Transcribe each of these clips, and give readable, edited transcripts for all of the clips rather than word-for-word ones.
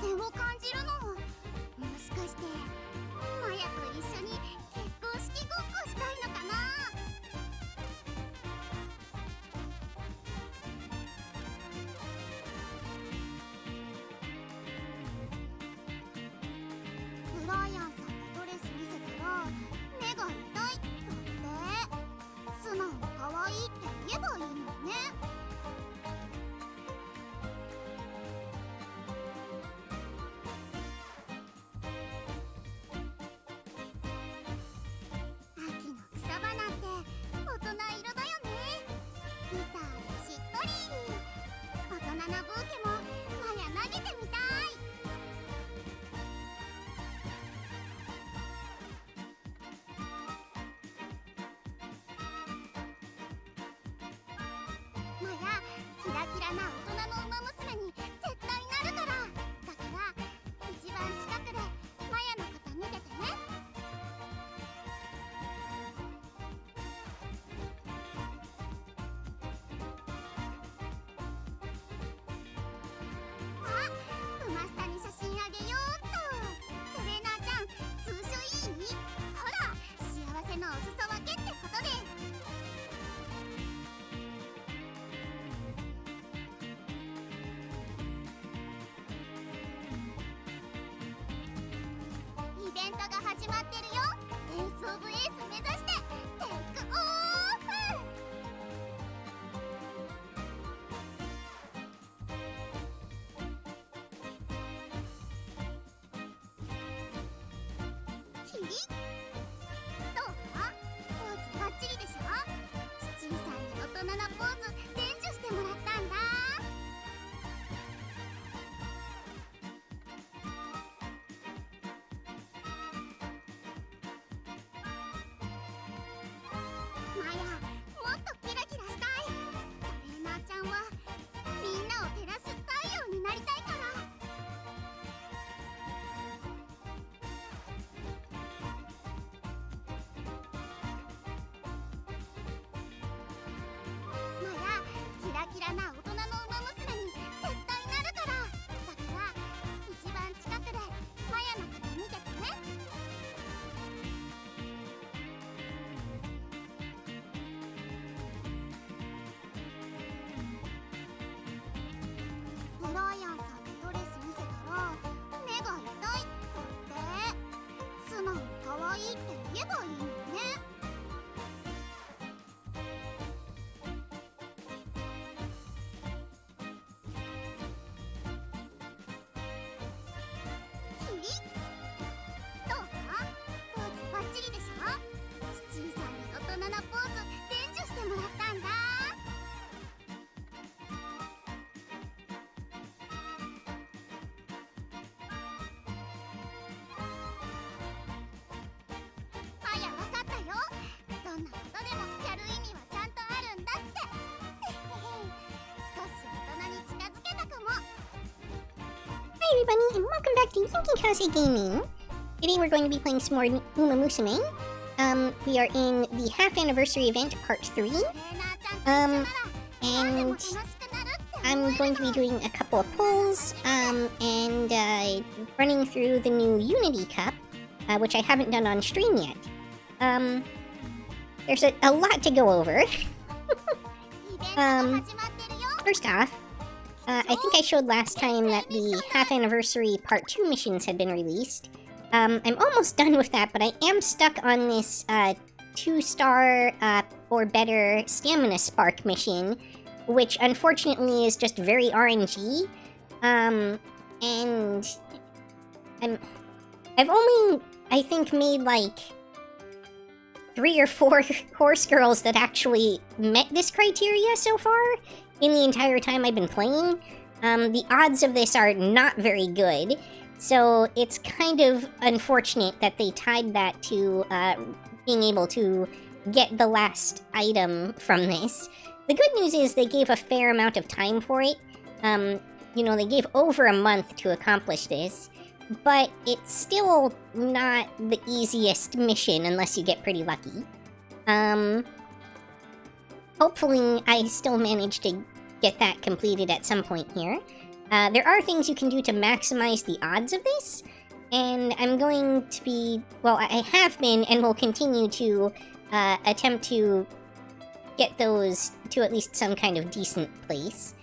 線を感じるの。もしかしてマヤと一緒に結婚式ごっこしたいのかな。ブライアンさんにドレス見せたら目が痛いだって。素直に可愛いって言えばいいのにね。秋の草花って大人色だよね。ギターでしっとり。大人なブーケもマヤ投げてみたい。マヤ、キラキラな大人のウマ娘に絶対なるから。だから一番近くでマヤのこと見ててね。あ、ウマスタに写真あげようっと。トレーナーちゃん、通所いい？ほら、幸せのお裾分けってことで。イベントが始まってるよ。エースオブエース目指してテイクオフ。キリッ、どう？ポーズバッチリでしょ。七井さんに大人なポーズ伝授してもらったんだ。マヤ、もっとキラキラしたい。トレーナーちゃんはみんなを照らす太陽になりたいから。マヤ、キラキラな大人のウマ娘に絶対なるから。だから一番近くでマヤのこと見ててね。ブライアンさんにドレス見せたら目が痛いだって。素直に可愛いって言えばいいのにね。キリッ、どう？ポーズバッチリでしょ。七井さんに大人なポーズ伝授してもらったんだ。マヤ、わかったよ。どんなことでもやる意味はちゃんとあるんだって。少し大人に近づけたかも。Hi everybody, and welcome back to Yukikaze Gaming. Today we're going to be playing some more Umamusume. We are in the half anniversary event, part 3. トレーナーちゃんと一緒なら何でも And 楽しくなるって思 I'm える going to be doing a couple of polls, and running through the new Unity Cup, which I haven't done on stream yet. There's a lot to go over. イベントが始まってるよ。 First off, I think I showed last time that the half anniversary part 2 missions had been released. I'm almost done with that, but I am stuck on this 2-star or better stamina spark mission, which unfortunately is just very RNG. And I've only, I think, made like 3 or 4 horse girls that actually met this criteria so far in the entire time I've been playing. The odds of this are not very good, so it's kind of unfortunate that they tied that to being able to get the last item from this. The good news is they gave a fair amount of time for it. You know, they gave over a month to accomplish this, but it's still not the easiest mission unless you get pretty lucky. Hopefully I still manage to get that completed at some point here. There are things you can do to maximize the odds of this, and I'm going to be, well, I have been and will continue to attempt to get those to at least some kind of decent place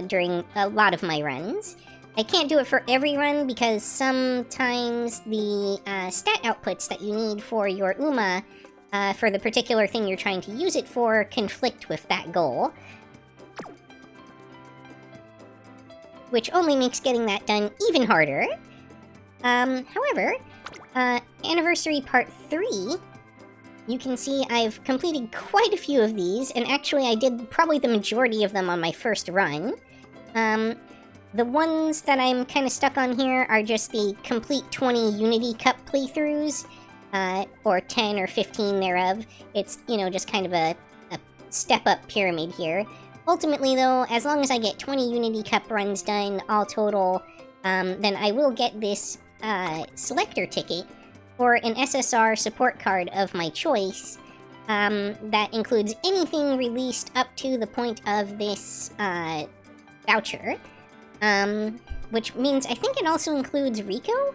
during a lot of my runs. I can't do it for every run because sometimes the stat outputs that you need for your Uma for the particular thing you're trying to use it for conflict with that goal. Which only makes getting that done even harder. However, Anniversary Part 3, you can see I've completed quite a few of these, and actually I did probably the majority of them on my first run. The ones that I'm kind of stuck on here are just the complete 20 Unity Cup playthroughs, or 10 or 15 thereof. It's, you know, just kind of a step-up pyramid here. Ultimately, though, as long as I get 20 Unity Cup runs done, all total, then I will get this selector ticket for an SSR support card of my choice that includes anything released up to the point of this voucher. Which means I think it also includes Rico,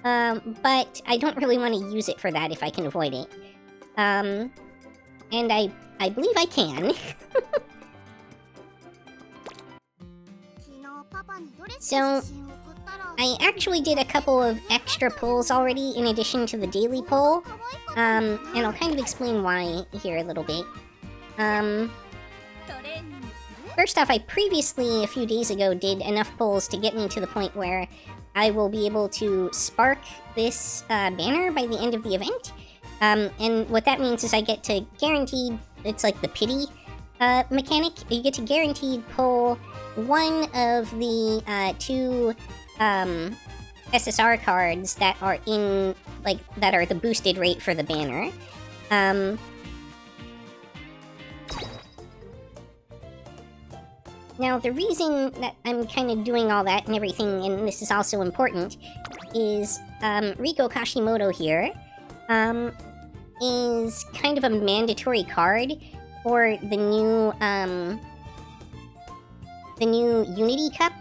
but I don't really want to use it for that if I can avoid it. And I believe I can. So, I actually did a couple of extra pulls already in addition to the daily pull, and I'll kind of explain why here a little bit. First off, I previously, a few days ago, did enough pulls to get me to the point where I will be able to spark this banner by the end of the event. And what that means is I get to guaranteed, it's like the pity mechanic, you get to guaranteed pull one of the two SSR cards that are in, like, that are the boosted rate for the banner. Now, the reason that I'm kind of doing all that and everything, and this is also important, is Riko Kashimoto here is kind of a mandatory card for the new Unity Cup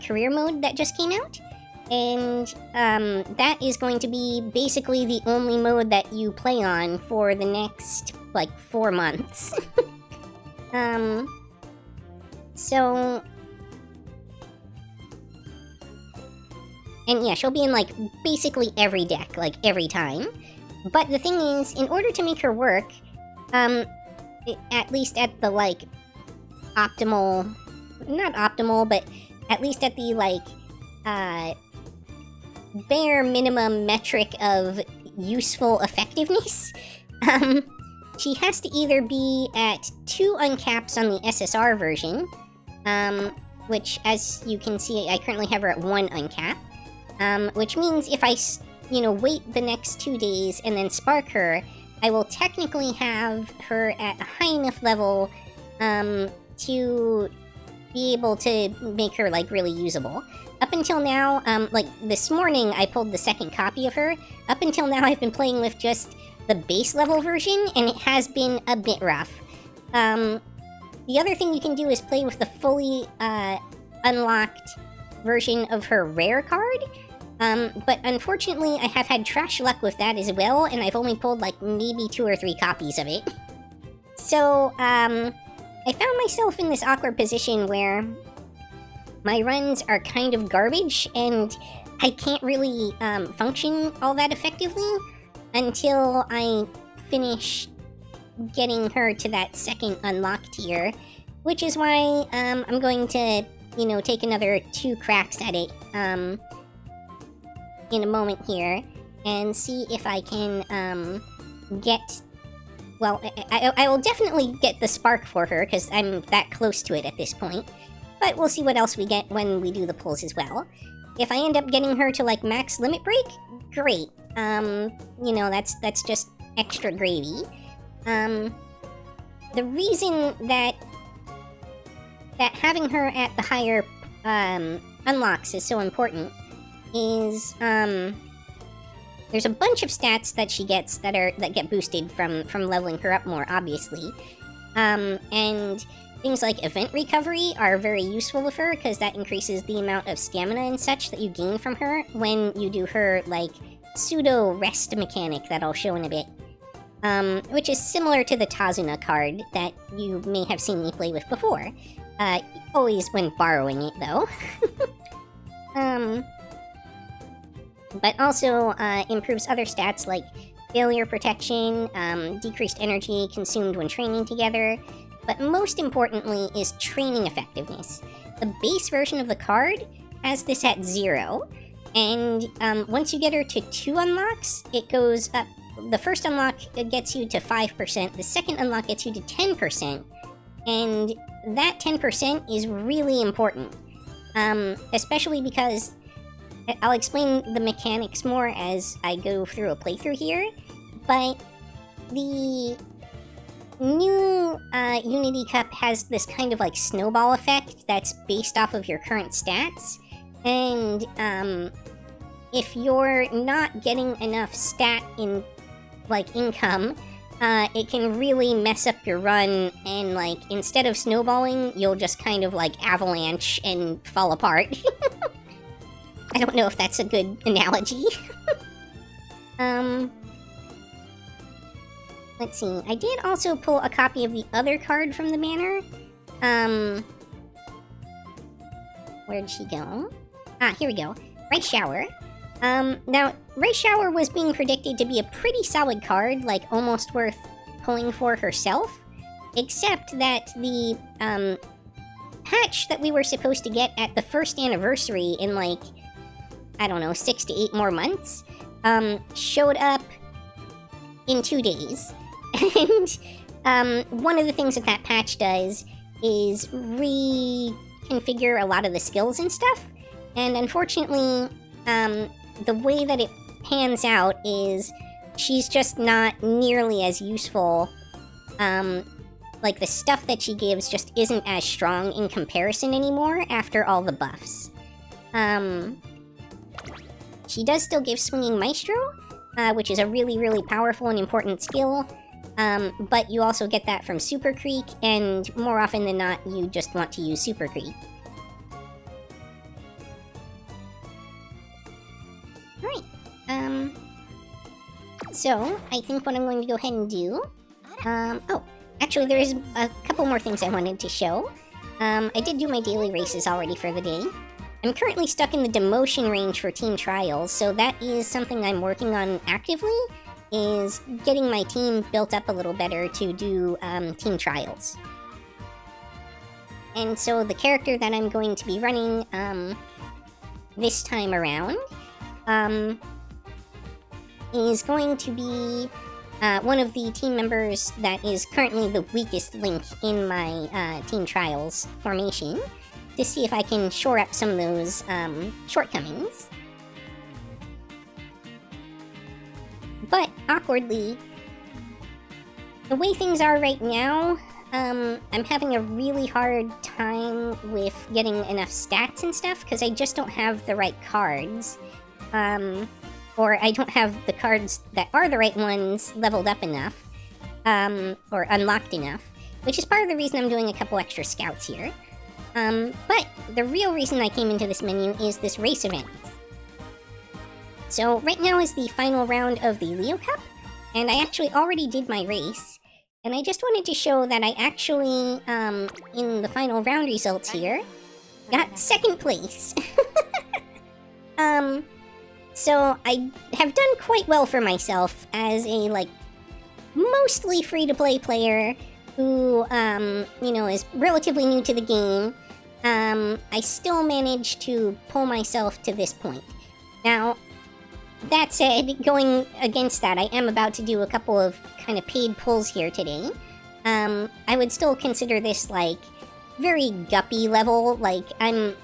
career mode that just came out. And that is going to be basically the only mode that you play on for the next, like, 4 months. So... And yeah, she'll be in, like, basically every deck, like, every time. But the thing is, in order to make her work, at least at the, like, optimal... Not optimal, but at least at the, like, bare minimum metric of useful effectiveness, she has to either be at 2 uncaps on the SSR version, which, as you can see, I currently have her at 1 uncap, which means if I, you know, wait the next 2 days and then spark her, I will technically have her at a high enough level, to be able to make her, like, really usable. Up until now, like, this morning I pulled the second copy of her. Up until now I've been playing with just the base level version, and it has been a bit rough. The other thing you can do is play with the fully unlocked version of her rare card, but unfortunately I have had trash luck with that as well, and I've only pulled like maybe 2 or 3 copies of it. So, I found myself in this awkward position where my runs are kind of garbage, and I can't really function all that effectively until I finish getting her to that second unlock tier, which is why I'm going to, you know, take another 2 cracks at it in a moment here and see if I can get... Well, I will definitely get the spark for her, because I'm that close to it at this point. But we'll see what else we get when we do the pulls as well. If I end up getting her to, like, max limit break, great. You know, that's just extra gravy. The reason that having her at the higher unlocks is so important is there's a bunch of stats that she gets that get boosted from leveling her up more, obviously. And things like event recovery are very useful with her, because that increases the amount of stamina and such that you gain from her when you do her, like, pseudo-rest mechanic that I'll show in a bit. Which is similar to the Tazuna card that you may have seen me play with before. Always when borrowing it, though. But also improves other stats like failure protection, decreased energy consumed when training together, but most importantly is training effectiveness. The base version of the card has this at 0, and once you get her to 2 unlocks, it goes up. The first unlock gets you to 5%, the second unlock gets you to 10%, and that 10% is really important, especially because I'll explain the mechanics more as I go through a playthrough here, but the new Unity Cup has this kind of like snowball effect that's based off of your current stats, and if you're not getting enough stat in like income, it can really mess up your run, and like instead of snowballing, you'll just kind of like avalanche and fall apart. I don't know if that's a good analogy. Let's see. I did also pull a copy of the other card from the banner. Where'd she go? Ah, here we go. Right Shower. Now, Right Shower was being predicted to be a pretty solid card, like almost worth pulling for herself, except that the, patch that we were supposed to get at the first anniversary in, like, I don't know, 6 to 8 more months, showed up in 2 days. And, one of the things that that patch does is reconfigure a lot of the skills and stuff, and unfortunately, the way that it pans out is she's just not nearly as useful. Like, the stuff that she gives just isn't as strong in comparison anymore after all the buffs. She does still give Swinging Maestro, which is a really, really powerful and important skill, but you also get that from Super Creek, and more often than not, you just want to use Super Creek. Alright, so, I think what I'm going to go ahead and do, oh, actually there's a couple more things I wanted to show. I did do my daily races already for the day. I'm currently stuck in the demotion range for team trials, so that is something I'm working on actively, is getting my team built up a little better to do, team trials. And so the character that I'm going to be running, this time around, is going to be one of the team members that is currently the weakest link in my team trials formation, to see if I can shore up some of those shortcomings. But awkwardly, the way things are right now, I'm having a really hard time with getting enough stats and stuff, because I just don't have the right cards. Or I don't have the cards that are the right ones leveled up enough, or unlocked enough, which is part of the reason I'm doing a couple extra scouts here. But the real reason I came into this menu is this race event. So right now is the final round of the Leo Cup, and I actually already did my race, and I just wanted to show that I actually, in the final round results here, got 2nd place. So I have done quite well for myself as a, like, mostly free-to-play player who, you know, is relatively new to the game. I still managed to pull myself to this point. Now, that said, going against that, I am about to do a couple of kind of paid pulls here today. I would still consider this, like, very guppy level. Like, I'm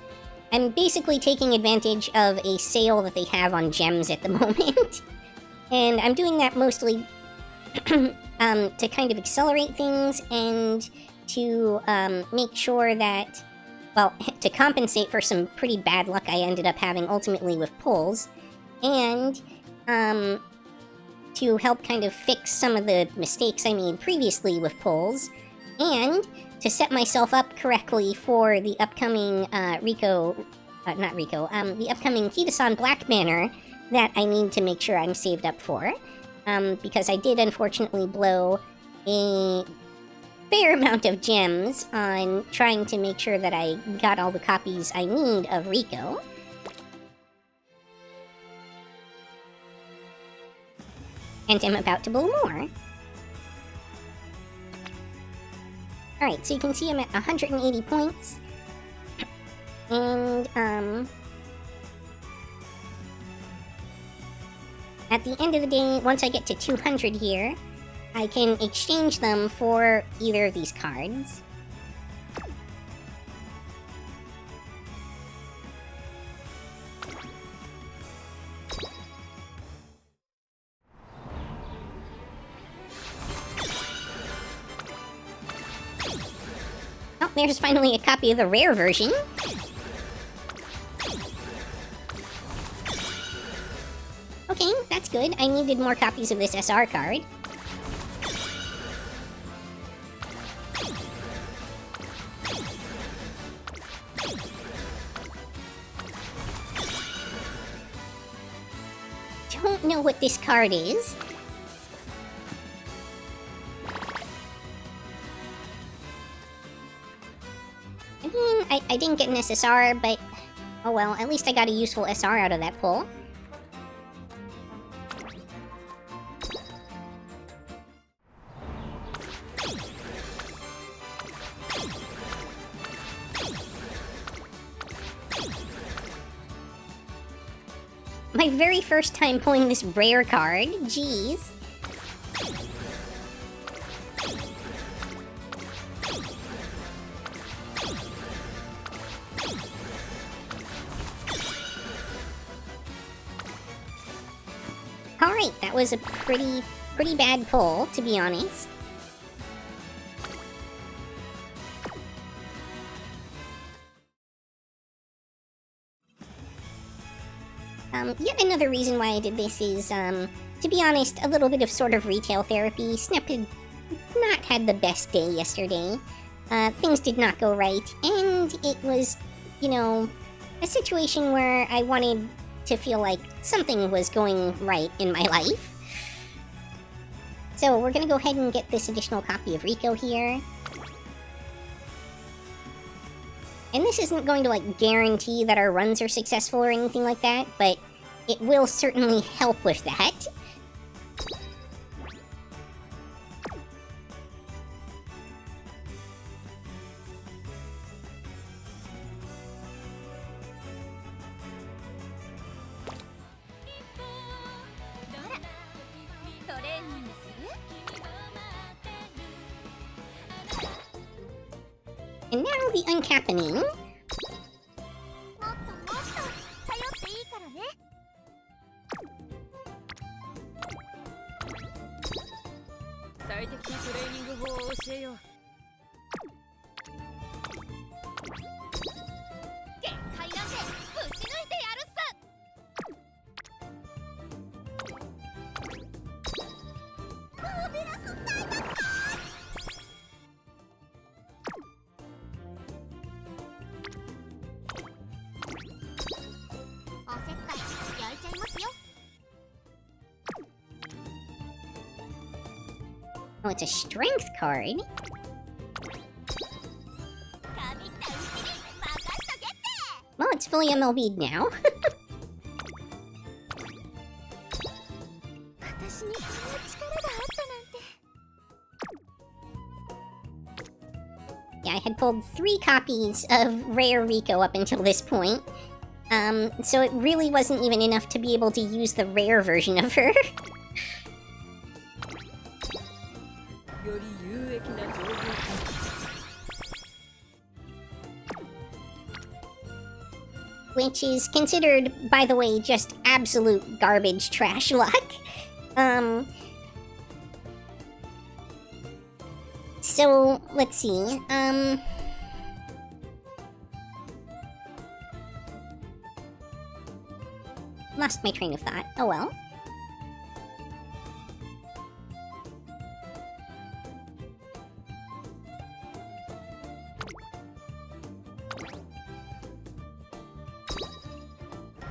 basically taking advantage of a sale that they have on gems at the moment. And I'm doing that mostly to kind of accelerate things and to make sure that, well, to compensate for some pretty bad luck I ended up having ultimately with pulls, and to help kind of fix some of the mistakes I made previously with pulls, and to set myself up correctly for the upcoming the upcoming Kitasan Black Banner that I need to make sure I'm saved up for. Because I did unfortunately blow a fair amount of gems on trying to make sure that I got all the copies I need of Rico. And I'm about to blow more. Alright, so you can see I'm at 180 points. And, at the end of the day, once I get to 200 here, I can exchange them for either of these cards. Oh, there's finally a copy of the rare version. Okay, that's good. I needed more copies of this SR card. Don't know what this card is. I mean, I didn't get an SSR, but oh well, at least I got a useful SR out of that pull. My very first time pulling this rare card, jeez. Alright, that was a pretty bad pull, to be honest. Yet another reason why I did this is, to be honest, a little bit of sort of retail therapy. Snep had not had the best day yesterday. Things did not go right, and it was, you know, a situation where I wanted to feel like something was going right in my life. So we're gonna go ahead and get this additional copy of Rico here. And this isn't going to, like, guarantee that our runs are successful or anything like that, but it will certainly help with that. And now the uncapping. Oh, it's a strength card. Well, it's fully MLB'd now. Yeah, I had pulled 3 copies of Rare Rico up until this point. So it really wasn't even enough to be able to use the rare version of her. Which is considered, by the way, just absolute garbage trash luck. So, let's see, lost my train of thought. Oh well.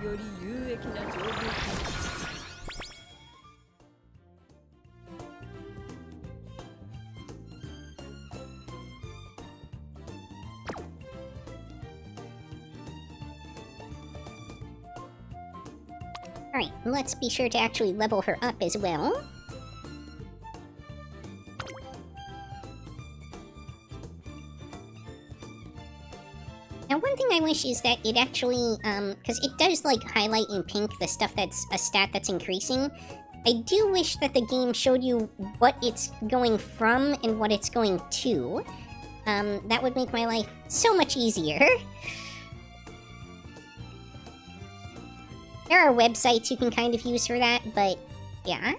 より有益な情報か。 Alright, let's be sure to actually level her up as well. Now, one thing I wish is that it actually, because it does, like, highlight in pink the stuff that's a stat that's increasing. I do wish that the game showed you what it's going from and what it's going to. That would make my life so much easier. There are websites you can kind of use for that, but yeah.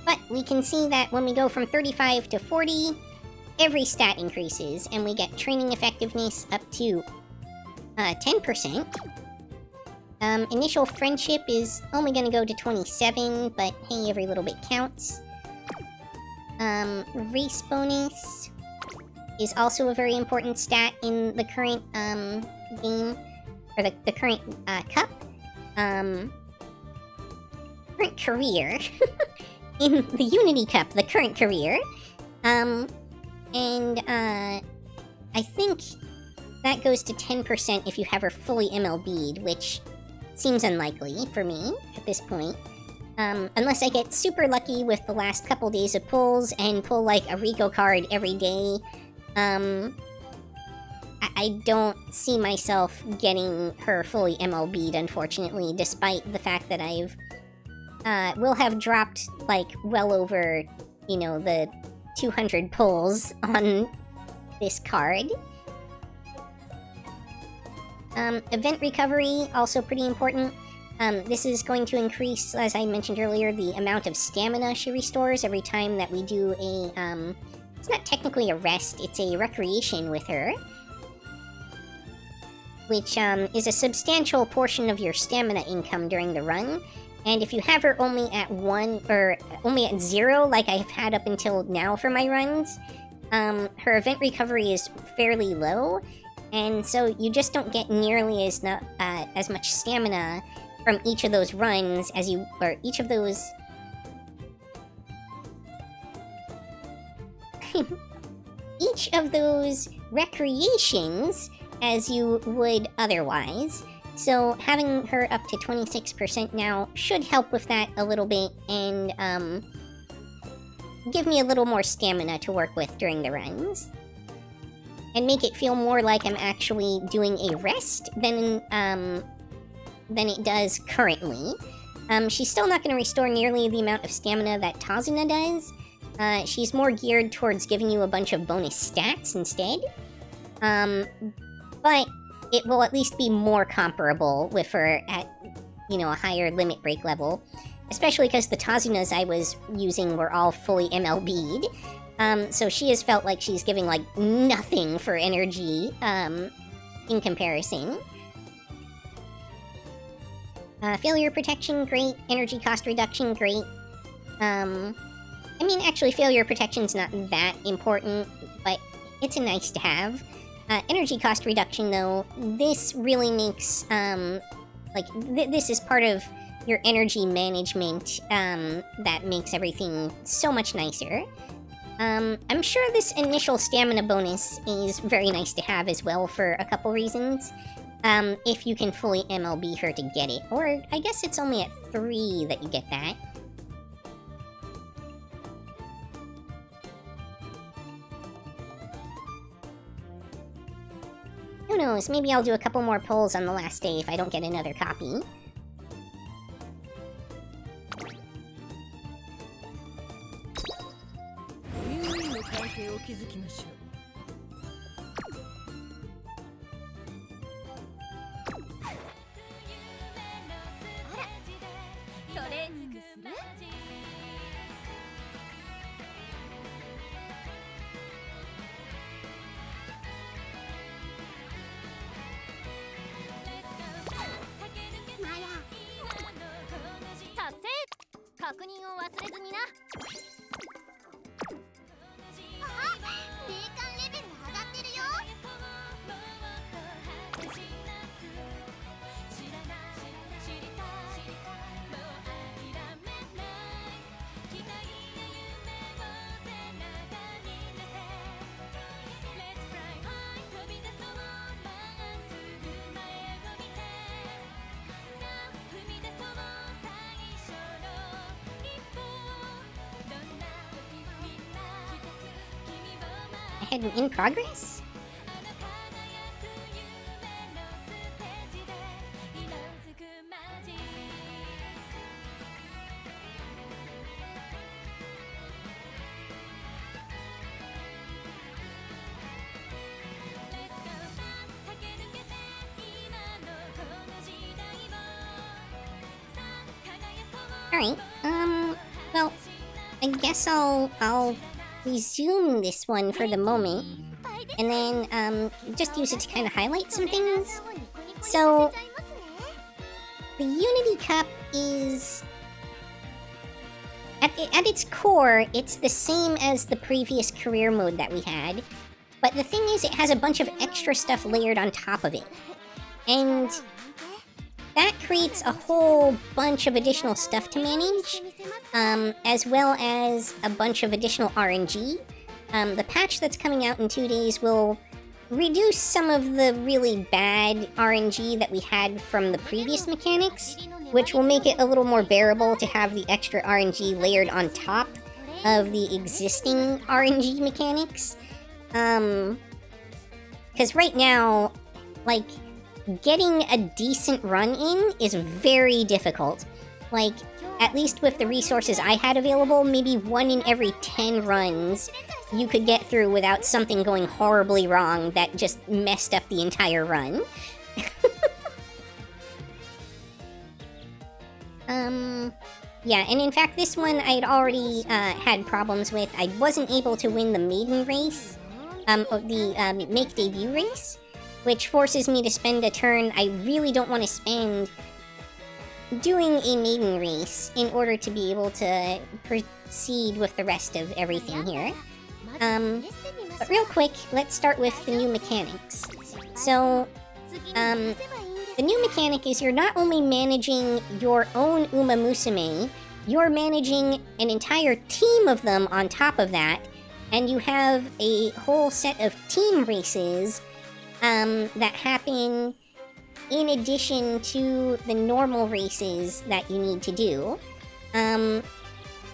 But we can see that when we go from 35 to 40, every stat increases, and we get training effectiveness up to 10%. Initial friendship is only gonna go to 27, but hey, every little bit counts. Race bonus is also a very important stat in the current, game, or the current, cup. Current career. In the Unity Cup, the current career. I think that goes to 10% if you have her fully MLB'd, which seems unlikely for me at this point. Unless I get super lucky with the last couple days of pulls and pull, like, a Rico card every day. I don't see myself getting her fully MLB'd, unfortunately, despite the fact that I've will have dropped, like, well over, you know, the 200 pulls on this card. Event recovery, also pretty important. This is going to increase, as I mentioned earlier, the amount of stamina she restores every time that we do a, it's not technically a rest, it's a recreation with her. Which, is a substantial portion of your stamina income during the run. And if you have her only at 1, or only at 0, like I've had up until now for my runs, her event recovery is fairly low, and so you just don't get nearly as much stamina from each of those runs as you, or each of those... each of those recreations as you would otherwise. So having her up to 26% now should help with that a little bit, and give me a little more stamina to work with during the runs. And make it feel more like I'm actually doing a rest than it does currently. She's still not going to restore nearly the amount of stamina that Tazuna does. She's more geared towards giving you a bunch of bonus stats instead. But it will at least be more comparable with her at, you know, a higher limit break level. Especially because the Tazunas I was using were all fully MLB'd. So she has felt like she's giving, like, nothing for energy, in comparison. Failure protection, great. Energy cost reduction, great. I mean, actually, failure protection's not that important, but it's a nice to have. Energy cost reduction, though, this really makes, this is part of your energy management, that makes everything so much nicer. I'm sure this initial stamina bonus is very nice to have as well for a couple reasons. If you can fully MLB her to get it. Or, I guess it's only at 3 that you get that. Who knows, maybe I'll do a couple more pulls on the last day if I don't get another copy. ahead and in progress. Alright, well, I guess I'll resume this one for the moment, and then, just use it to kind of highlight some things. So, the Unity Cup is... At its core, it's the same as the previous career mode that we had, but the thing is, it has a bunch of extra stuff layered on top of it. And that creates a whole bunch of additional stuff to manage, as well as a bunch of additional RNG. The patch that's coming out in 2 days will reduce some of the really bad RNG that we had from the previous mechanics, which will make it a little more bearable to have the extra RNG layered on top of the existing RNG mechanics. Because right now, like, getting a decent run in is very difficult. Like, at least with the resources I had available, maybe 1 in every 10 runs you could get through without something going horribly wrong that just messed up the entire run. Yeah, and in fact, this one I'd already had problems with. I wasn't able to win the maiden race, the make debut race, which forces me to spend a turn I really don't want to spend doing a maiden race in order to be able to proceed with the rest of everything here. But real quick, let's start with the new mechanics. So, the new mechanic is you're not only managing your own Umamusume, you're managing an entire team of them on top of that, and you have a whole set of team races that happen in addition to the normal races that you need to do.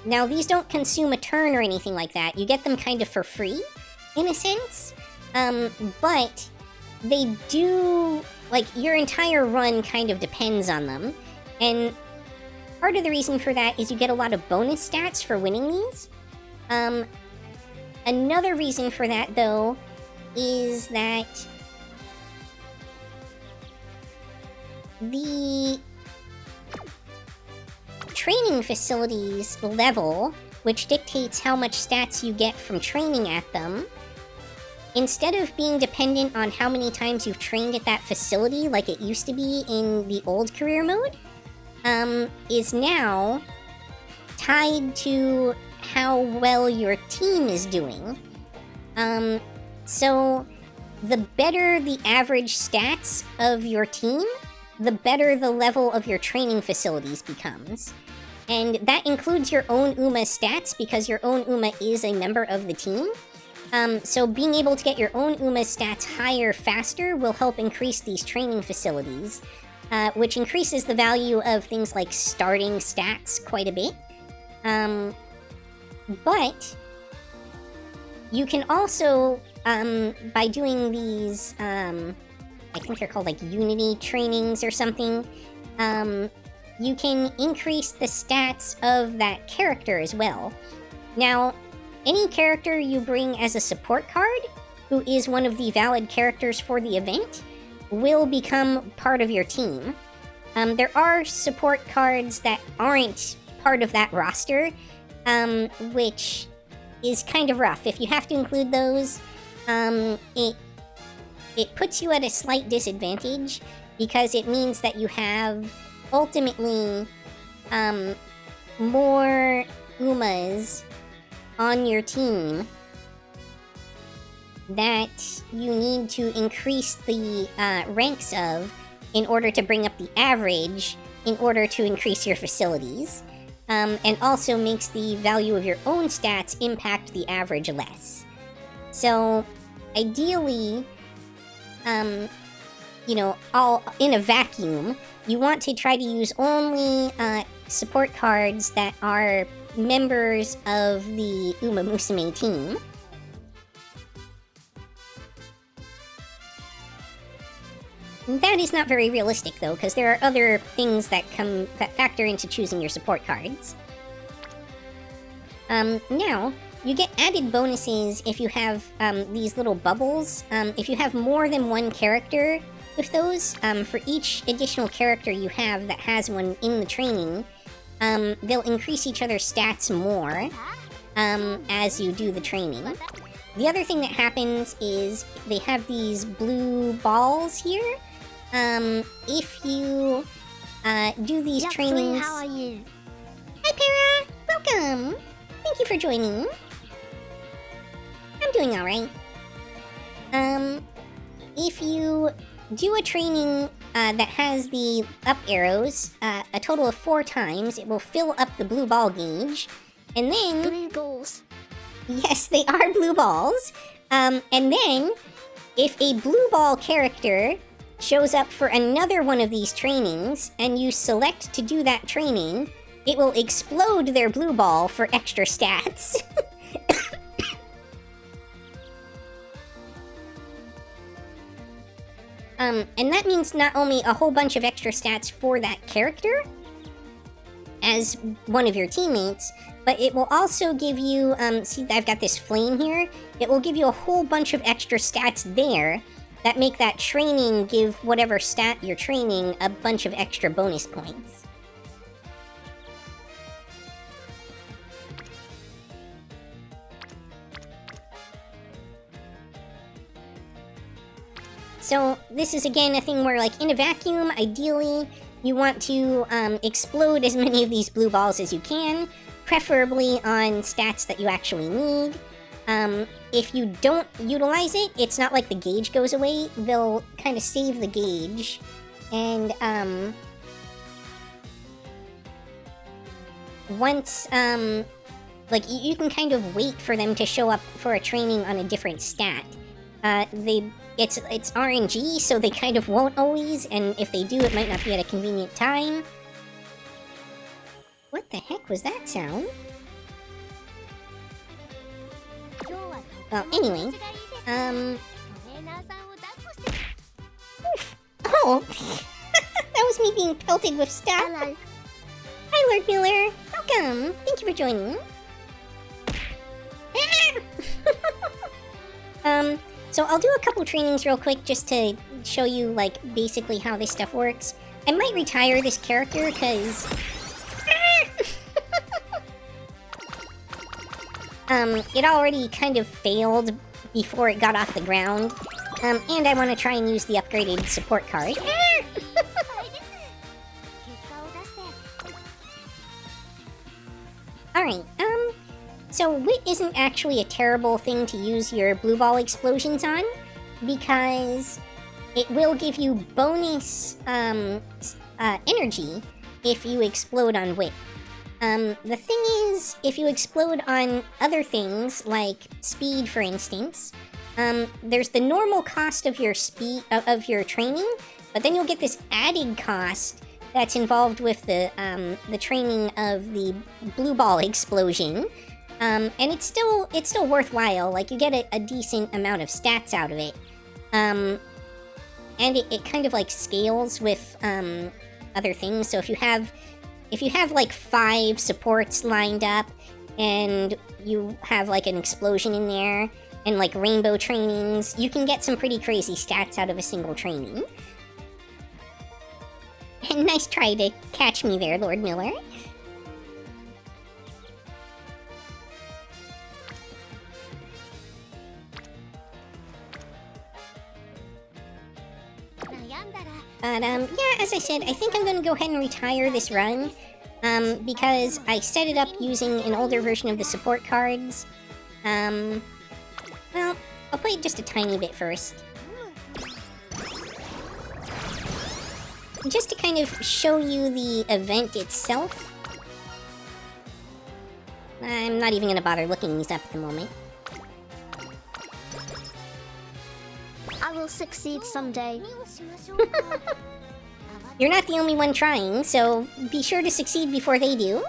Now, these don't consume a turn or anything like that. You get them kind of for free, in a sense. But they do... like, your entire run kind of depends on them. And part of the reason for that is you get a lot of bonus stats for winning these. Another reason for that, though, is that the training facilities level, which dictates how much stats you get from training at them, instead of being dependent on how many times you've trained at that facility like it used to be in the old career mode, is now tied to how well your team is doing. So the better the average stats of your team, the better the level of your training facilities becomes. And that includes your own UMA stats, because your own UMA is a member of the team. So being able to get your own UMA stats higher faster will help increase these training facilities, which increases the value of things like starting stats quite a bit. But you can also, by doing these, I think they're called like Unity trainings or something, you can increase the stats of that character as well. Now, any character you bring as a support card, who is one of the valid characters for the event, will become part of your team. There are support cards that aren't part of that roster, which is kind of rough. If you have to include those, it puts you at a slight disadvantage, because it means that you have, ultimately, more UMAs on your team that you need to increase the ranks of in order to bring up the average, in order to increase your facilities, and also makes the value of your own stats impact the average less. So, ideally, you know, all in a vacuum, you want to try to use only support cards that are members of the Umamusume team. That is not very realistic, though, because there are other things that factor into choosing your support cards. Now, you get added bonuses if you have these little bubbles. If you have more than one character with those, for each additional character you have that has one in the training, they'll increase each other's stats more as you do the training. The other thing that happens is they have these blue balls here. If you do these trainings... How are you? Hi, Para! Welcome! Thank you for joining. I'm doing alright. If you do a training that has the up arrows a total of 4 times, it will fill up the blue ball gauge, and then... Blue balls. Yes, they are blue balls. And then, if a blue ball character shows up for another one of these trainings, and you select to do that training, it will explode their blue ball for extra stats. And that means not only a whole bunch of extra stats for that character as one of your teammates, but it will also give you, see, I've got this flame here. It will give you a whole bunch of extra stats there that make that training give whatever stat you're training a bunch of extra bonus points. So this is again a thing where, like, in a vacuum, ideally, you want to explode as many of these blue balls as you can, preferably on stats that you actually need. If you don't utilize it, it's not like the gauge goes away. They'll kind of save the gauge, and once, like, you can kind of wait for them to show up for a training on a different stat. It's RNG, so they kind of won't always, and if they do, it might not be at a convenient time. What the heck was that sound? Well, anyway, oof. Oh! That was me being pelted with stuff. Hello. Hi, Lord Miller. Welcome. Thank you for joining. So I'll do a couple trainings real quick just to show you, like, basically how this stuff works. I might retire this character, because... it already kind of failed before it got off the ground. And I want to try and use the upgraded support card. Alright, so Wit isn't actually a terrible thing to use your blue ball explosions on, because it will give you bonus energy if you explode on Wit. The thing is, if you explode on other things, like speed, for instance, there's the normal cost of your speed of your training, but then you'll get this added cost that's involved with the training of the blue ball explosion. And it's still worthwhile. Like, you get a decent amount of stats out of it. And it kind of, like, scales with other things. So if you have like 5 supports lined up, and you have like an explosion in there, and like rainbow trainings, you can get some pretty crazy stats out of a single training. And nice try to catch me there, Lord Miller. But, yeah, as I said, I think I'm gonna go ahead and retire this run, because I set it up using an older version of the support cards. Well, I'll play it just a tiny bit first. Just to kind of show you the event itself. I'm not even gonna bother looking these up at the moment. I will succeed someday. You're not the only one trying, so be sure to succeed before they do.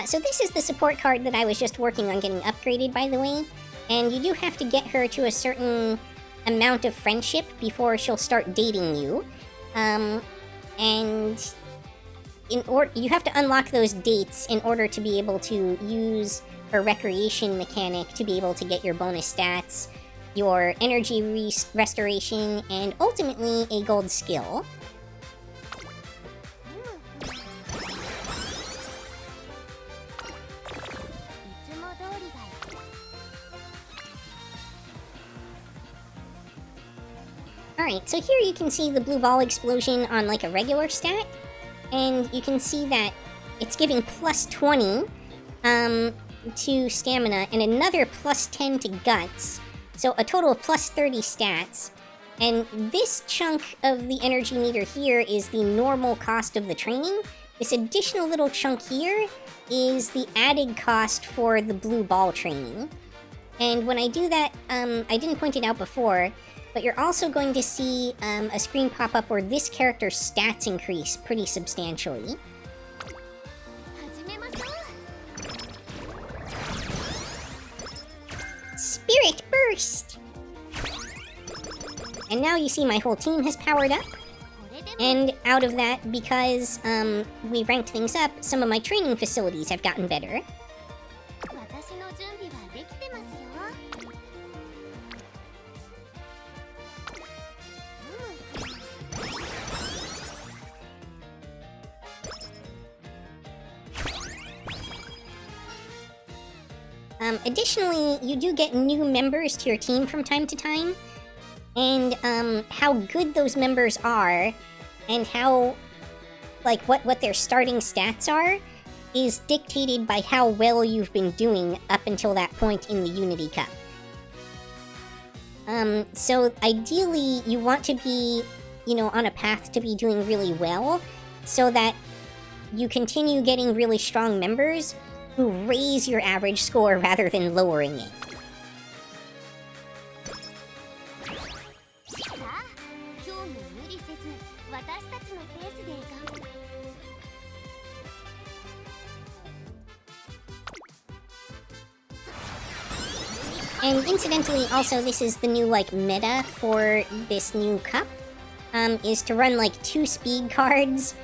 So this is the support card that I was just working on getting upgraded, by the way. And you do have to get her to a certain amount of friendship before she'll start dating you. And you have to unlock those dates in order to be able to use her recreation mechanic to be able to get your bonus stats, your energy restoration, and ultimately a gold skill. Alright, so here you can see the blue ball explosion on like a regular stat, and you can see that it's giving plus 20 to stamina and another plus 10 to guts, so a total of plus 30 stats. And this chunk of the energy meter here is the normal cost of the training. This additional little chunk here is the added cost for the blue ball training. And when I do that, I didn't point it out before, but you're also going to see a screen pop up where this character's stats increase pretty substantially. Spirit Burst! And now you see my whole team has powered up. And out of that, because we ranked things up, some of my training facilities have gotten better. Additionally, you do get new members to your team from time to time, and how good those members are, and how, like, what their starting stats are, is dictated by how well you've been doing up until that point in the Unity Cup. So ideally, you want to be, you know, on a path to be doing really well, so that you continue getting really strong members who raise your average score rather than lowering it. And incidentally, also, this is the new, like, meta for this new cup, is to run, like, 2 speed cards,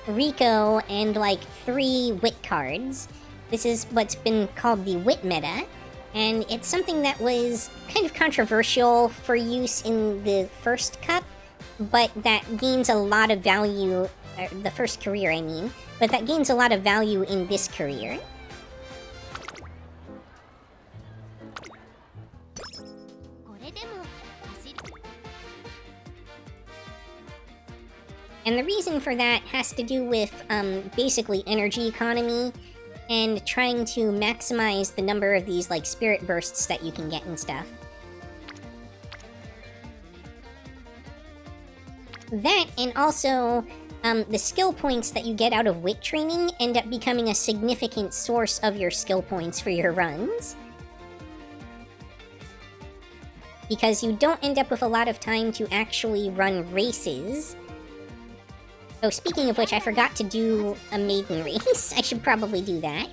Rico, and like 3 wit cards. This is what's been called the wit meta, and it's something that was kind of controversial for use in the first cup, but that gains a lot of value, the first career I mean, but that gains a lot of value in this career. And the reason for that has to do with, basically energy economy, and trying to maximize the number of these, like, spirit bursts that you can get and stuff. That, and also, the skill points that you get out of wit training end up becoming a significant source of your skill points for your runs. Because you don't end up with a lot of time to actually run races. Oh, speaking of which, I forgot to do a maiden race. I should probably do that.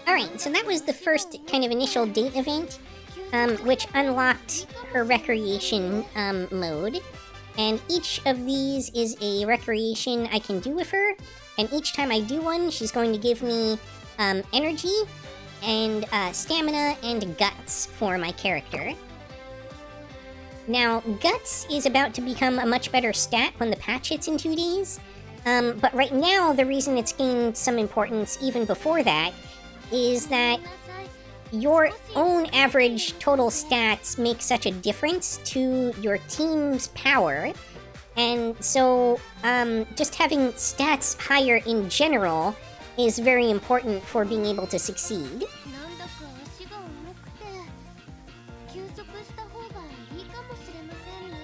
Alright, so that was the first kind of initial date event, which unlocked her recreation mode. And each of these is a recreation I can do with her, and each time I do one, she's going to give me energy and stamina and guts for my character. Now, guts is about to become a much better stat when the patch hits in 2 days, but right now the reason it's gained some importance even before that is that your own average total stats make such a difference to your team's power, and so just having stats higher in general is very important for being able to succeed. なんだか足が重くて休息した方がいいかもしれませんね。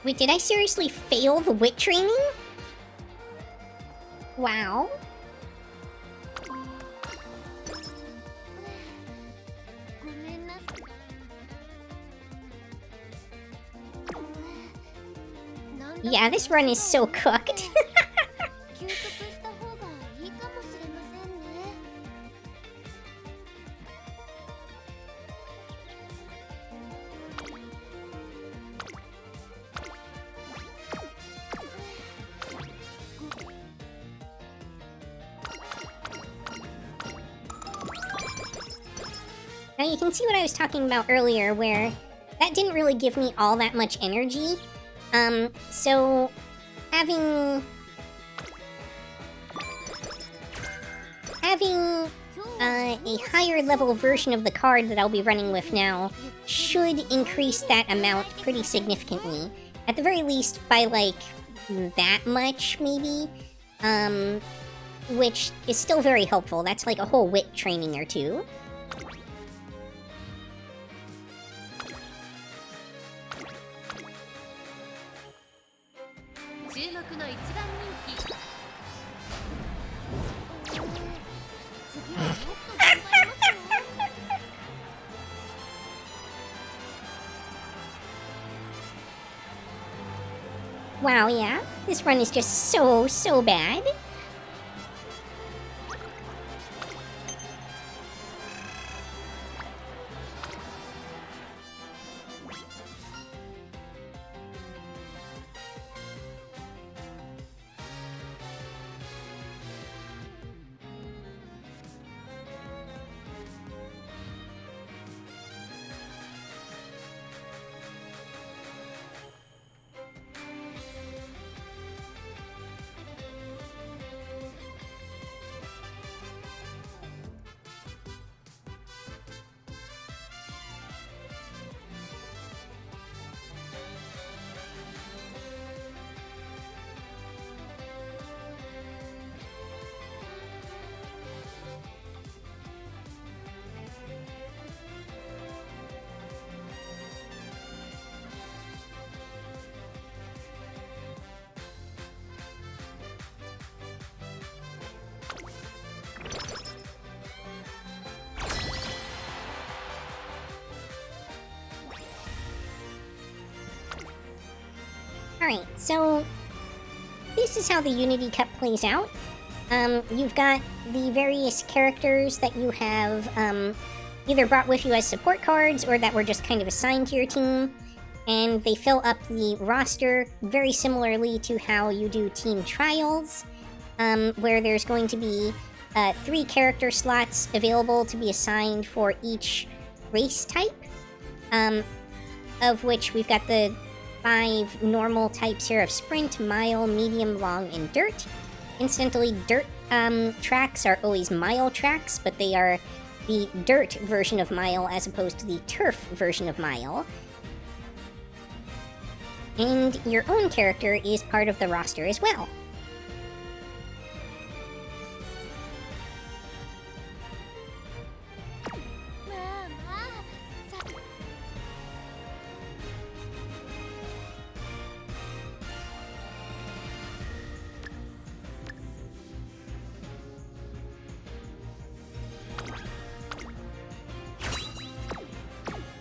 Wait, did I seriously fail the wit training? Wow. ごめんなさい。なんだか Yeah, this run is so cooked. 休息した方がいいかもしれませんね。Now you can see what I was talking about earlier, where that didn't really give me all that much energy. So having a higher level version of the card that I'll be running with now should increase that amount pretty significantly. At the very least, by like that much, maybe. Which is still very helpful. That's like a whole wit training or two. Wow, yeah. This run is just so bad. Alright, so this is how the Unity Cup plays out. You've got the various characters that you have either brought with you as support cards or that were just kind of assigned to your team, and they fill up the roster very similarly to how you do team trials, where there's going to be 3 character slots available to be assigned for each race type, of which we've got the 5 normal types here of sprint, mile, medium, long, and dirt. Incidentally, dirt tracks are always mile tracks, but they are the dirt version of mile as opposed to the turf version of mile. And your own character is part of the roster as well.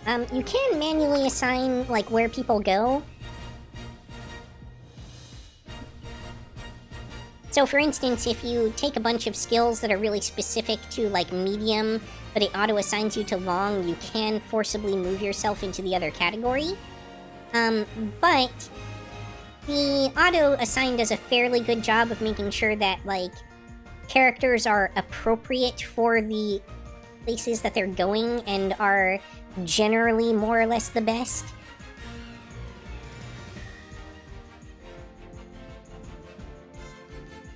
You can manually assign, like, where people go. So, for instance, if you take a bunch of skills that are really specific to, like, medium, but it auto-assigns you to long, you can forcibly move yourself into the other category. But the auto-assign does a fairly good job of making sure that, like, characters are appropriate for the places that they're going and are generally more or less the best.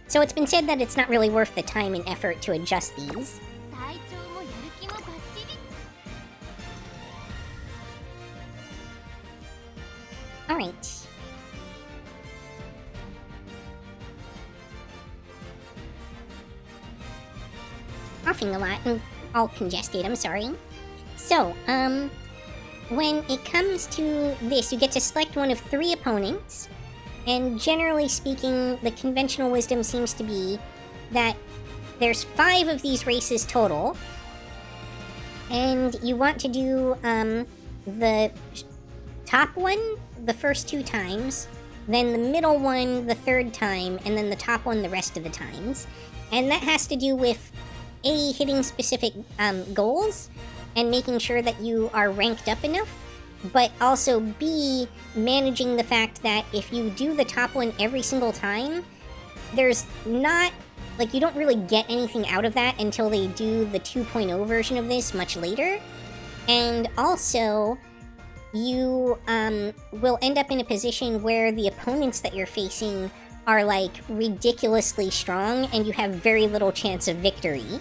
So it's been said that it's not really worth the time and effort to adjust these. 体調もやる気もバッチリ。 Alright. Coughing a lot and all congested, I'm sorry. So, when it comes to this, you get to select one of 3 opponents, and generally speaking, the conventional wisdom seems to be that there's 5 of these races total, and you want to do, the top one the first 2 times, then the middle one the 3rd time, and then the top one the rest of the times. And that has to do with A, hitting specific goals and making sure that you are ranked up enough, but also B, managing the fact that if you do the top one every single time, there's not, like, you don't really get anything out of that until they do the 2.0 version of this much later. And also, you will end up in a position where the opponents that you're facing are, like, ridiculously strong and you have very little chance of victory.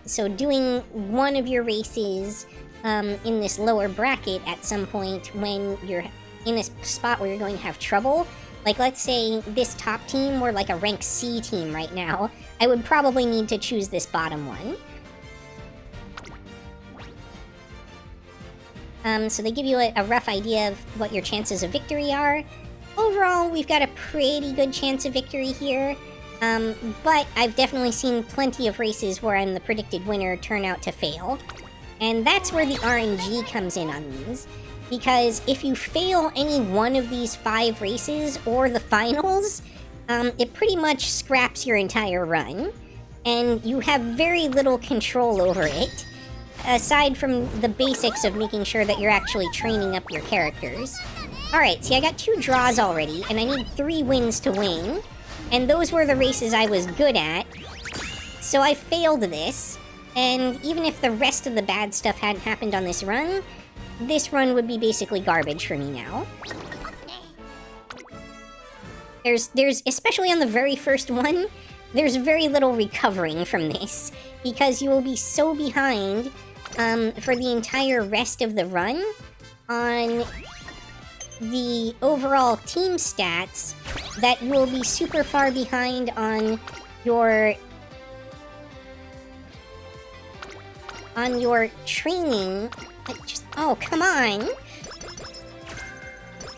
So doing one of your races in this lower bracket at some point when you're in a spot where you're going to have trouble, like, let's say this top team were like a rank C team right now, I would probably need to choose this bottom one. So they give you a rough idea of what your chances of victory are. Overall, we've got a pretty good chance of victory here, but I've definitely seen plenty of races where I'm the predicted winner turn out to fail. And that's where the RNG comes in on these, because if you fail any one of these 5 races or the finals, it pretty much scraps your entire run, and you have very little control over it, aside from the basics of making sure that you're actually training up your characters. Alright, see, I got 2 draws already, and I need 3 wins to win, and those were the races I was good at, so I failed this, and even if the rest of the bad stuff hadn't happened on this run would be basically garbage for me now. There's especially on the very first one, there's very little recovering from this, because you will be so behind for the entire rest of the run on the overall team stats that you will be super far behind on your training. Oh, come on!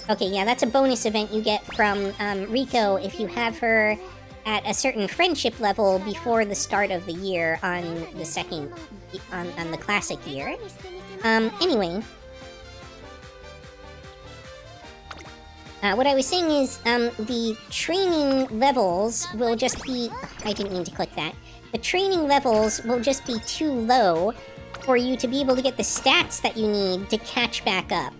Okay, yeah, that's a bonus event you get from Rico if you have her at a certain friendship level before the start of the year on the second, on the classic year. Anyway. What I was saying is, the training levels will just be... I didn't mean to click that. The training levels will just be too low for you to be able to get the stats that you need to catch back up.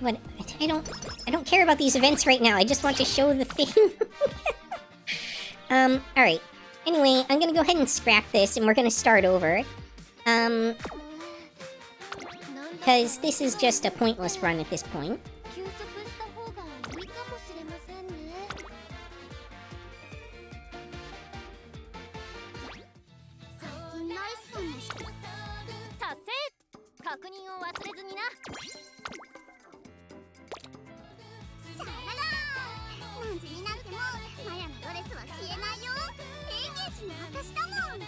What? I don't care about these events right now. I just want to show the thing. Alright. Anyway, I'm gonna go ahead and scrap this, and we're gonna start over. Because this is just a pointless run at this point. 休息した方がいいかもしれませんね。最近ナイスさんの人達成！確認を忘れずにな。シャララー！何時になってもマヤのドレスは消えないよ。エンゲージの証だもん。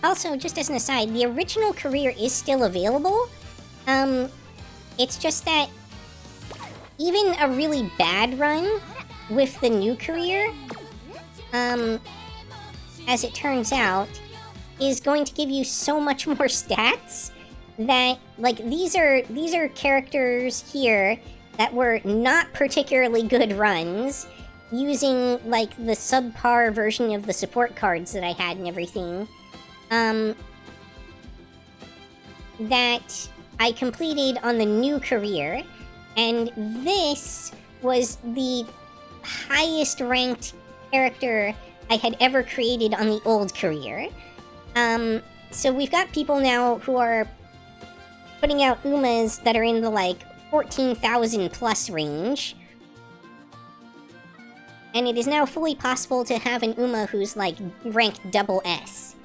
Also, just as an aside, the original career is still available. It's just that even a really bad run with the new career, as it turns out, is going to give you so much more stats that, like, these are characters here that were not particularly good runs, using, like, the subpar version of the support cards that I had and everything, that I completed on the new career, and this was the highest ranked character I had ever created on the old career. So we've got people now who are putting out Umas that are in the, like, 14,000 plus range. And it is now fully possible to have an Uma who's, like, ranked double S.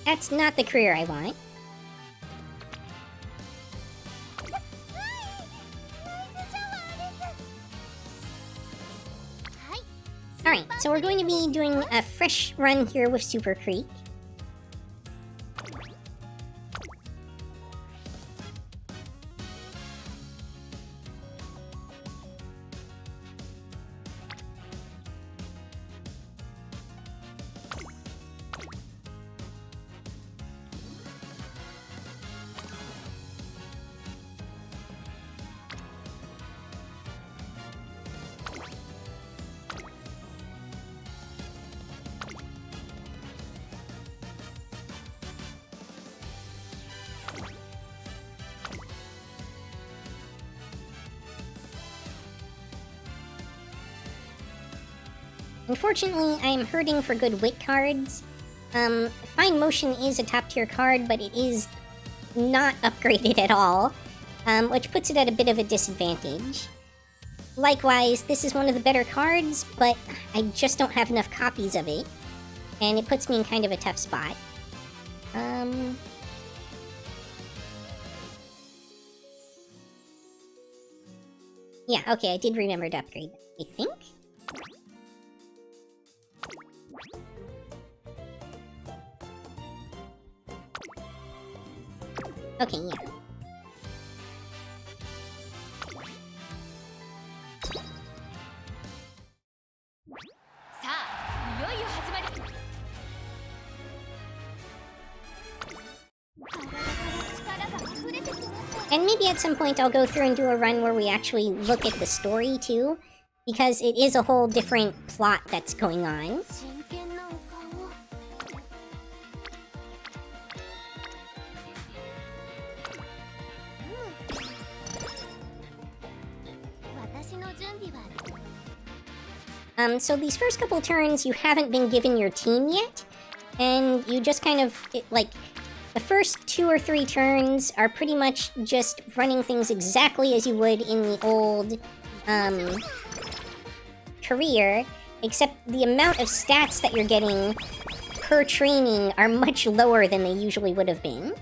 That's not the career I want. Alright, so we're going to be doing a fresh run here with Super Creek. Unfortunately, I'm hurting for good wit cards. Fine Motion is a top-tier card, but it is not upgraded at all, which puts it at a bit of a disadvantage. Likewise, this is one of the better cards, but I just don't have enough copies of it, and it puts me in kind of a tough spot. Yeah, okay, I did remember to upgrade that, I think? Okay, yeah. And maybe at some point I'll go through and do a run where we actually look at the story too, because it is a whole different plot that's going on. So these first couple turns, you haven't been given your team yet, and you just kind of, like, the first 2 or 3 turns are pretty much just running things exactly as you would in the old, career, except the amount of stats that you're getting per training are much lower than they usually would have been.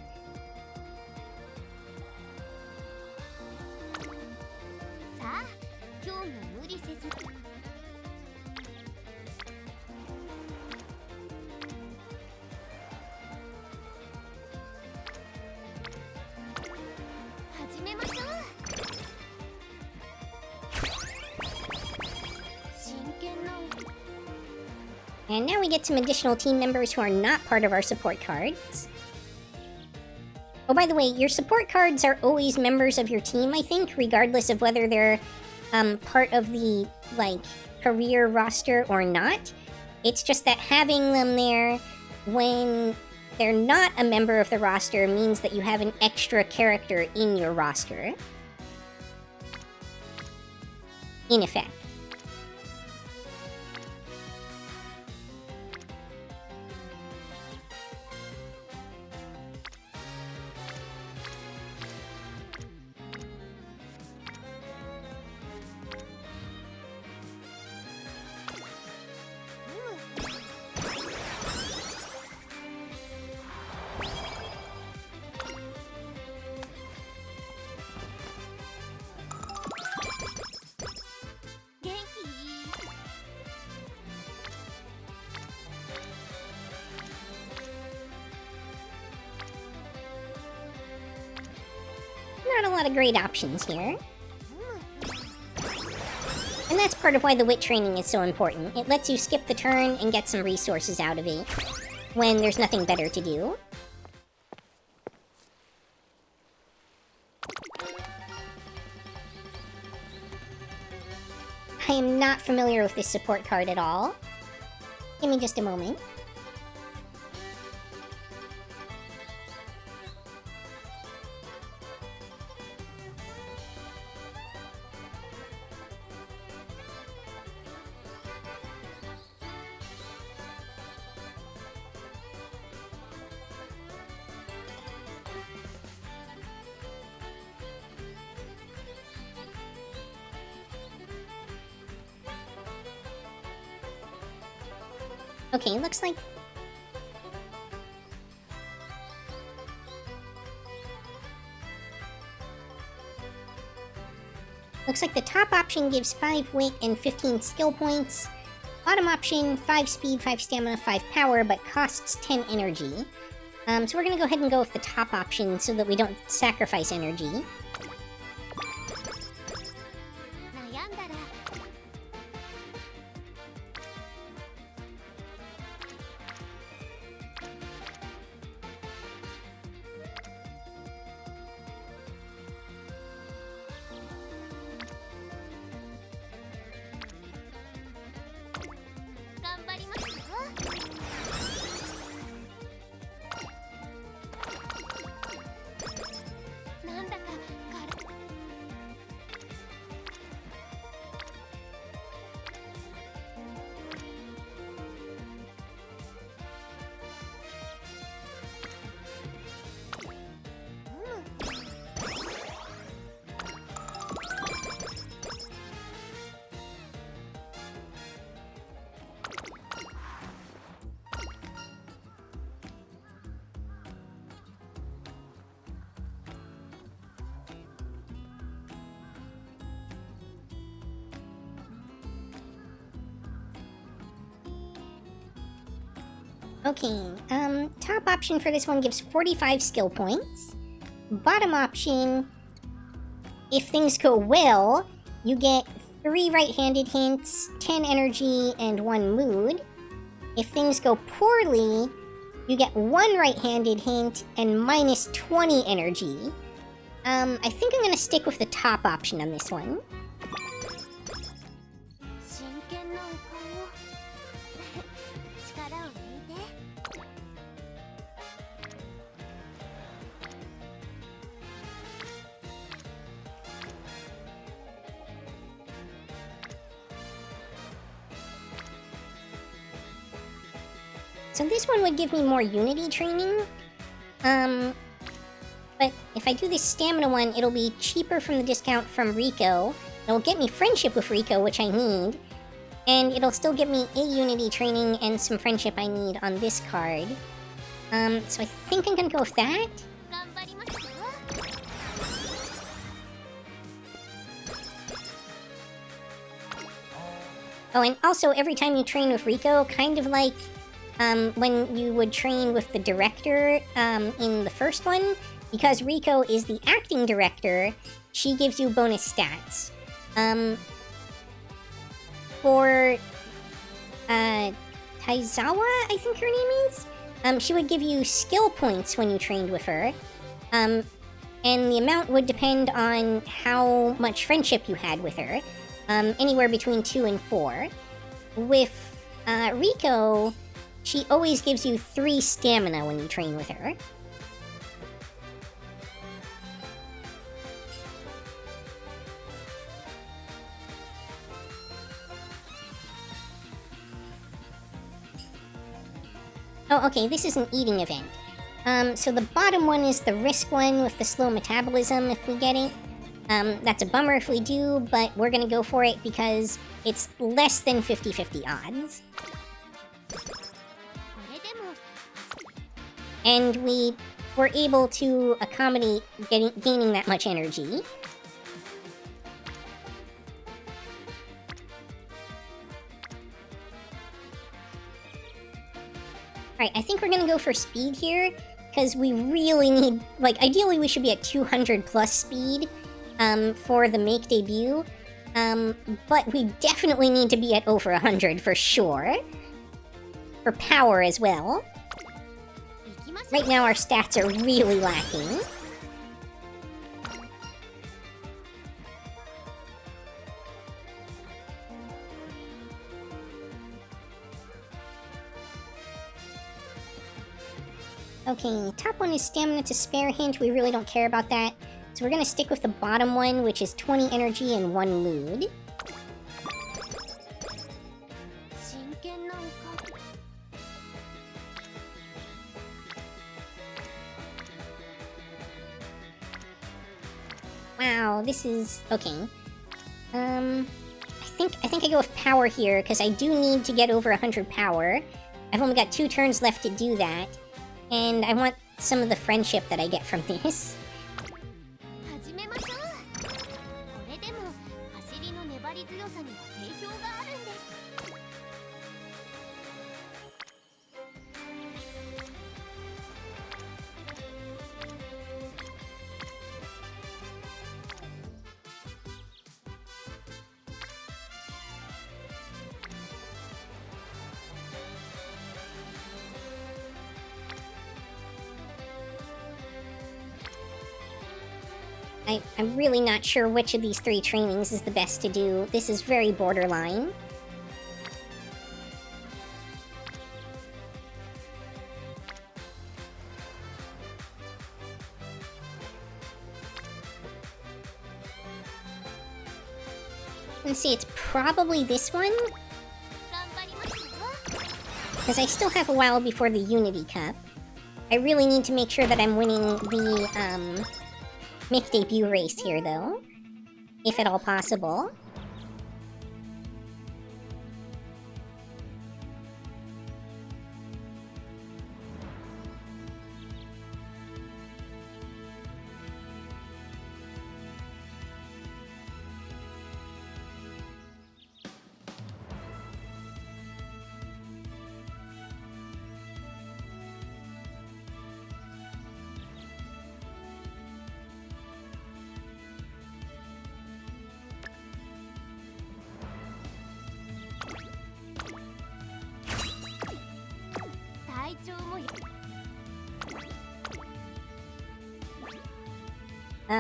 And now we get some additional team members who are not part of our support cards. Oh, by the way, your support cards are always members of your team, I think, regardless of whether they're part of the, like, career roster or not. It's just that having them there when they're not a member of the roster means that you have an extra character in your roster. In effect. a lot of great options here. And that's part of why the wit training is so important. It lets you skip the turn and get some resources out of it when there's nothing better to do. I am not familiar with this support card at all. Give me just a moment. Okay, looks like... Looks like the top option gives 5 wit and 15 skill points. Bottom option, 5 speed, 5 stamina, 5 power, but costs 10 energy. So we're gonna go ahead and go with the top option so that we don't sacrifice energy. Okay, top option for this one gives 45 skill points. Bottom option, if things go well, you get 3 right-handed hints, 10 energy, and 1 mood. If things go poorly, you get 1 right-handed hint and minus 20 energy. I think I'm gonna stick with the top option on this one. So this one would give me more unity training. But if I do this stamina one, it'll be cheaper from the discount from Rico. It'll get me friendship with Rico, which I need. And it'll still get me a unity training and some friendship I need on this card. So I think I'm gonna go with that. Oh, and also every time you train with Rico, kind of like when you would train with the director in the first one, because Rico is the acting director, she gives you bonus stats. For Taizawa, I think her name is, she would give you skill points when you trained with her. And the amount would depend on how much friendship you had with her. Anywhere between 2 and 4. With Rico, she always gives you 3 stamina when you train with her. Oh, okay, this is an eating event. So the bottom one is the risk one with the slow metabolism if we get it. That's a bummer if we do, but we're gonna go for it because it's less than 50-50 odds. And we were able to accommodate gaining that much energy. Alright, I think we're gonna go for speed here, because we really need, like, ideally we should be at 200 plus speed for the make debut, but we definitely need to be at over 100 for sure. For power as well. Right now our stats are really lacking. Okay, top one is stamina to spare hint. We really don't care about that. So we're gonna stick with the bottom one, which is 20 energy and 1 mood. Wow, this is... okay. I think I go with power here, because I do need to get over 100 power. I've only got 2 turns left to do that. And I want some of the friendship that I get from this. I'm really not sure which of these 3 trainings is the best to do. This is very borderline. Let's see, it's probably this one? Because I still have a while before the Unity Cup. I really need to make sure that I'm winning the, make debut race here, though. If at all possible.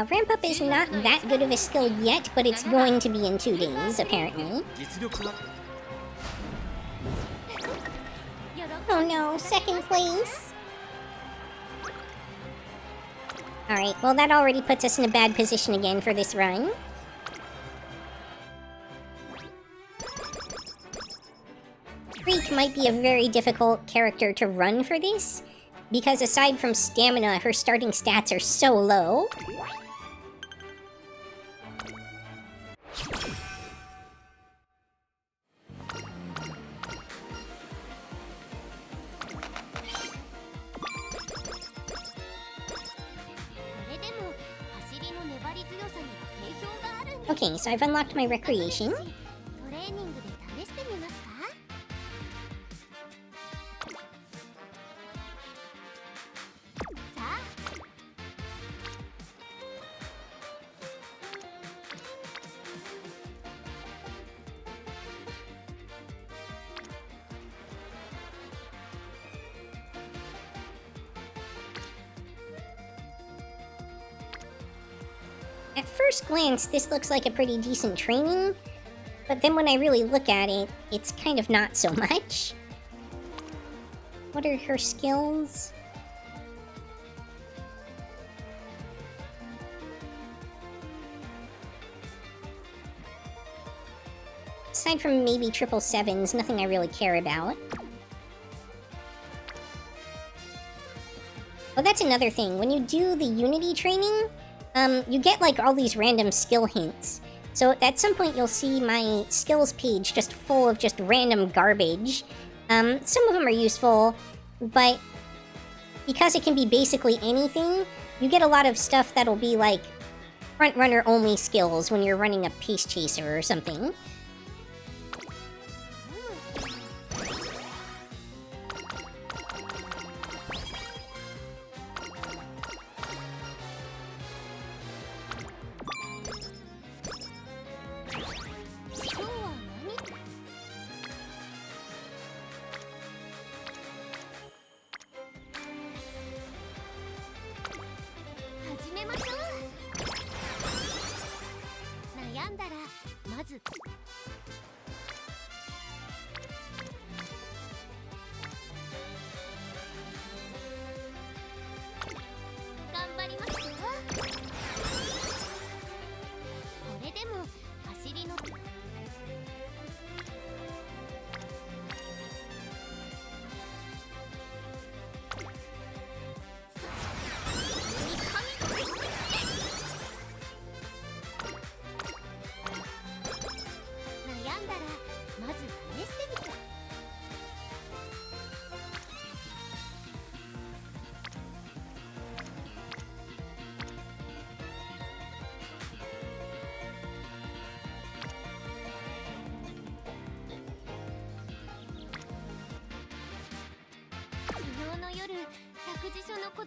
Ramp up is not that good of a skill yet, but it's going to be in 2 days, apparently. Oh no, 2nd place! Alright, well that already puts us in a bad position again for this run. Freak might be a very difficult character to run for this, because aside from stamina, her starting stats are so low. Okay, so I've unlocked my recreation. At first glance, this looks like a pretty decent training, but then when I really look at it, it's kind of not so much. What are her skills? Aside from maybe 777s, nothing I really care about. Well, that's another thing. When you do the Unity training, you get, like, all these random skill hints. So at some point you'll see my skills page just full of just random garbage. Some of them are useful, but because it can be basically anything, you get a lot of stuff that'll be, like, front-runner only skills when you're running a pace chaser or something.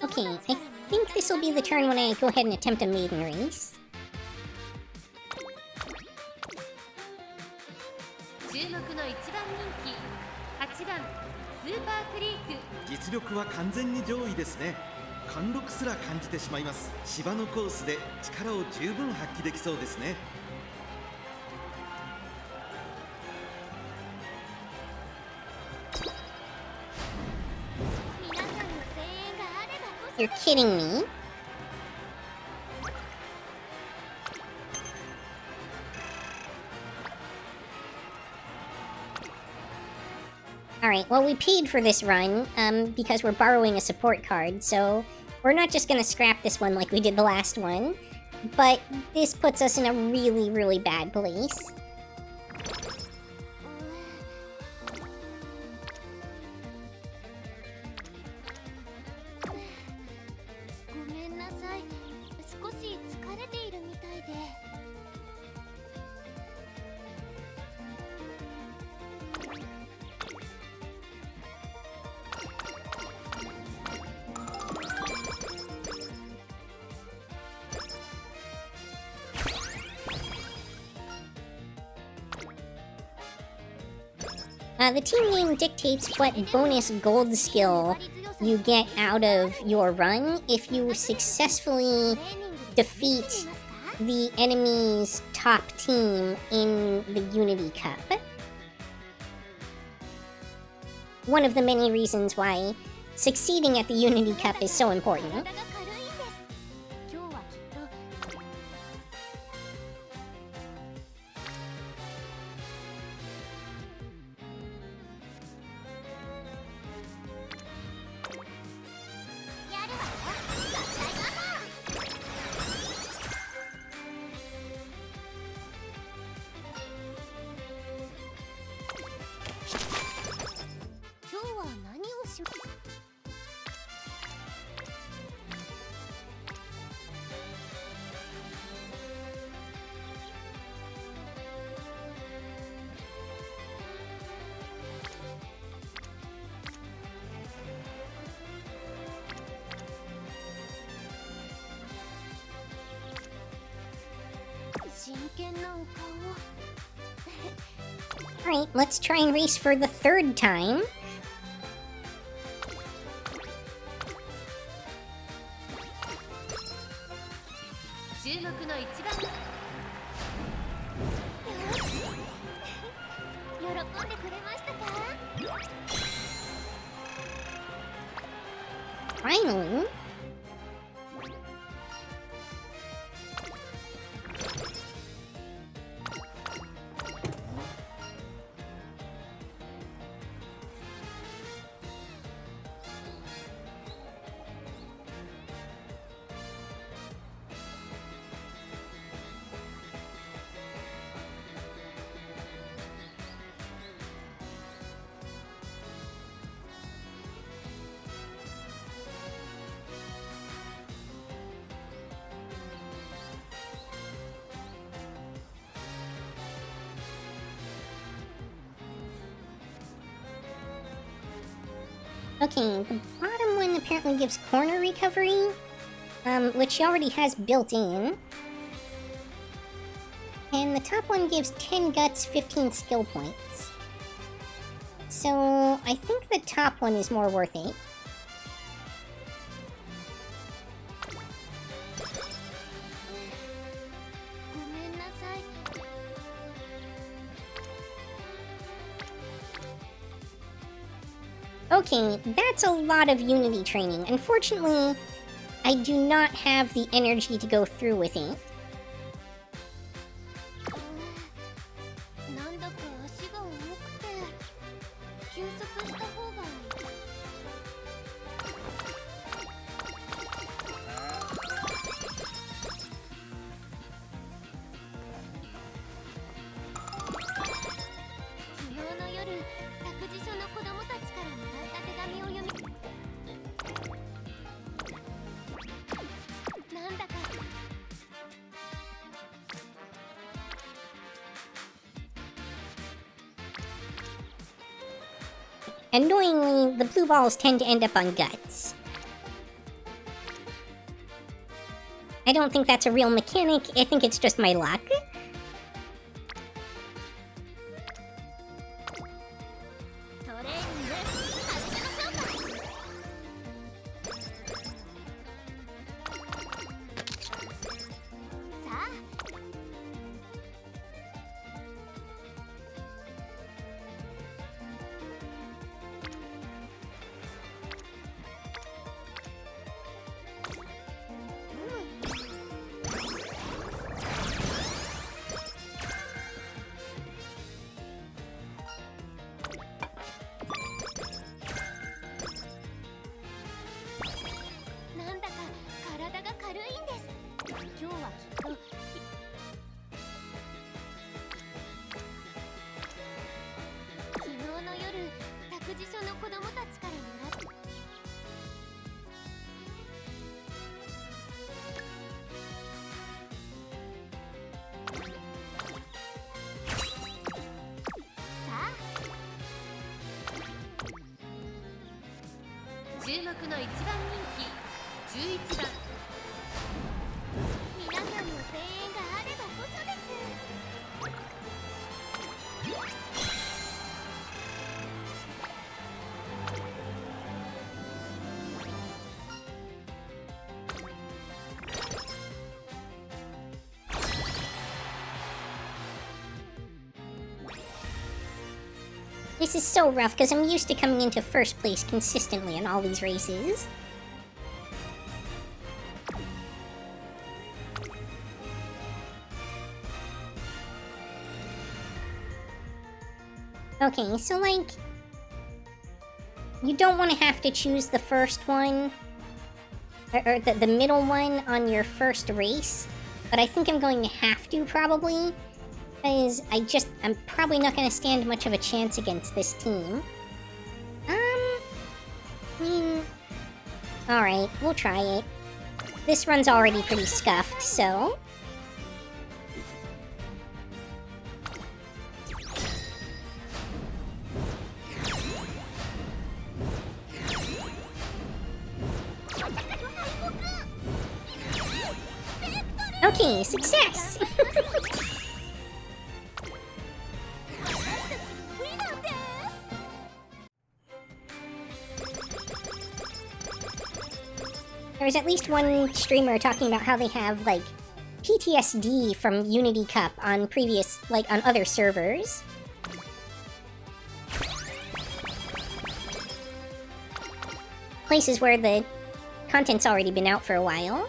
Okay, I think this will be the turn when I go ahead and attempt a maiden race. 注目の一番人気8番スーパークリーク。実力は完全に上位ですね。貫禄すら感じてしまいます。芝のコースで力を十分発揮できそうですね。皆さんの声援があればこそ You're kidding me? Alright, well we paid for this run, because we're borrowing a support card, so we're not just gonna scrap this one like we did the last one, but this puts us in a really, really bad place. ごめんなさい。少し疲れているみたいで。The team name dictates what bonus gold skill you get out of your run if you successfully defeat the enemy's top team in the Unity Cup. One of the many reasons why succeeding at the Unity Cup is so important. 体が軽いんです。今日はきっとやるわよ。合体ガマン。今日は何をし真剣なお顔。 Alright, let's try and race for the third time. 注目の一番よし喜んでくれましたか？ Finally. Okay, the bottom one apparently gives corner recovery, which she already has built in. And the top one gives 10 guts, 15 skill points. So I think the top one is more worth it. Okay, that's a lot of Unity training. Unfortunately, I do not have the energy to go through with it. なんだか足が重くて休息した方が。昨日の夜、託児所の子供たちからもらった手紙を読み。なんだか。 Annoyingly, the blue balls tend to end up on guts. I don't think that's a real mechanic. I think it's just my luck. トレーニング始めましょうか。さあなんだか体が軽いんです。今日はきっと昨日の夜託児所の子供たちからもらったさあ注目の一番人気11番。皆さんの声援があればこそです。This is so rough because I'm used to coming into first place consistently in all these races. Okay, so like, you don't want to have to choose the first one, or the middle one on your first race, but I think I'm going to have to probably, because I'm probably not going to stand much of a chance against this team. I mean, alright, we'll try it. This run's already pretty scuffed, so... Okay, success! There was at least one streamer talking about how they have, like, PTSD from Unity Cup on previous, like, on other servers. Places where the content's already been out for a while.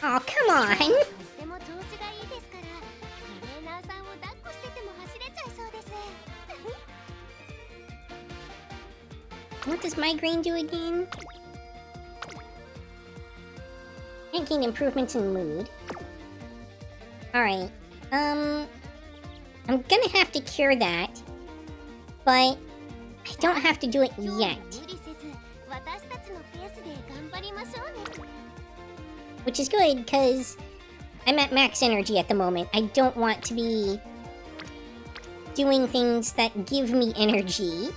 Oh, come on! とても調子がいいですから、トレーナーさんを抱っこしてても走れちゃいそうです。What does migraine do again? Can't gain improvements in mood. Alright, I'm gonna have to cure that, but I don't have to do it 今日は yet. 無理せず、私たちのペースで頑張りましょうね。Which is good, because I'm at max energy at the moment. I don't want to be doing things that give me energy.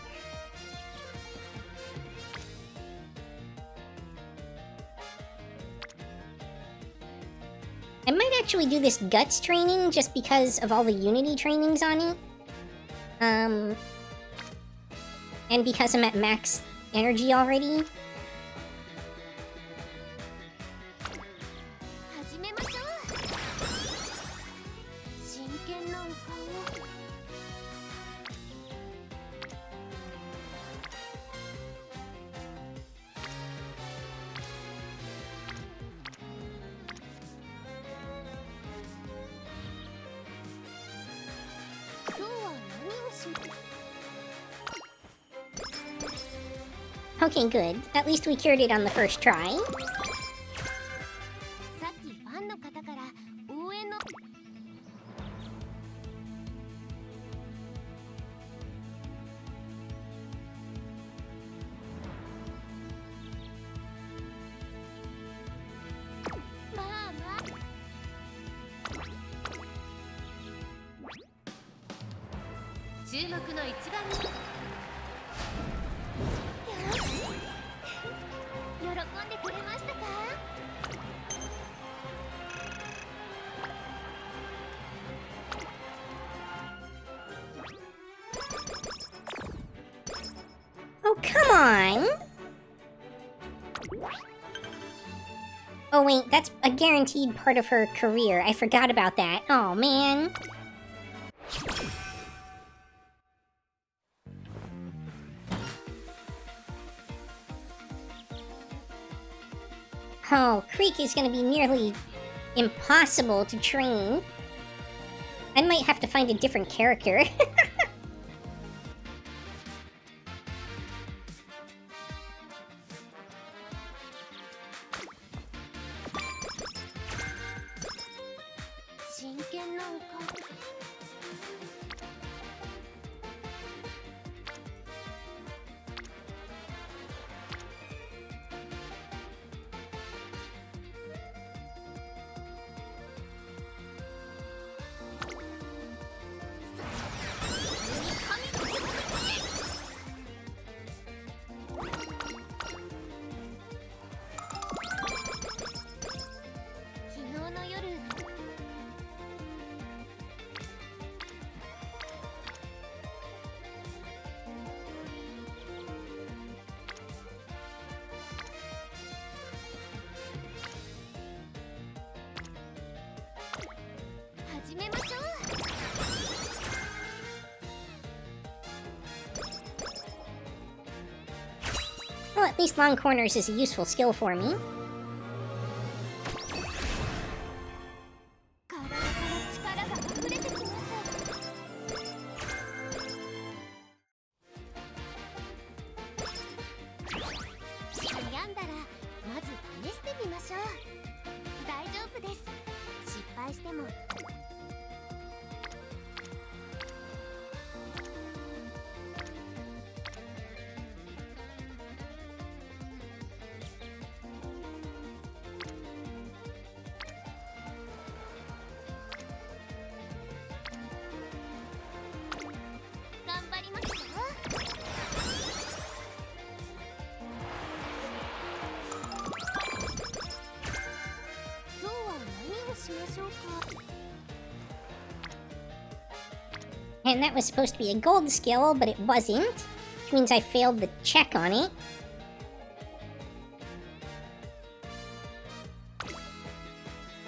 I might actually do this guts training just because of all the Unity trainings on it. And because I'm at max energy already. 始めましょう。真剣なお顔。Okay, good. At least we cured it on the first try. さっきファンの方から応援のまあまあ注目の一番人よし喜んでくれましたか？ Oh, come on! Oh wait, that's a guaranteed part of her career. I forgot about that. Oh man. Oh, Creek is gonna be nearly impossible to train. I might have to find a different character. Well, at least long corners is a useful skill for me. 体から力が溢れてきます。悩んだらまず試してみましょう。大丈夫です。失敗しても頑張りますよ。今日は何をしましょうか。 And that was supposed to be a gold skill, but it wasn't. Which means I failed the check on it.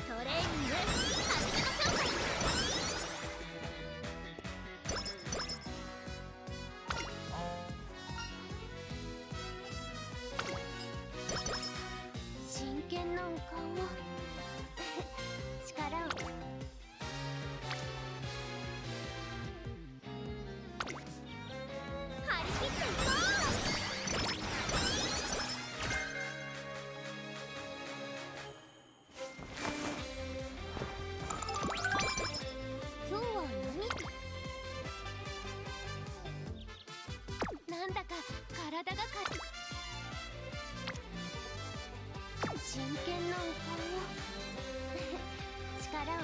トレーニング始めましょうか。真剣なお顔を力を張り切っていこう。今日はなんだか体が真剣なお顔を力を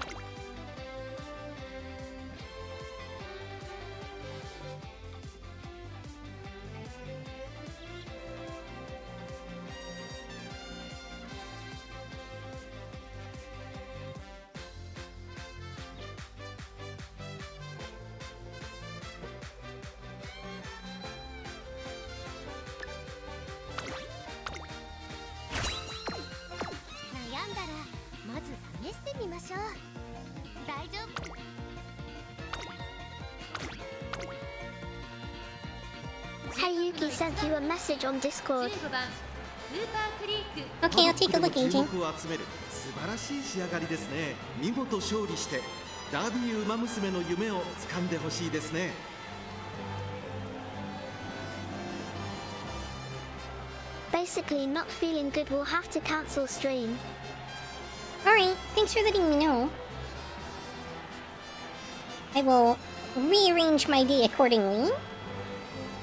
悩んだらまず試してみましょう。大丈夫。Hey Yuki sent you a message on Discord. 15番スーパークリーク Okay, I'll take a look, 注 Agent. 目を集める素晴らしい仕上がりですね。見事勝利してダービー馬娘の夢を掴んでほしいですね。Basically, not feeling good, will have to cancel stream. Alright, thanks for letting me know. I will rearrange my day accordingly.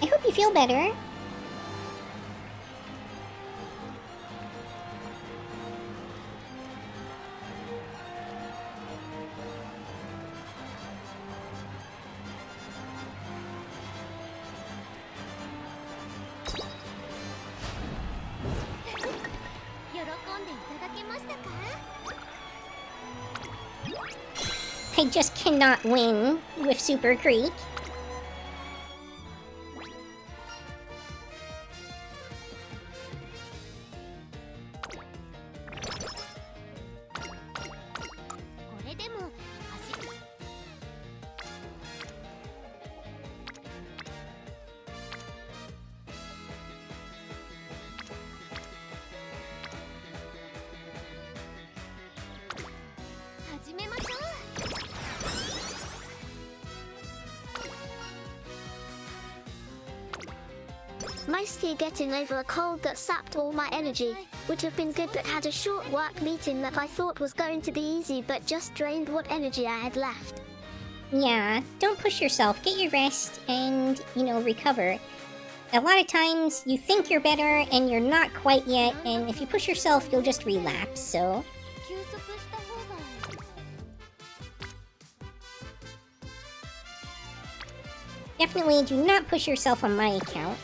I hope you feel better. I just cannot win with Super Creek. Mostly getting over a cold that sapped all my energy. Would have been good, but had a short work meeting that I thought was going to be easy but just drained what energy I had left. Yeah, don't push yourself. Get your rest and, recover. A lot of times you think you're better and you're not quite yet, and if you push yourself, you'll just relapse, so... Definitely do not push yourself on my account.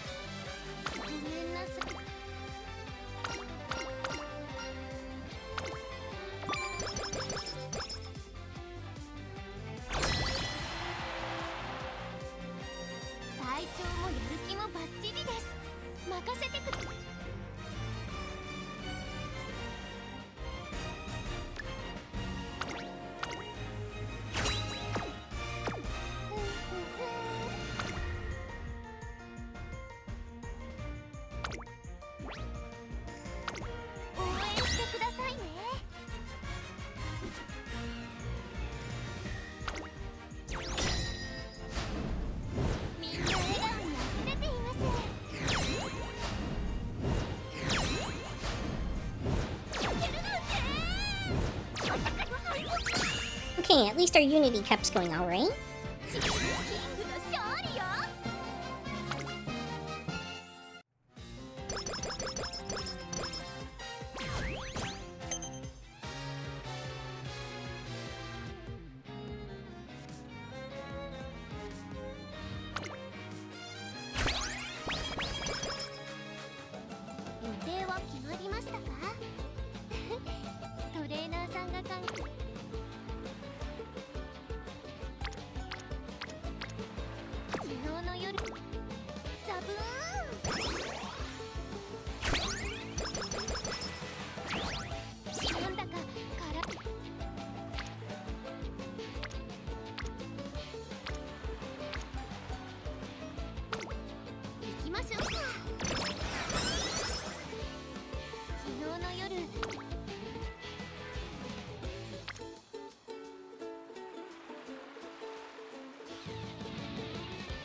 Okay, at least our Unity Cup's going alright.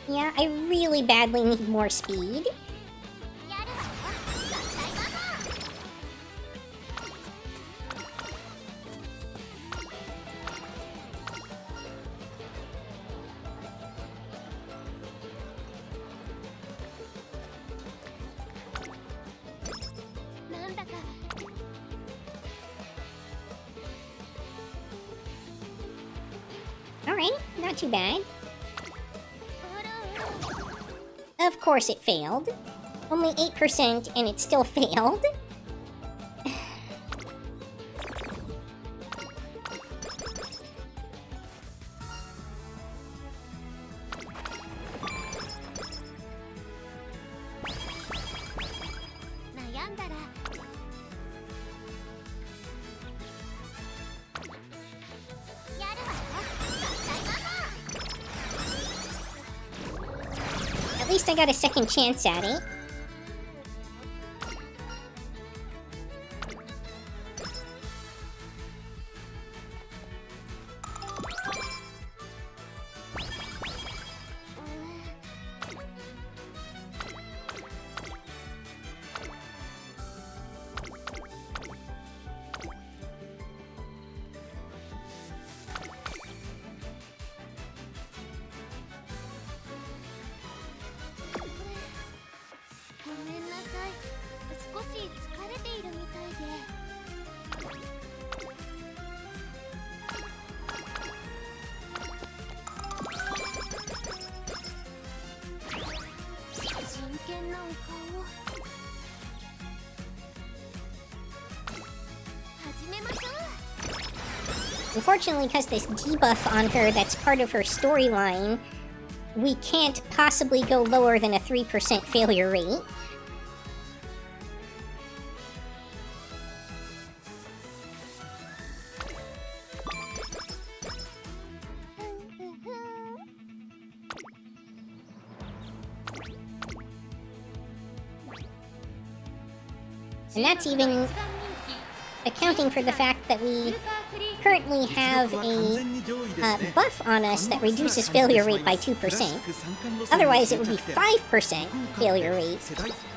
Yeah, I really badly need more speed. Alright, not too bad. Of course it failed. Only 8% and it still failed. At least I got a second chance at it. 少し疲れているみたいで。真剣なお顔。始めましょう。 Unfortunately, because this debuff on her that's part of her storyline, we can't possibly go lower than a 3% failure rate. And that's even accounting for the fact that we currently have a buff on us that reduces failure rate by 2%. Otherwise, it would be 5% failure rate. 一着です。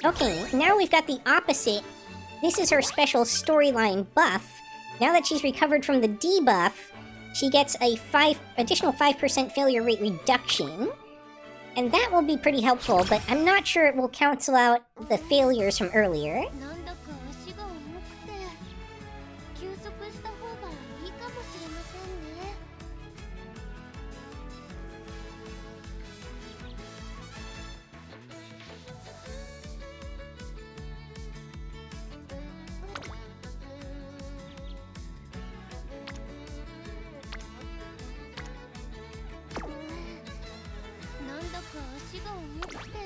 Okay, now we've got the opposite. This is her special storyline buff. Now that she's recovered from the debuff, she gets a additional 5% failure rate reduction. And that will be pretty helpful, but I'm not sure it will cancel out the failures from earlier. なんだか足が重くて休息した方がいいかもしれませんね。なんだか足が重くて。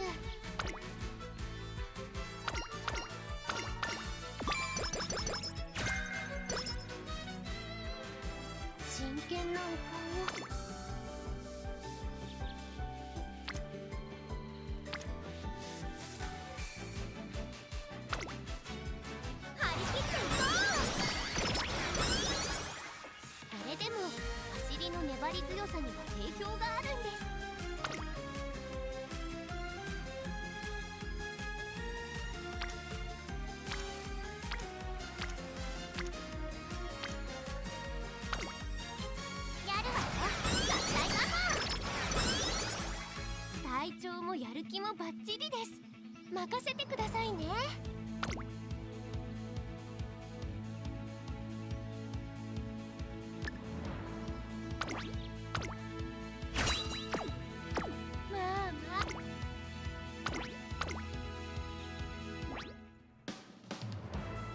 真剣なお顔。張り切っていこう。これでも走りの粘り強さには定評があるんです。 やるわよ、合体魔法。体調もやる気もバッチリです。任せてくださいね。まあまあ。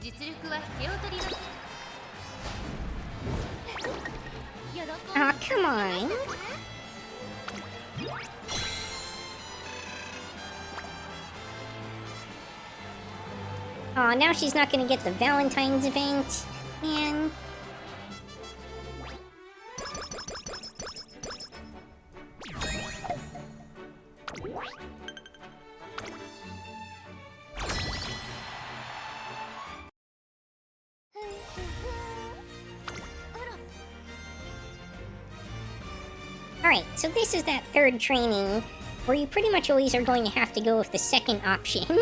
実力は引けを取ります。 喜んで Aw, come on. Aw, now she's not gonna get the Valentine's event. Man. Alright, so this is that third training, where you pretty much always are going to have to go with the second option.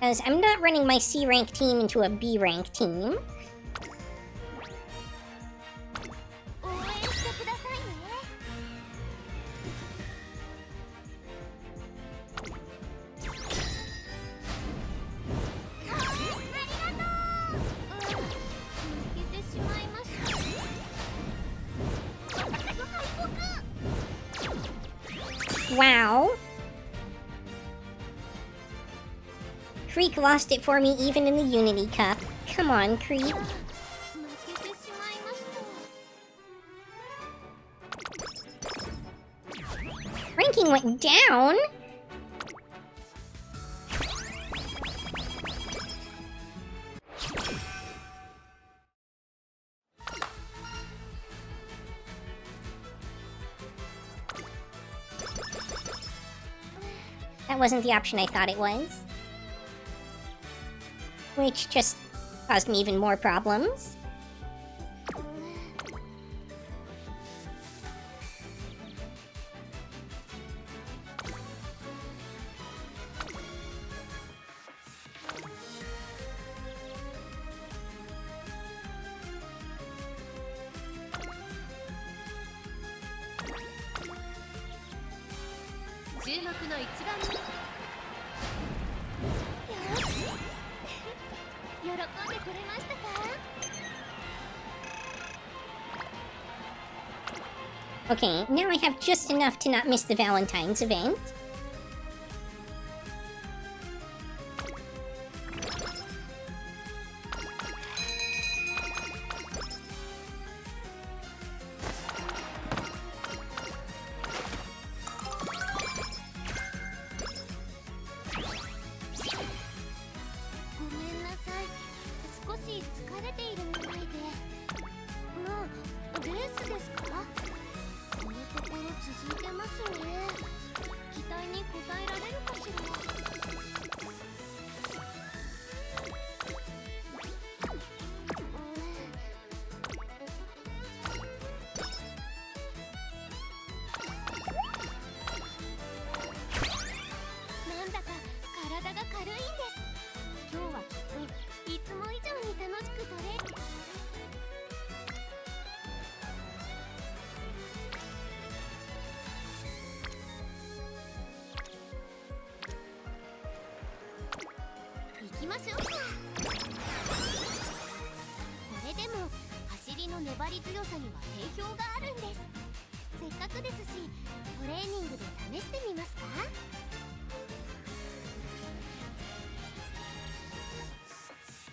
As I'm not running my C rank team into a B rank team. 応援してくださいね。ありがとう。負けてしまいました。敗北。 Wow. Creek lost it for me even in the Unity Cup. Come on, Creek. 負けてしまいました。 Ranking went down? That wasn't the option I thought it was. Which just caused me even more problems. 注目の1番人。よし喜んでくれましたか？ Okay, now I have just enough to not miss the Valentine's event.行きましょうか。これでも走りの粘り強さには定評があるんです。せっかくですしトレーニングで試してみますか？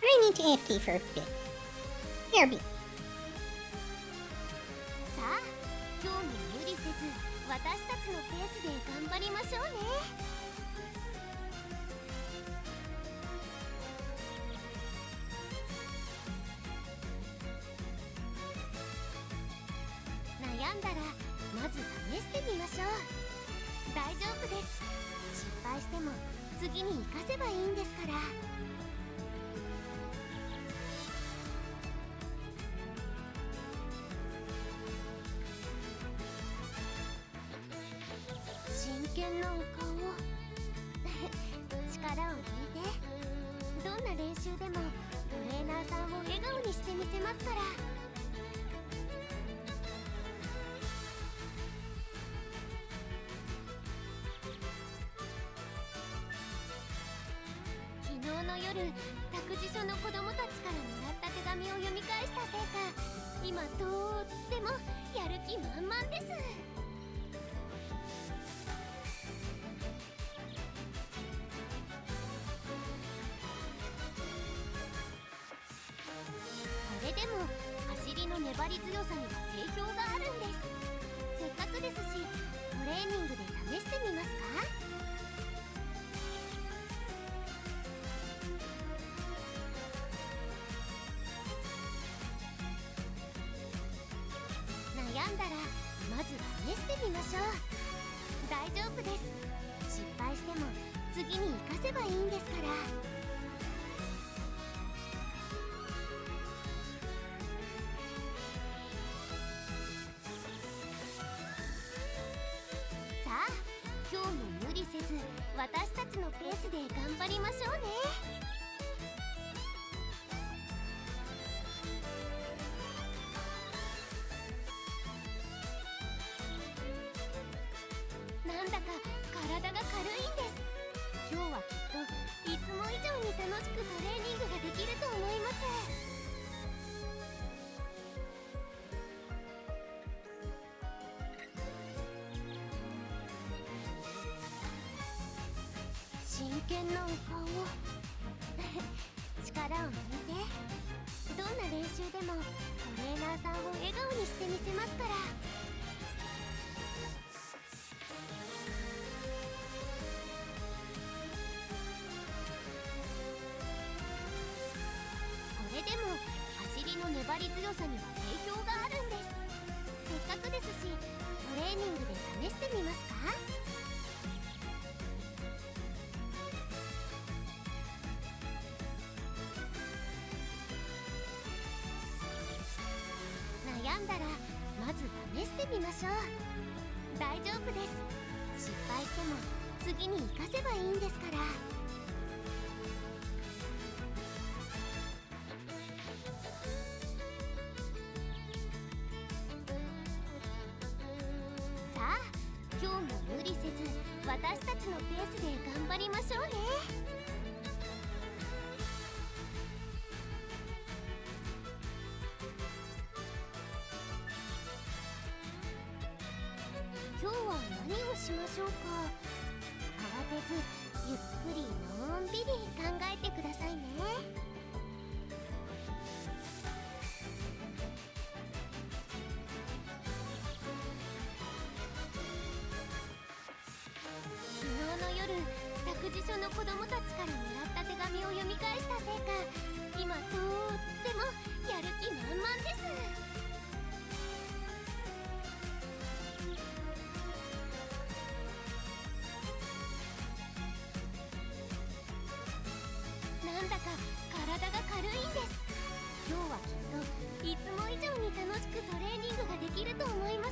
I need to AFK for a bit. BRB. さあ今日も無理せず私たちのペースで頑張りましょうね。悩んだらまず試してみましょう。大丈夫です。失敗しても次に生かせばいいんですから。真剣なお顔を力を抜いて、どんな練習でもトレーナーさんを笑顔にしてみせますから。昨日の夜託児所の子供たちからもらった手紙を読み返したせいか、今とってもやる気満々です。それでも走りの粘り強さには定評があるんです。せっかくですしトレーニングで試してみますか？悩んだらまず試してみましょう。大丈夫です。失敗しても次に生かせばいいんですから。さあ今日も無理せず私たちのペースで頑張りましょうね。なんだか体が軽いんです。今日はきっといつも以上に楽しくトレーニングができると思います。真剣なお顔を力を抜いて、どんな練習でもトレーナーさんを笑顔にしてみせますから。これでも走りの粘り強さには定評があるんです。せっかくですしトレーニングで試してみますか？悩んだらまず試してみましょう。大丈夫です。失敗しても次に生かせばいいんですから。さあ今日も無理せず私たちのペースで頑張りましょうね。今日は何をしましょうか。慌てずゆっくりのんびり考えてくださいね。昨日の夜託児所の子供たちからもらった手紙を読み返したせいか、今とってもやる気満々です。なんだか体が軽いんです。今日はきっといつも以上に楽しくトレーニングができると思います。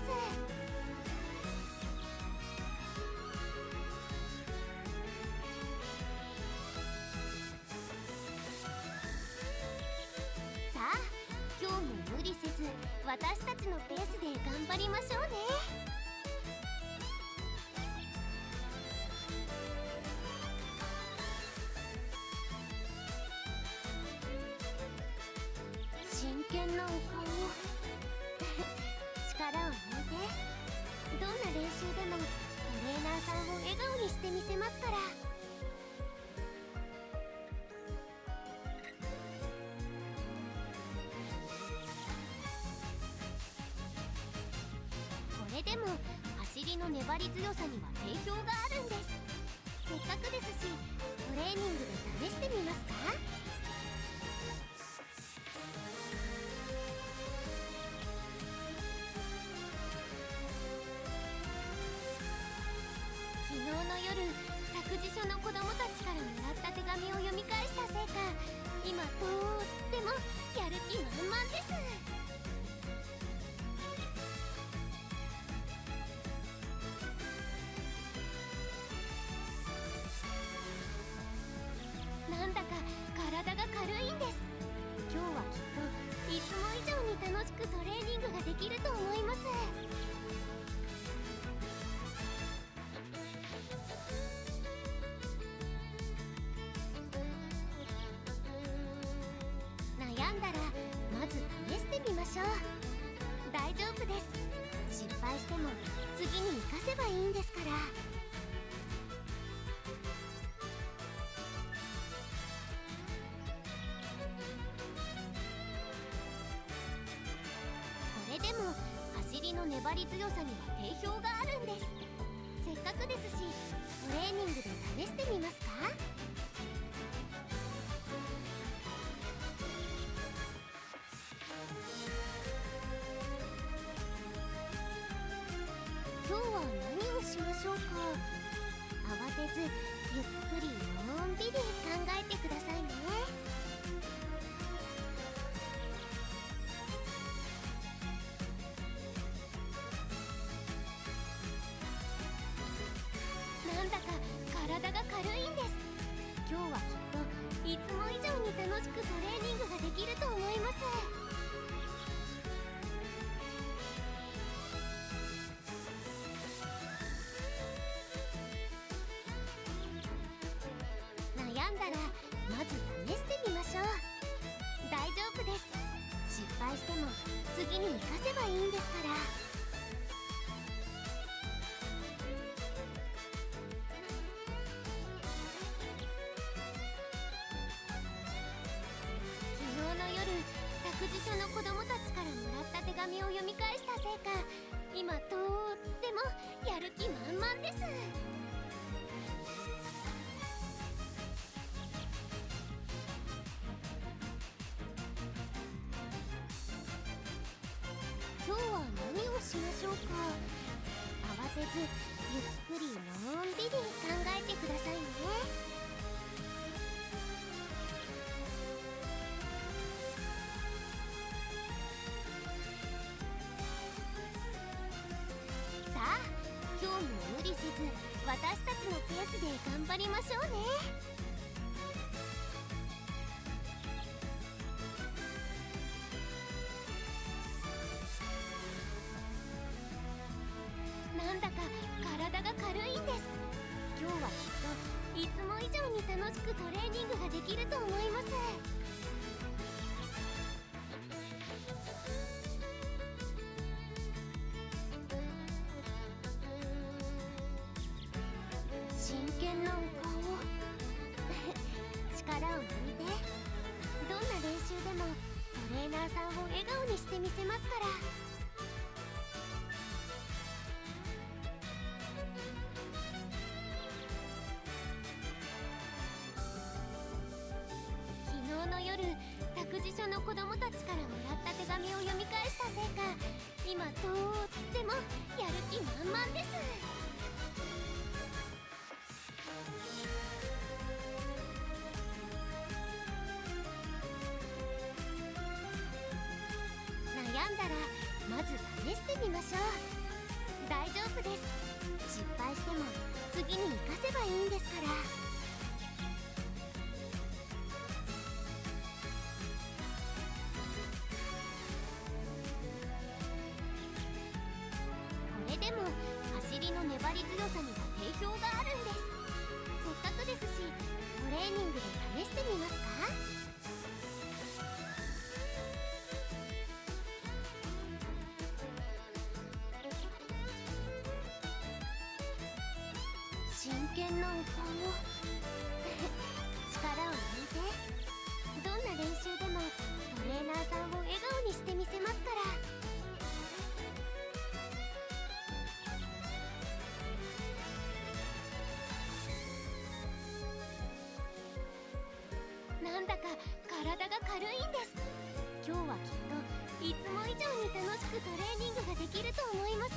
さあ今日も無理せず私たちのペースで頑張りましょうね。真剣なお顔力を抜いて、どんな練習でもトレーナーさんを笑顔にしてみせますから。これでも走りの粘り強さには定評があるんです。せっかくですしトレーニングで試してみますか。昨日の夜託児所の子供たちからもらった手紙を読み返したせいか、今とってもやる気満々です。なんだか体が軽いんです。今日はきっといつも以上に楽しくトレーニングができると思います。悩んだらまず試してみましょう。大丈夫です。失敗しても次に活かせばいいんですから。これでも走りの粘り強さには定評があるんです。せっかくですしトレーニングで試してみますか。今日は何をしましょうか。慌てずゆっくりのんびり考えてくださいね。なんだか体が軽いんです。今日はきっといつも以上に楽しくトレーニングができると思います。悩んだらまず試してみましょう。大丈夫です。失敗しても次に活かせばいいんですから。昨日の夜託児所の子供たちからもらった手紙を読み返したせいか、今とってもやる気満々です。今日は何をしましょうか。慌てずゆっくりのんびり考えてくださいね。さあ今日も無理せず私たちのペースで頑張りましょうね。なんだだか体が軽いんです。今日はきっといつも以上に楽しくトレーニングができると思います。真剣なお顔力を抜いて、どんな練習でもトレーナーさんを笑顔にしてみせますから。昨日の夜、託児所の子供たちからもらった手紙を読み返したせいか、今とってもやる気満々です。悩んだらまず試してみましょう。大丈夫です。失敗しても次に活かせばいいんですから。これでも走りの粘り強さには定評があるんです。せっかくですしトレーニングで試してみますか？真剣なお顔力を抜いて、どんな練習でもトレーナーさんを笑顔にしてみせますから。なんだか体が軽いんです。今日はきっといつも以上に楽しくトレーニングができると思います。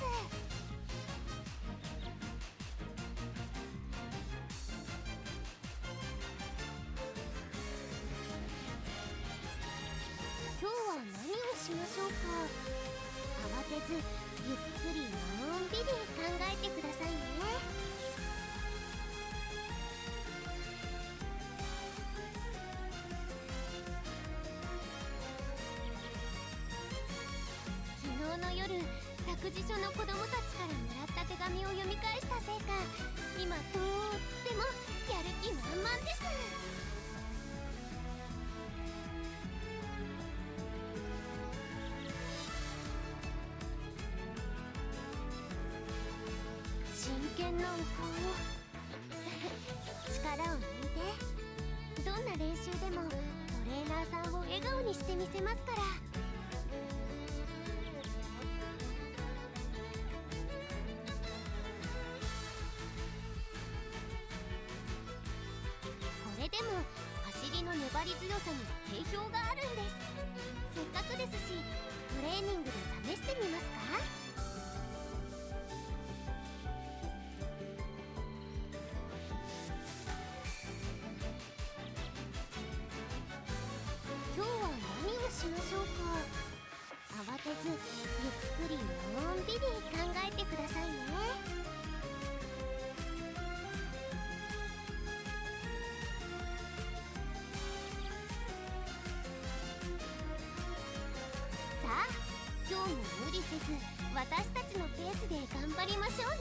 今日は何をしましょうか。慌てずゆっくりのんびり考えてくださいね。昨日の夜、託児所の子供たちからもらった手紙を読み返したせいか、今とってもやる気満々です。真剣なお顔力を抜いて、どんな練習でもトレーナーさんを笑顔にしてみせますから。これでも走りの粘り強さには定評があるんです。せっかくですしトレーニングで試してみますか？今日は何をしましょうか。慌てずゆっくりのんびり考えてくださいね。さあ、今日も無理せず私たちのペースで頑張りましょうね。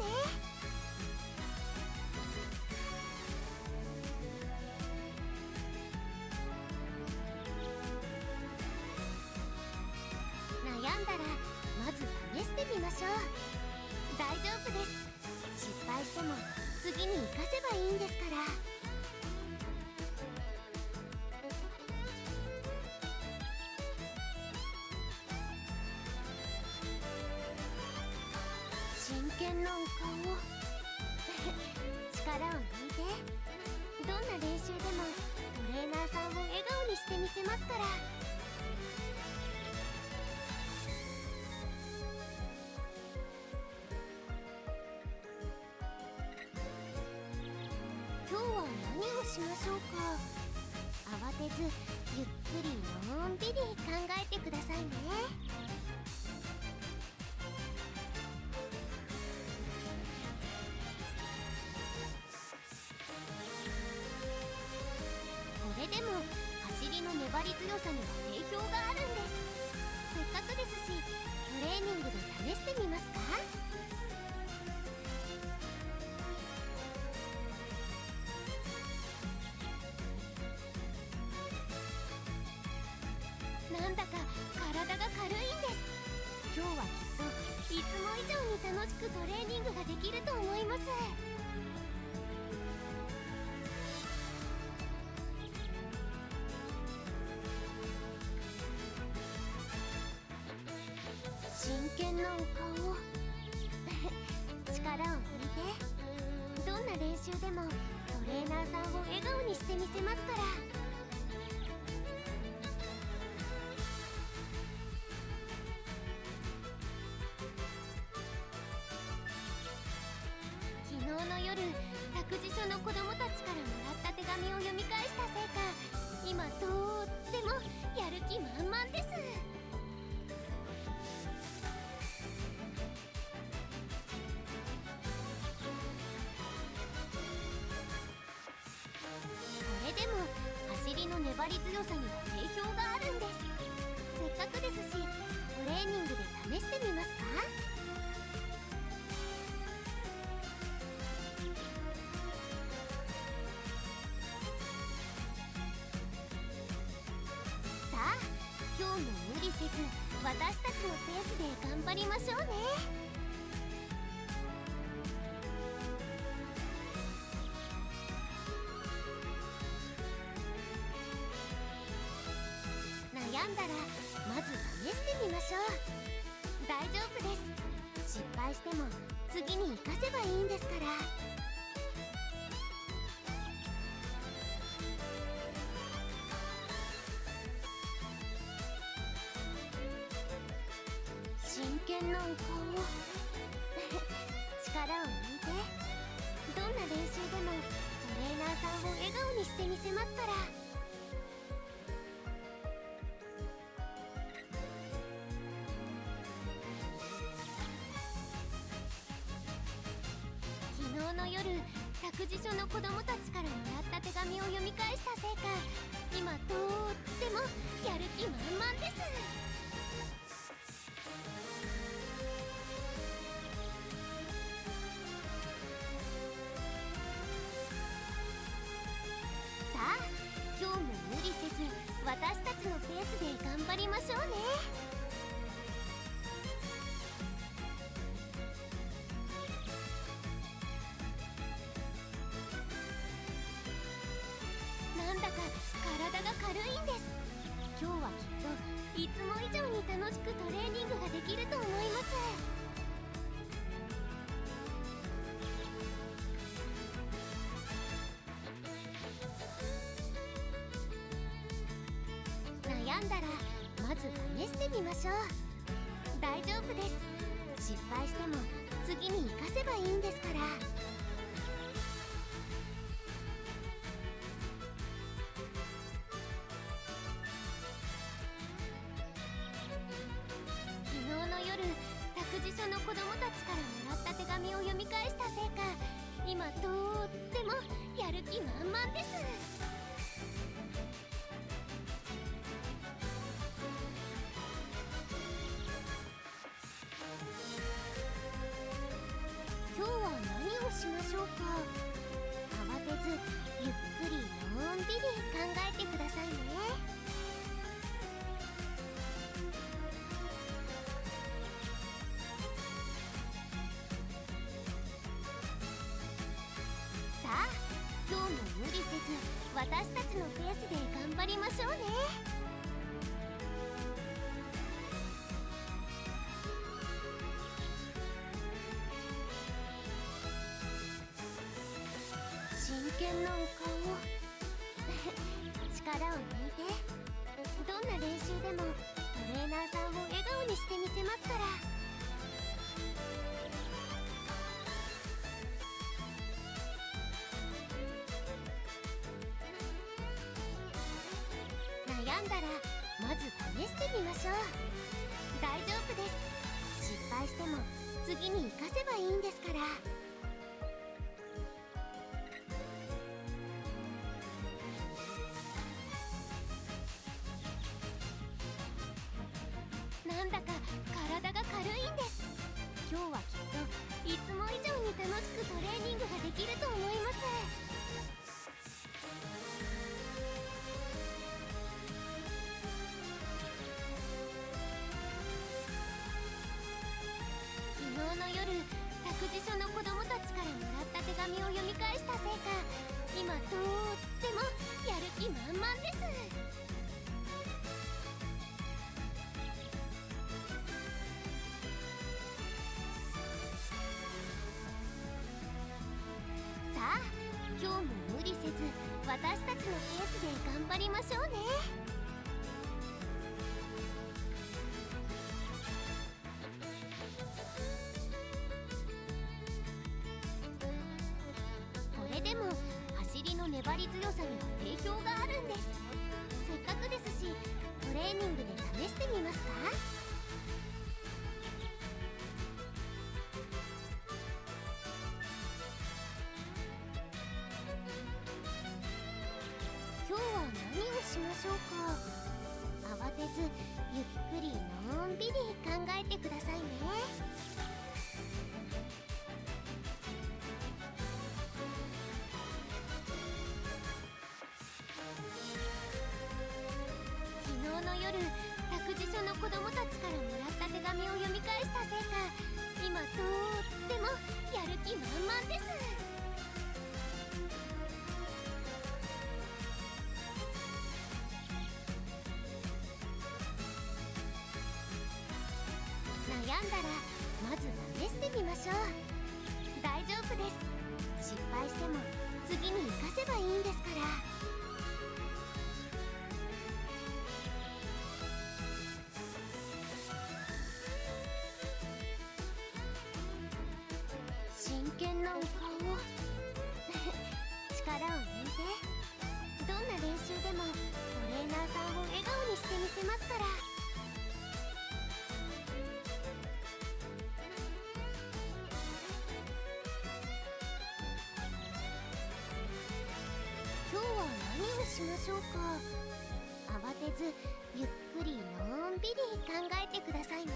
悩んだらまず試してみましょう。大丈夫です。失敗しても次に活かせばいいんですから。真剣なお顔力を抜いて、どんな練習でもトレーナーさんを笑顔にしてみせますから。今日は何をしましょうか。慌てずゆっくりのんびり考えてくださいね。これでも走りの粘り強さには定評があるんです。せっかくですしトレーニングで試してみますか？体が軽いんです。今日はきっといつも以上に楽しくトレーニングができると思います。真剣なお顔力を抜いて、どんな練習でもトレーナーさんを笑顔にしてみせますから。昨日の夜、託児所の子供たちからもらった手紙を読み返したせいか、今とってもやる気満々です。それでも走りの粘り強さには定評があるんです。せっかくですし、トレーニングで試してみますか？さあ、今日も無理せず私たちのペースで頑張りましょうね。悩んだらまず試してみましょう。大丈夫です。失敗しても次に活かせばいいんですから。真剣なお顔力を抜いて、どんな練習でもトレーナーさんを笑顔にしてみせますから。昨日の夜、託児所の子供たちからもらった手紙を読み返したせいか、今とってもやる気満々です。さあ、今日も無理せず私たちのペースで頑張りましょうね。なんだか体が軽いんです。今日はきっといつも以上に楽しくトレーニングができると思います。悩んだらまず試してみましょう。大丈夫です。失敗しても次に活かせばいいんですから。昨日の夜、託児所の子供たちからもらった手紙を読み返したせいか、今とってもやる気満々です。今日は何をしましょうか。慌てずゆっくりのんびり考えてくださいね。さあ、今日も無理せず私たちのペースで頑張りましょうね。真剣なお顔力を抜いて、どんな練習でもトレーナーさんを笑顔にしてみせますから。悩んだらまず試してみましょう。大丈夫です。失敗しても次に活かせばいいんですから。なんだか体が軽いんです。今日はきっといつも以上に楽しくトレーニングができると思います。託児所の子供たちからもらった手紙を読み返したせいか、今とってもやる気満々です。さあ、今日も無理せず私たちのペースで頑張りましょうね。これでも走りの粘り強さには定評があるんです。せっかくですしトレーニングで試してみますか？今日は何をしましょうか。慌てずゆっくりのんびり考えてくださいね。昨日の夜、託児所の子供たちからもらった手紙を読み返したせいか、今とってもやる気満々です。悩んだらまず試してみましょう。大丈夫です。失敗しても次に活かせばいいんですから。真剣なお顔力を抜いて、どんな練習でもトレーナーさんを笑顔にしてみせますから。今日は何をしましょうか。慌てずゆっくりのんびり考えてくださいね。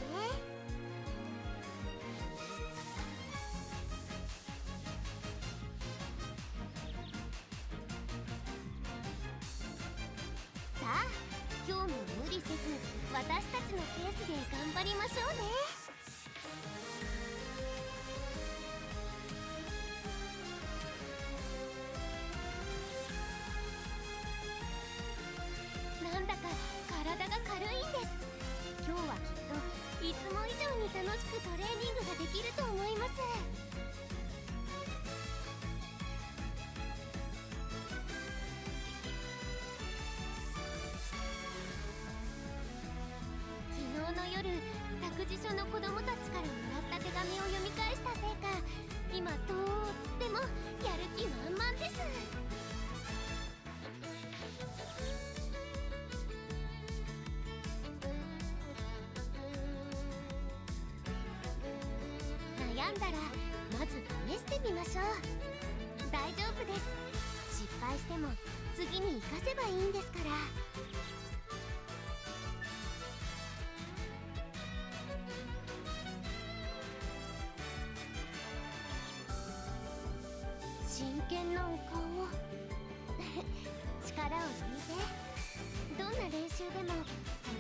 さあ、今日も無理せず私たちのペースで頑張りましょうね。なんだか体が軽いんです。今日はきっといつも以上に楽しくトレーニングができると思います。昨日の夜、託児所の子供たちからもらった手紙を読み返したせいか、今とってもやる気満々です。悩んだらまず試してみましょう。大丈夫です。失敗しても次に活かせばいいんですから。真剣なお顔力を抜いて、どんな練習でもト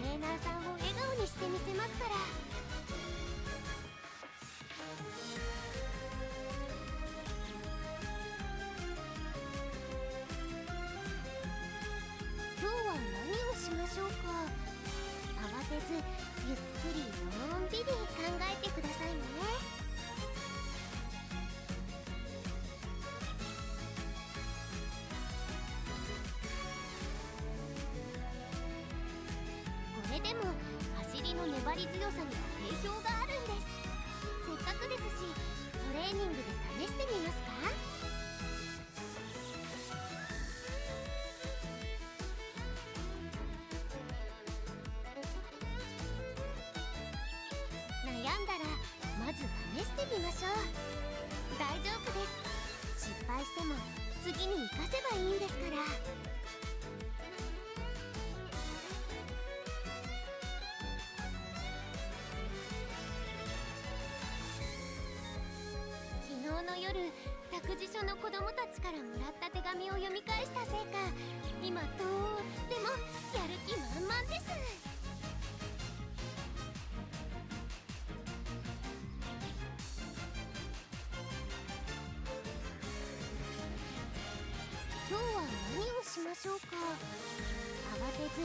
レーナーさんを笑顔にしてみせますから。今日は何をしましょうか。慌てずゆっくりのんびり考えてくださいね。これでも走りの粘り強さには定評があるんです。せっかくですしトレーニングで試してみますか。悩んだらまず試してみましょう。大丈夫です。失敗しても次に活かせばいいんですから。昨日の夜、託児所の子供たちからもらった手紙を読み返したせいか、今とってもやる気満々です。今日は何をしましょうか。慌てず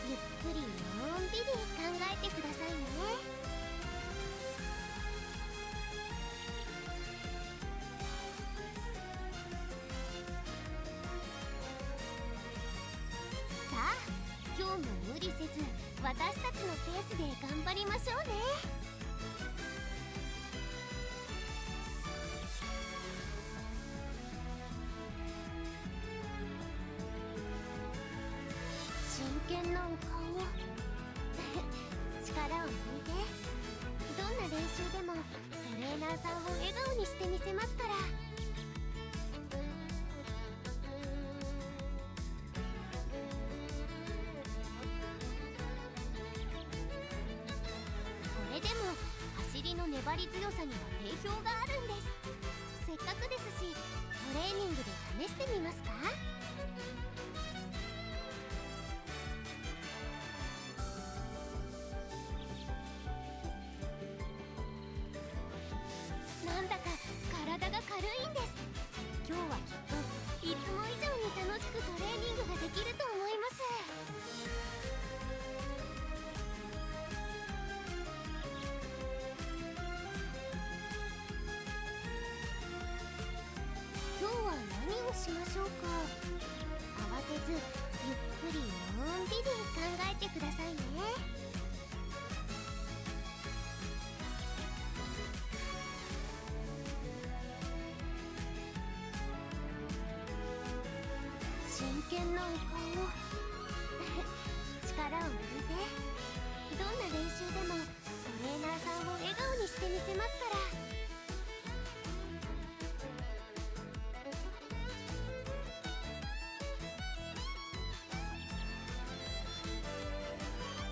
ゆっくりのんびり考えてくださいね。さあ今日も無理せず私たちのペースで頑張りましょうね。真剣なお顔を力を抜いて、どんな練習でもトレーナーさんを笑顔にしてみせますから。これでも走りの粘り強さには定評があるんです。せっかくですしトレーニングで試してみますか。なんだか体が軽いんです。今日はきっといつも以上に楽しくトレーニングができると思います。今日は何をしましょうか。慌てずゆっくりのんびり考えてくださいね。真剣なお顔を力を抜いて、どんな練習でもトレーナーさんを笑顔にしてみせますから。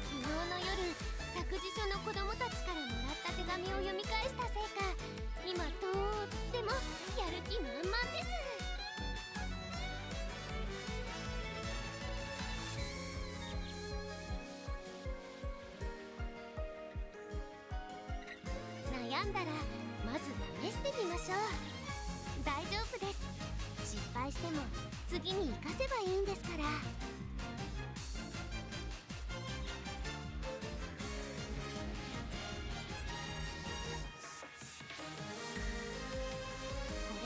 昨日の夜託児所の子供たちからもらった手紙を読み返したせいか、今とってもやる気満々です。悩んだらまず試してみましょう。大丈夫です。失敗しても次に活かせばいいんですから。こ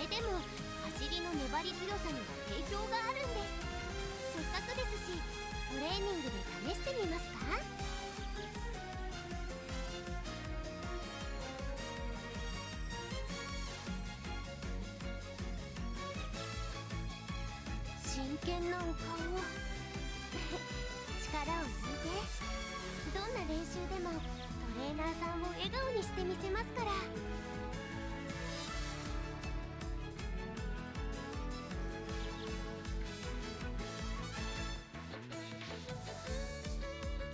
れでも走りの粘り強さには定評があるんです。せっかくですしトレーニングで試してみますか。真剣なお顔を力を抜いて、どんな練習でもトレーナーさんを笑顔にしてみせますから。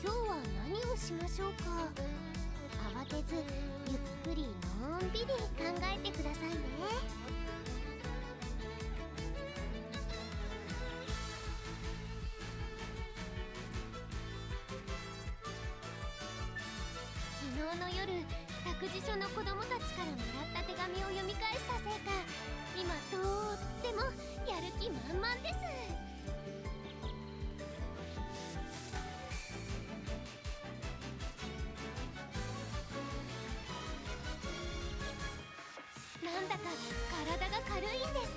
今日は何をしましょうか。慌てずゆっくりのんびり考えてくださいね。昨日の夜託児所の子供たちからもらった手紙を読み返したせいか、今とってもやる気満々です。なんだか体が軽いんです。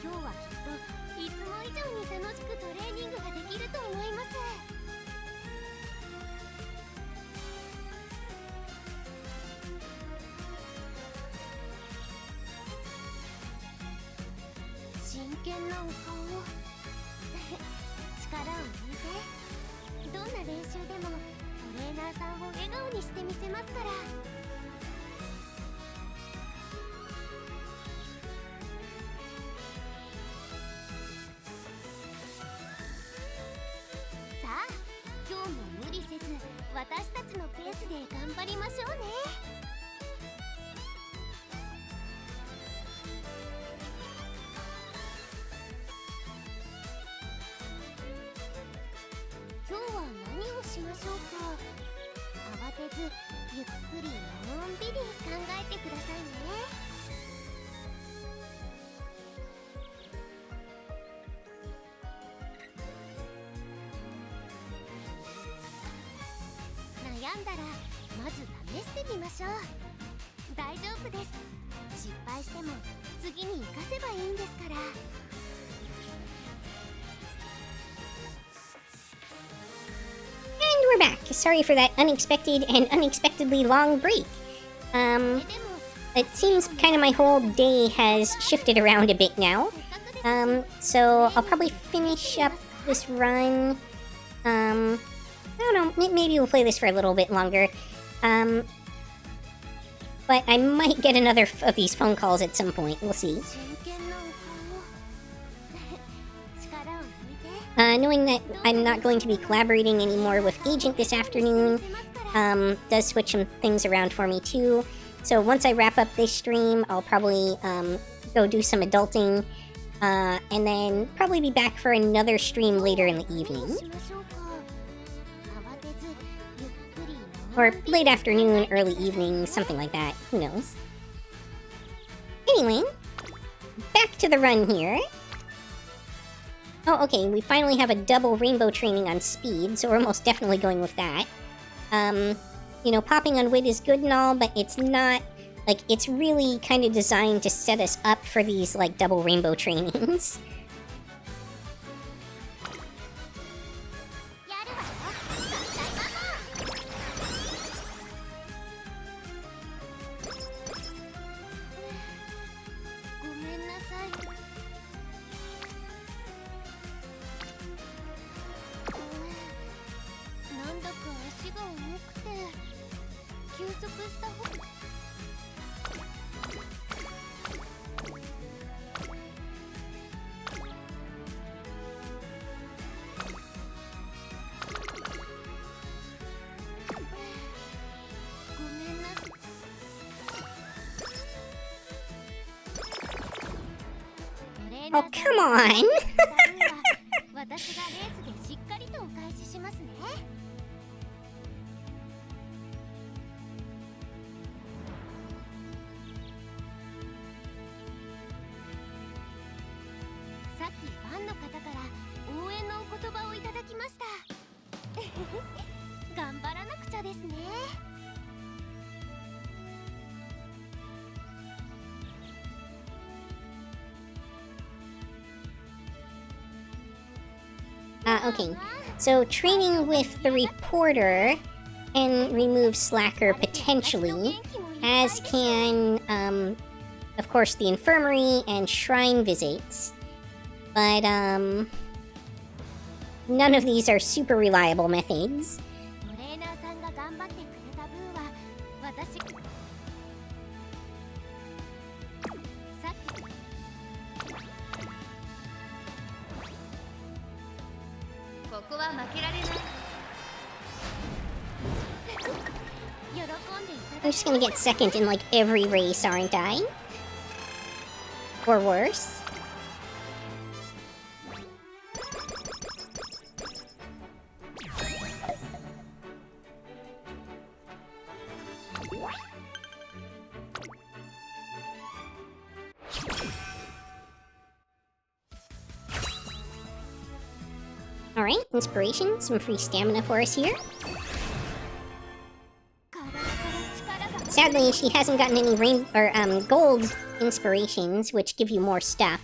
今日はきっといつも以上に楽しくトレーニングができると思います。真剣なお顔を力を抜いて、どんな練習でもトレーナーさんを笑顔にしてみせますから。さあ今日も無理せず私たちのペースで頑張りましょうね。今日は何をしましょうか。慌てずゆっくりのんびり考えてくださいね。悩んだらまず試してみましょう。大丈夫です。失敗しても次に活かせばいいんですから。 And we're back. Sorry for that unexpected and unexpectedly long break. It seems kind of my whole day has shifted around a bit now. So I'll probably finish up this run. I don't know, maybe we'll play this for a little bit longer. But I might get another of these phone calls at some point. We'll see. Knowing that I'm not going to be collaborating anymore with Agent this afternoon, does switch some things around for me too. So once I wrap up this stream, I'll probably go do some adulting, and then probably be back for another stream later in the evening. Or late afternoon, early evening, something like that. Who knows? Anyway, back to the run here. Oh, okay, we finally have a double rainbow training on speed, so we're most definitely going with that. You know, popping on wit is good and all, but it's not, like, it's really kind of designed to set us up for these, like, double rainbow trainings. Oh, come on! 私がレースでしっかりとお返ししますね。 さっきファンの方から応援のお言葉をいただきました。頑張らなくちゃですね。 Okay. So, training with the reporter can remove Slacker potentially, as can, of course, the infirmary and shrine visits. But, none of these are super reliable methods. トレーナーさんが頑張ってくれた分は私。 ここは負けられない。 I'm just gonna get second in like every race, aren't I? Or worse. Alright, inspiration, some free stamina for us here. Sadly, she hasn't gotten any gold inspirations, which give you more stuff.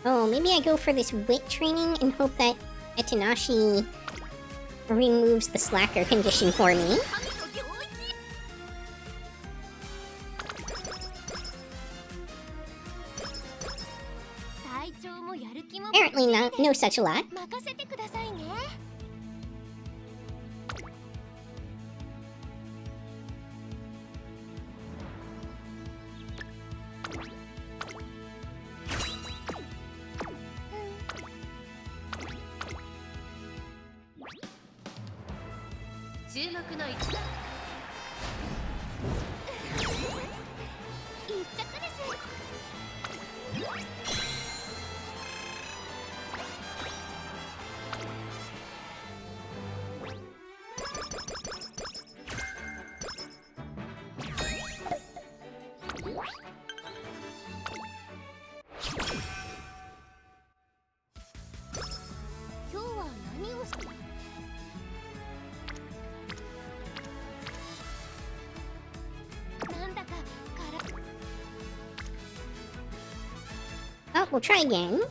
Oh, maybe I go for this wit training and hope that Etanashi removes the slacker condition for me. Apparently not, no such luck. Oh, we'll try again.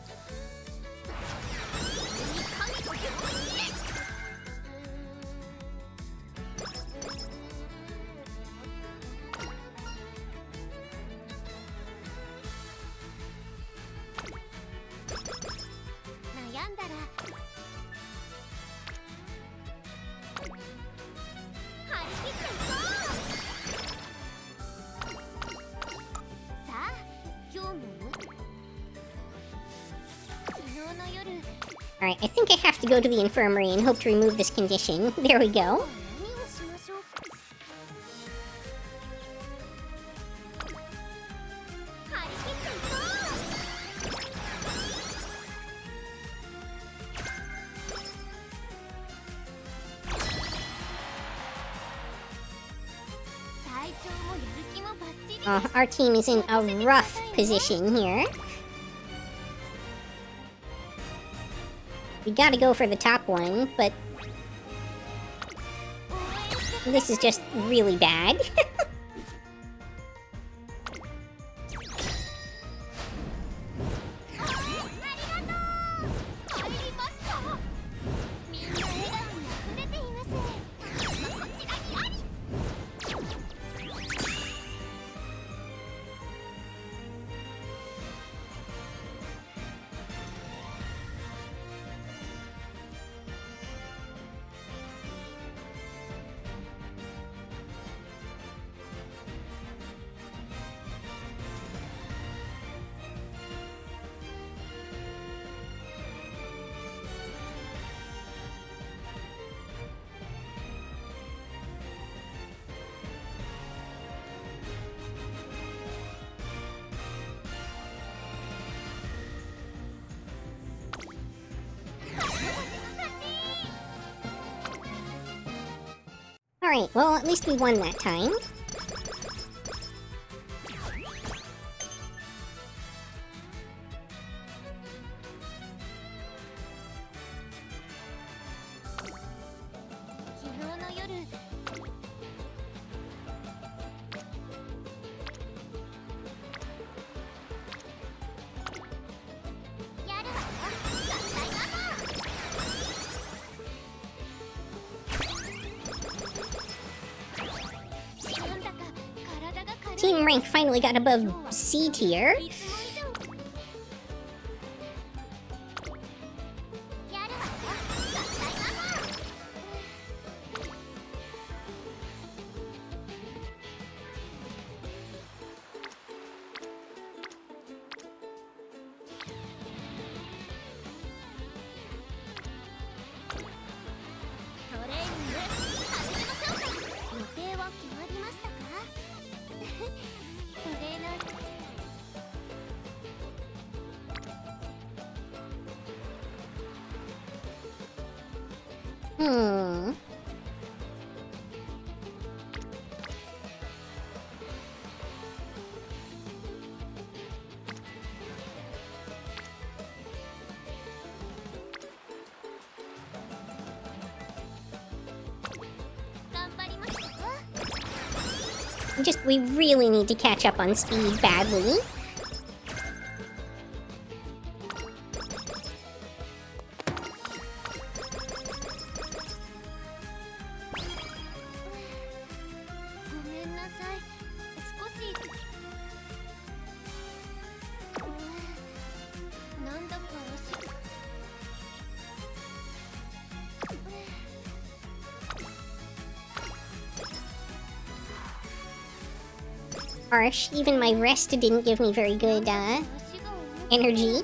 Alright, I think I have to go to the infirmary and hope to remove this condition. There we go. Our team is in a rough position here. We gotta go for the top one, but this is just really bad. Alright, well, at least we won that time. Team rank finally got above C tier. We really need to catch up on speed badly. Harsh. Even my rest didn't give me very good, energy.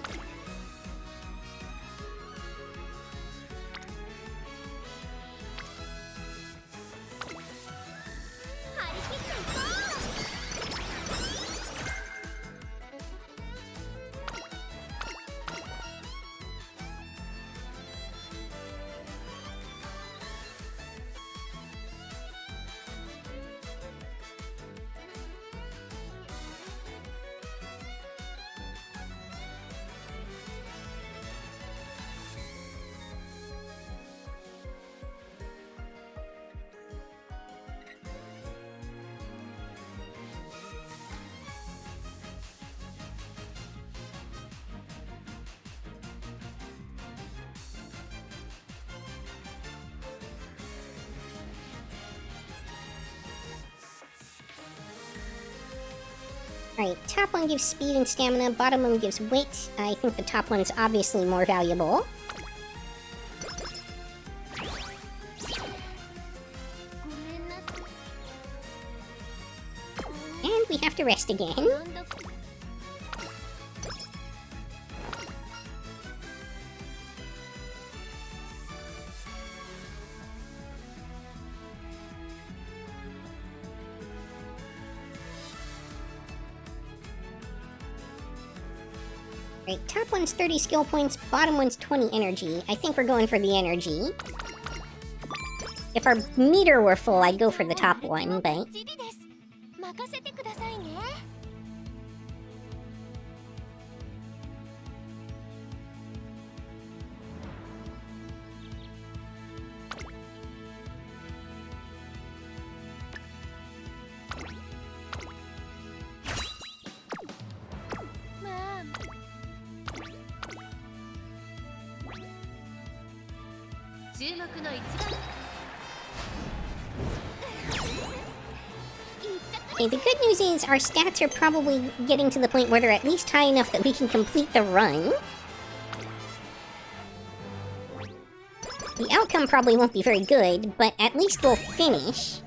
Alright, top one gives speed and stamina, bottom one gives wit. I think the top one's obviously more valuable. And we have to rest again. Right, top one's 30 skill points, bottom one's 20 energy. I think we're going for the energy. If our meter were full, I'd go for the top one, but... 任せてくださいね。まあ。注目の一番 Okay, the good news is our stats are probably getting to the point where they're at least high enough that we can complete the run. The outcome probably won't be very good, but at least we'll finish.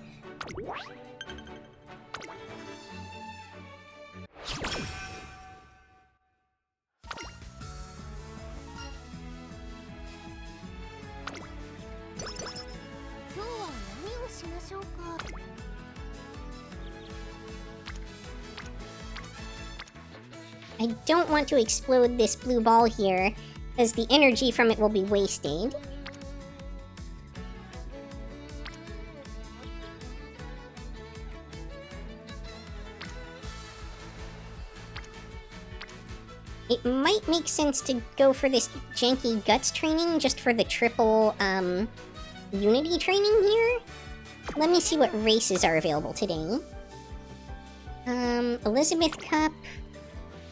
I don't want to explode this blue ball here, as the energy from it will be wasted. It might make sense to go for this janky guts training just for the triple, unity training here. Let me see what races are available today. Elizabeth Cup.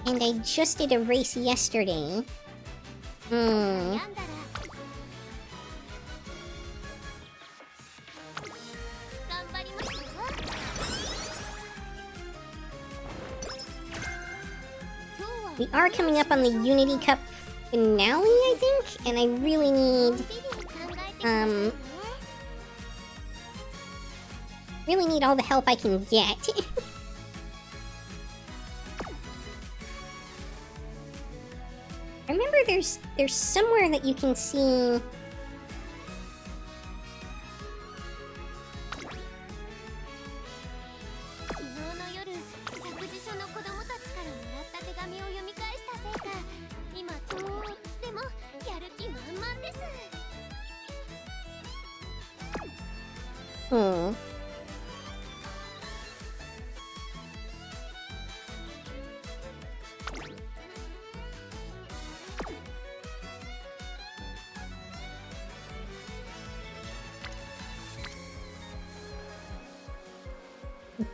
And I just did a race yesterday. We are coming up on the Unity Cup finale, I think, and I really need all the help I can get. Remember, there's somewhere that you can see...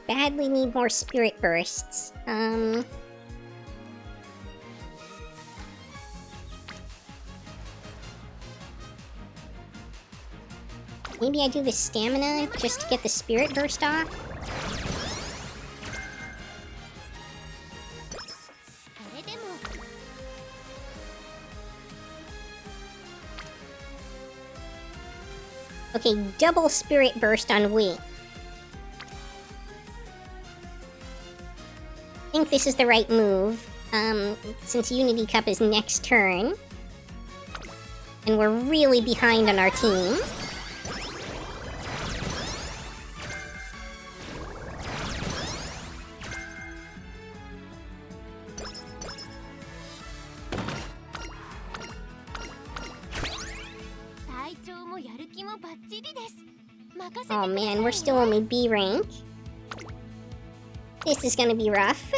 Badly need more spirit bursts. Maybe I do the stamina just to get the spirit burst off? Okay, double spirit burst on Wii. I think this is the right move, since Unity Cup is next turn. And we're really behind on our team. Oh man, we're still only B rank. This is gonna be rough.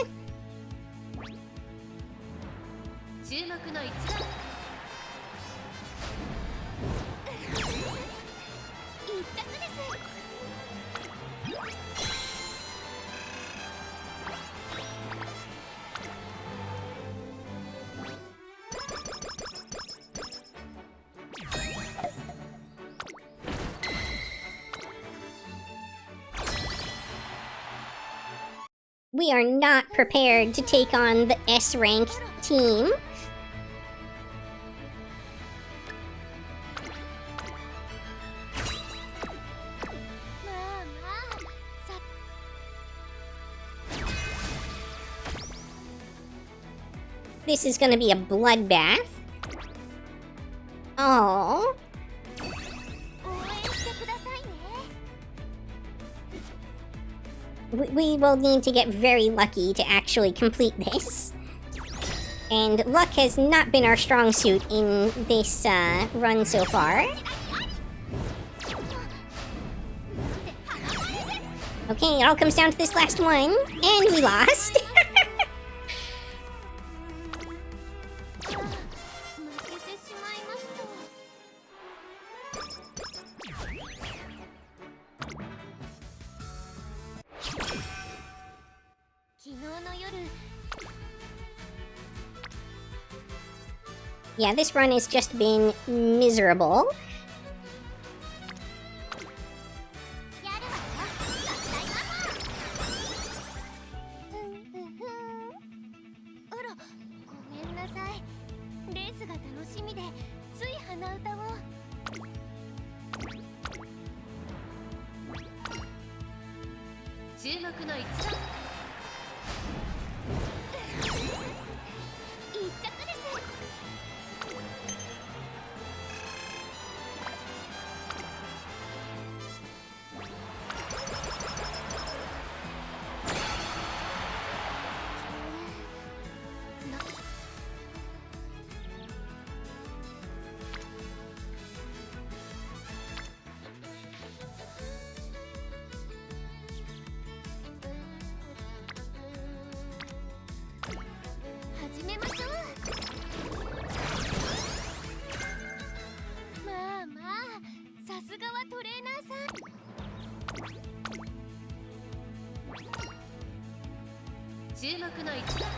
We are not prepared to take on the S-ranked team. This is gonna be a bloodbath. Oh. We will need to get very lucky to actually complete this. And luck has not been our strong suit in this run so far. Okay, it all comes down to this last one, and we lost. 昨日の夜 Yeah, this run has just been miserable. やるわよ合体魔法あらごめんなさいレースが楽しみでつい鼻歌を注目の一番一着です始めましょうまあまあさすがはトレーナーさん注目の一番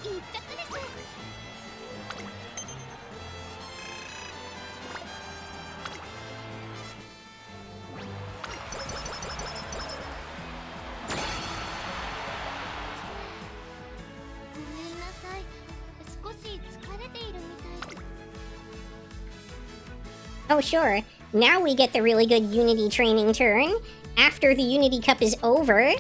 一着ですごめんなさい少し疲れているみたい Oh, sure. Now we get the really good Unity training turn. After the Unity Cup is over.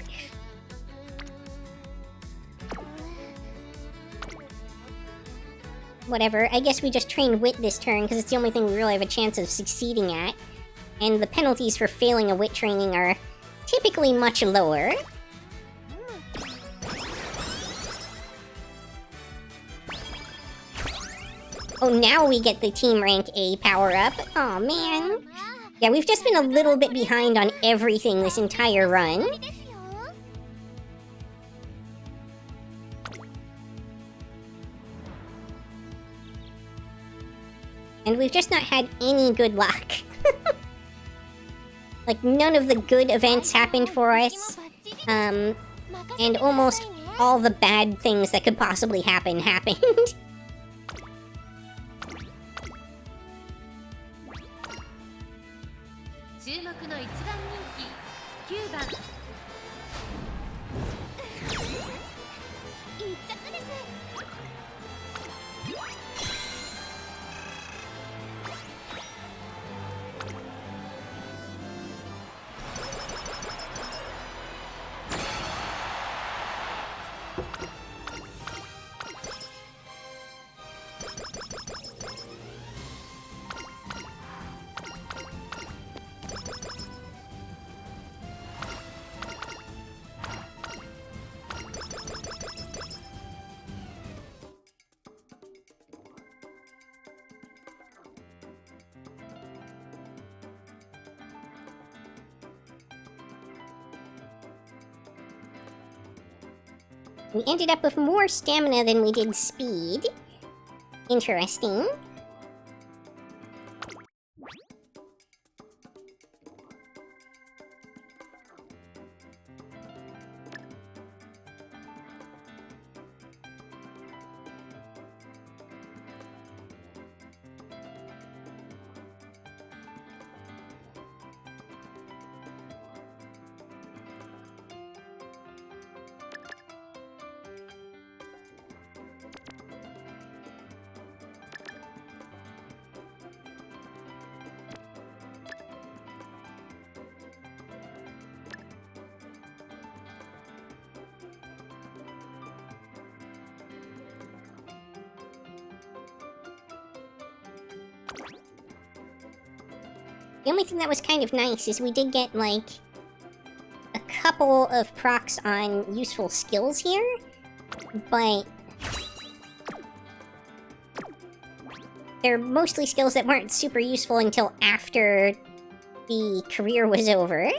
Whatever, I guess we just train Wit this turn, because it's the only thing we really have a chance of succeeding at. And the penalties for failing a Wit training are typically much lower. Oh, now we get the Team Rank A power-up. Aw, man. Yeah, we've just been a little bit behind on everything this entire run. ですよ And we've just not had any good luck. Like, none of the good events happened for us. And almost all the bad things that could possibly happen happened. 注目の一番人気9番一着ですWe ended up with more stamina than we did speed. Interesting. The only thing that was kind of nice is we did get, like, a couple of procs on useful skills here, but they're mostly skills that weren't super useful until after the career was over.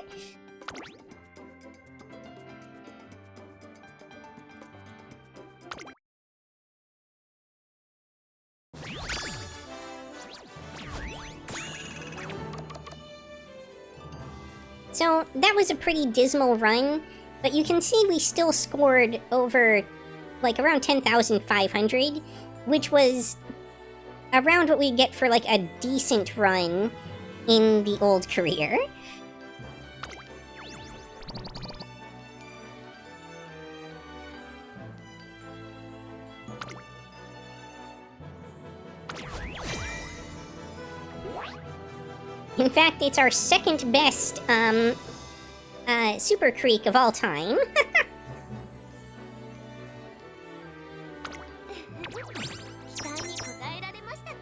So, that was a pretty dismal run, but you can see we still scored over, like, around 10,500, which was around what we get for, like, a decent run in the old career. In fact, it's our second best, Super Creek of all time. 期待に応えられましたか？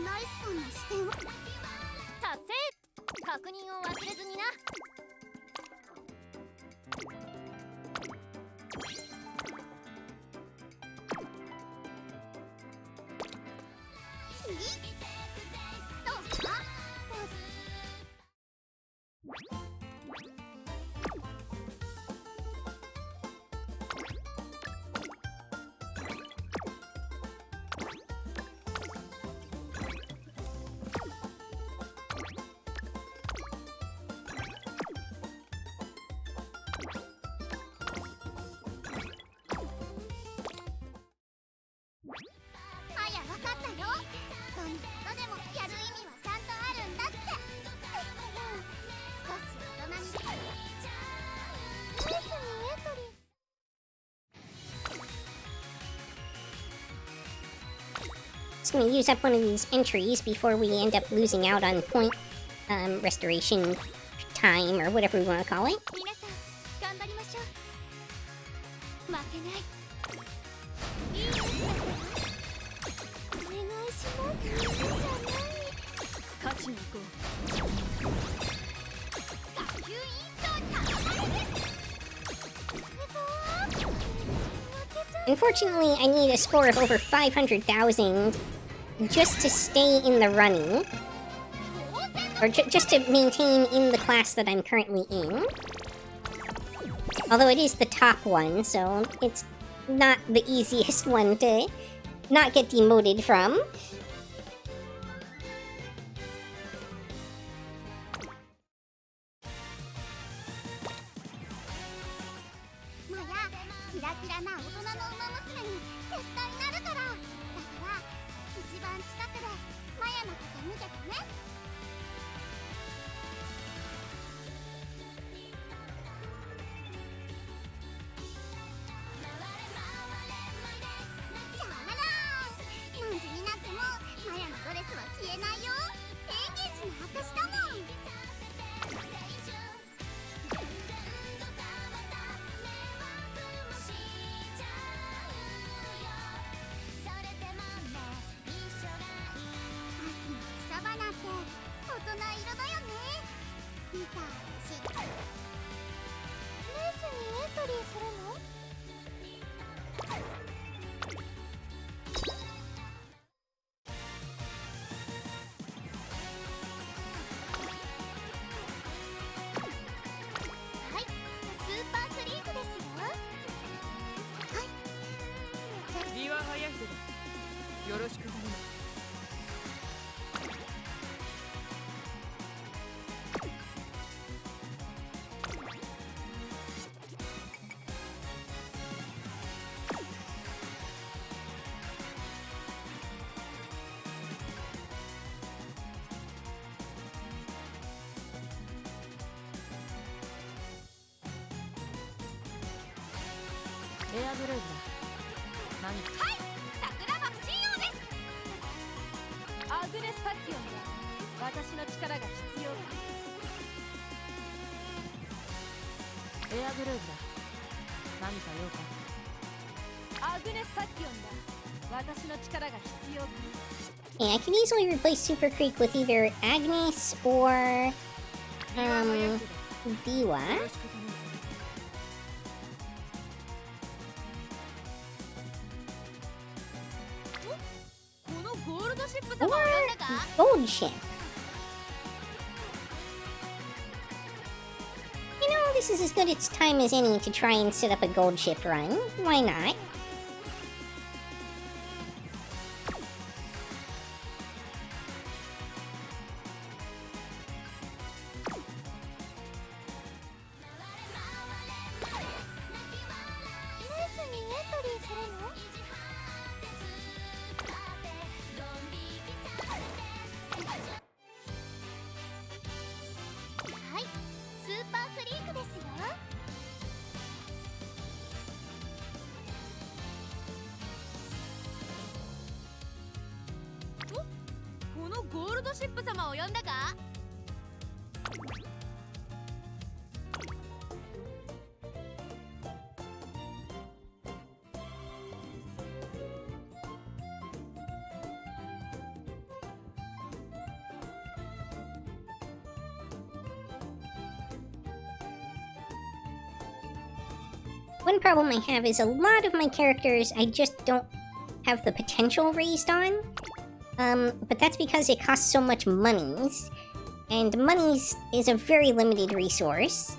ナイスさんの視点を達成。確認を忘れずにな。どうか？あやわかったよ。どんなことでもやる意味はちゃんとあるんだって。少し大人に。ニュースにエントリー。Just gonna use up one of these entries before we end up losing out on point restoration time, or whatever we want to call it. 皆さん頑張りましょう。負けない。いいですか？お願いします。じゃない。勝ちに行こ学級委員長頼まれです。Unfortunately, I need a score of over 500,000 just to stay in the running. Or just to maintain in the class that I'm currently in. Although it is the top one, so it's not the easiest one to not get demoted from.エアブレイブだ。何か。桜爆心アグネスタッキオンだ。私の力が必要か。エアグルーヴだ。何か用か。アグネスタッキオンだ。私の力が必要か。Yeah, I could easily replace Super Creek with either Agnes or Biwa. よろしく頼む。このゴールドシップ様を呼んだか。 Gold ship. You know, this is as good its time as any to try and set up a gold ship run. Why not? One problem I have is a lot of my characters I just don't have the potential raised on. But that's because it costs so much monies. And monies is a very limited resource.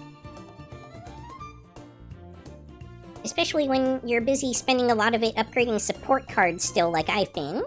Especially when you're busy spending a lot of it upgrading support cards still like I've been.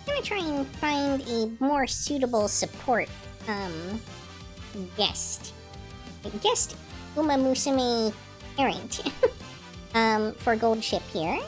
I'm gonna try and find a more suitable support, guest. Guest Umamusume parent, for Gold Ship here.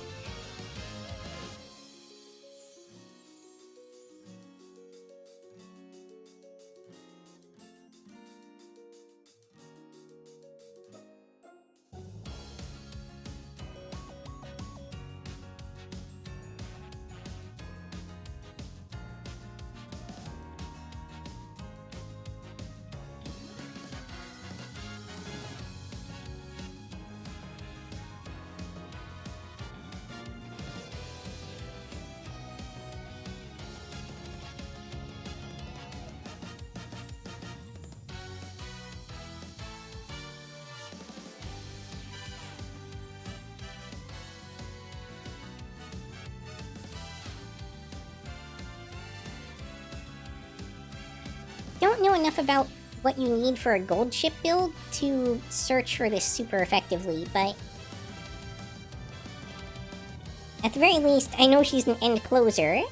Don't know enough about what you need for a gold ship build to search for this super effectively, but at the very least, I know she's an end closer.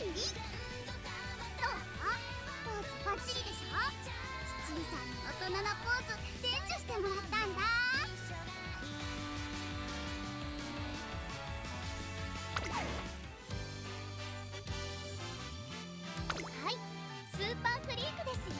どう？ポーズバッチリでしょ。七里さんに大人なポーズ伝授してもらったんだ。はい、スーパーフリークですよ。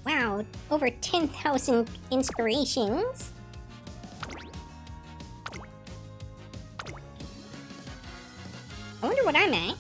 Wow, over 10,000 inspirations. I wonder what I'm at.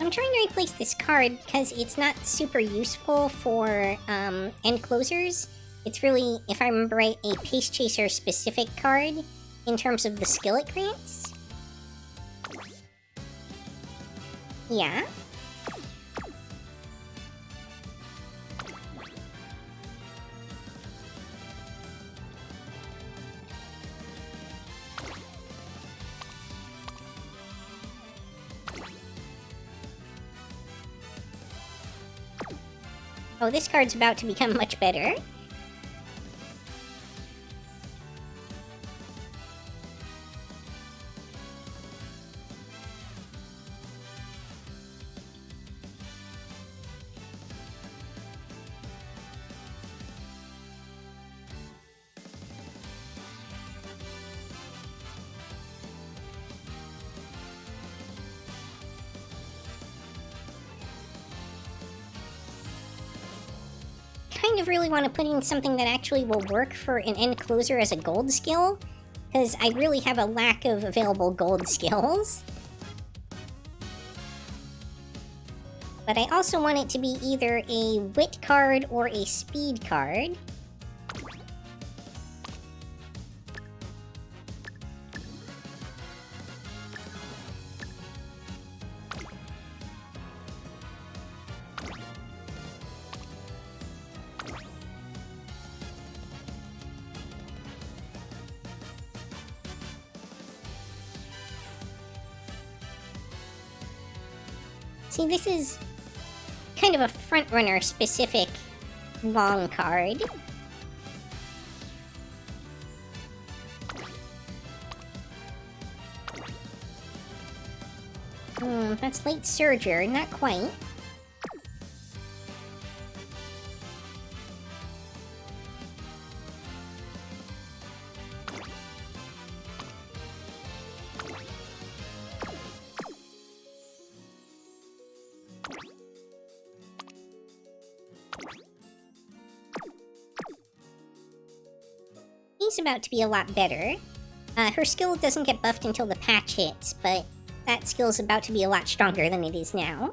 I'm trying to replace this card because it's not super useful for end closers. It's really, if I remember right, a Pace Chaser specific card in terms of the skill it grants. Yeah? Oh, this card's about to become much better. Kind of really want to put in something that actually will work for an end closer as a gold skill, because I really have a lack of available gold skills. But I also want it to be either a wit card or a speed card. See, this is kind of a frontrunner specific long card. That's late Surger, not quite. He's about to be a lot better. Her skill doesn't get buffed until the patch hits, but that skill's about to be a lot stronger than it is now.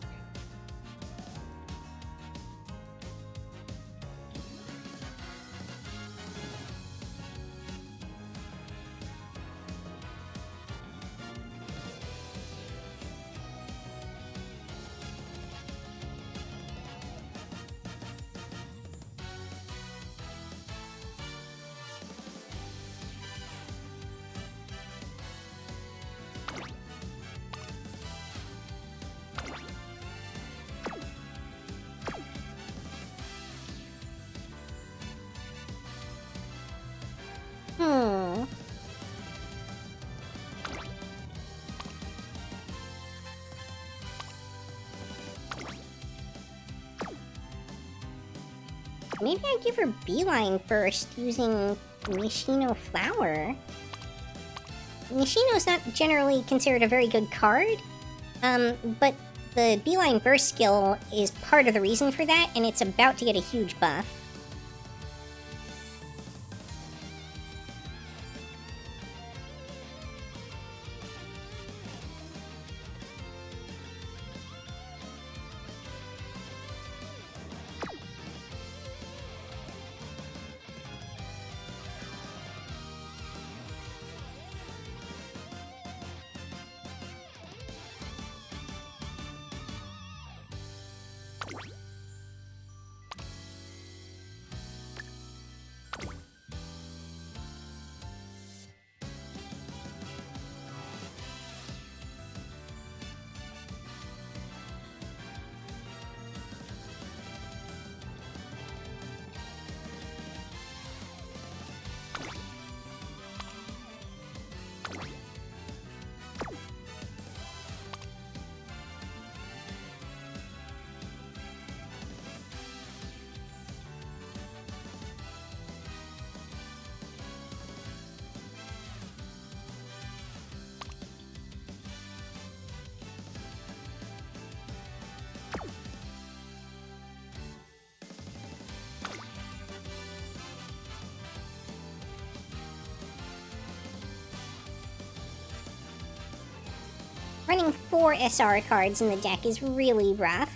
Maybe I give her Beeline first, using Nishino Flower. Nishino's not generally considered a very good card, but the Beeline Burst skill is part of the reason for that, and it's about to get a huge buff. Running 4 SR cards in the deck is really rough.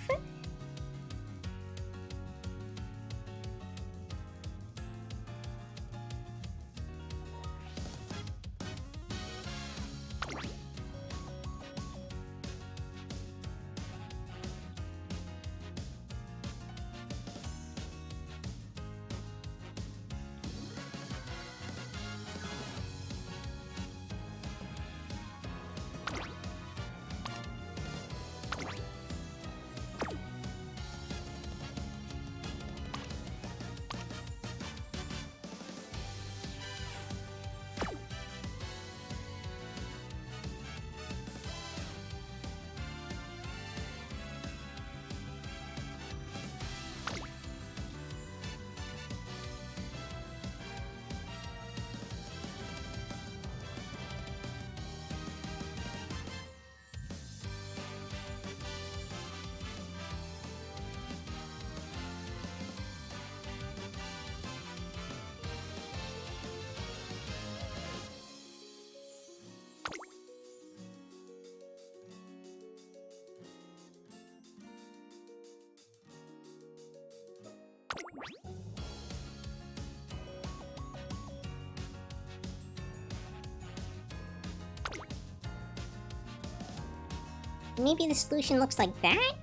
Maybe the solution looks like that?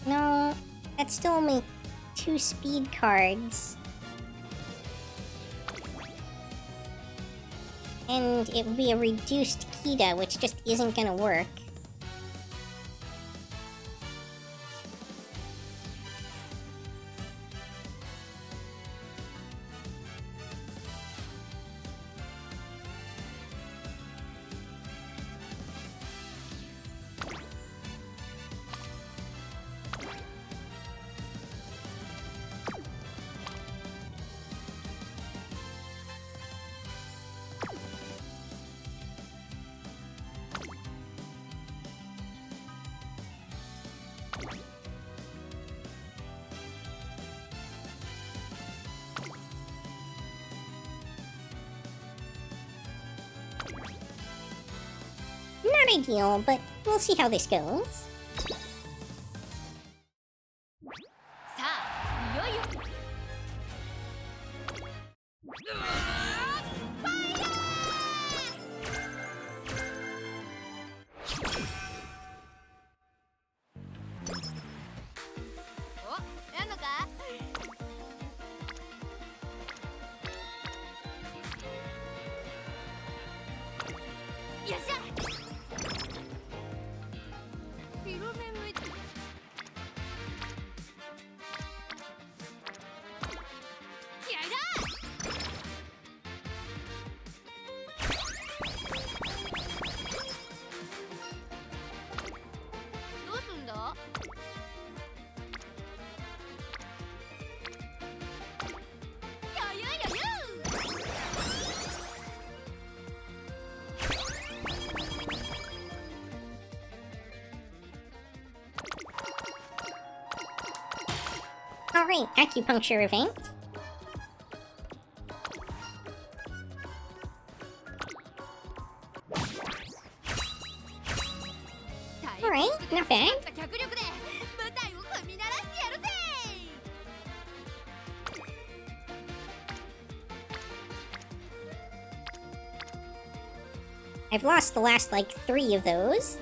No, that's still only 2 speed cards. And it would be a reduced Kita, which just isn't gonna work. ideal, but we'll see how this goes. さあいよいよお、やんのか？よっしゃ！広め向いて気合いだ！どうすんだ？余裕余裕！Alright, acupuncture event. Alright, not bad. 脚力で舞台を踏み鳴らしてやるぜ！ I've lost the last, like, 3 of those.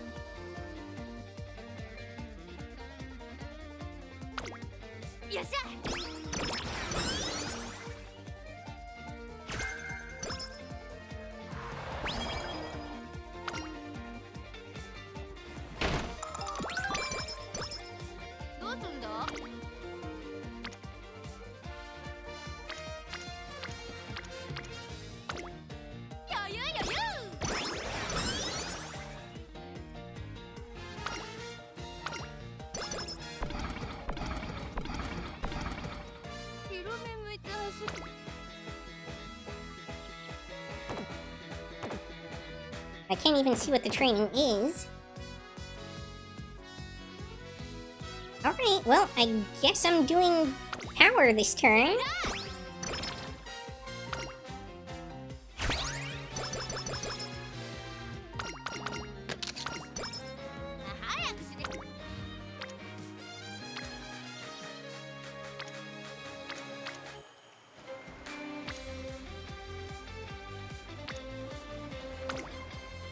よっしゃ！どうすんだ？余裕余裕！広め向いて走る。I can't even see what the training is. Alright, well, I guess I'm doing power this turn. 早くしね。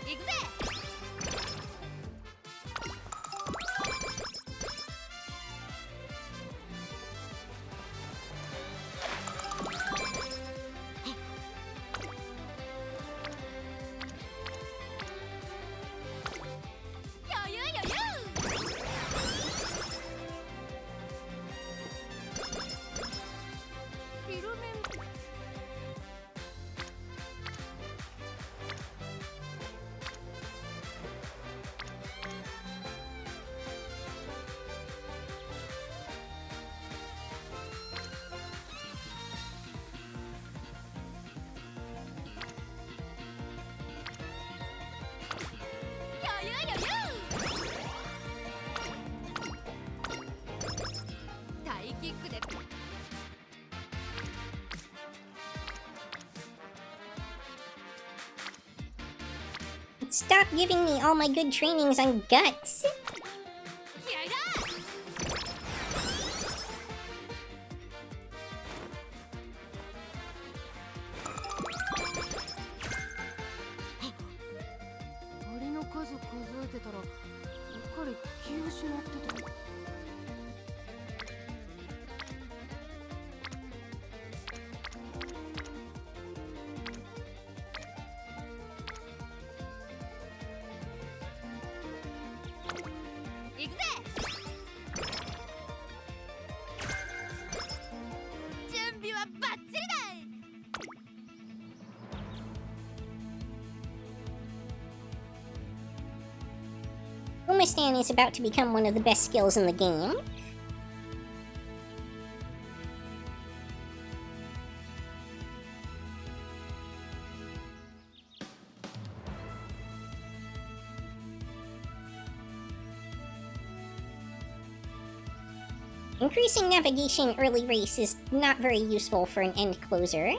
行くぜ！ 余裕余裕！広め余裕余裕！タイキックで Stop giving me all my good trainings on guts. 気合いだ！鳥の数数えてたらうっかり気を失ってた。行くぜ！準備はバッチリだ！ Umastan is about to become one of the best skills in the game. Increasing navigation early race is not very useful for an end closer,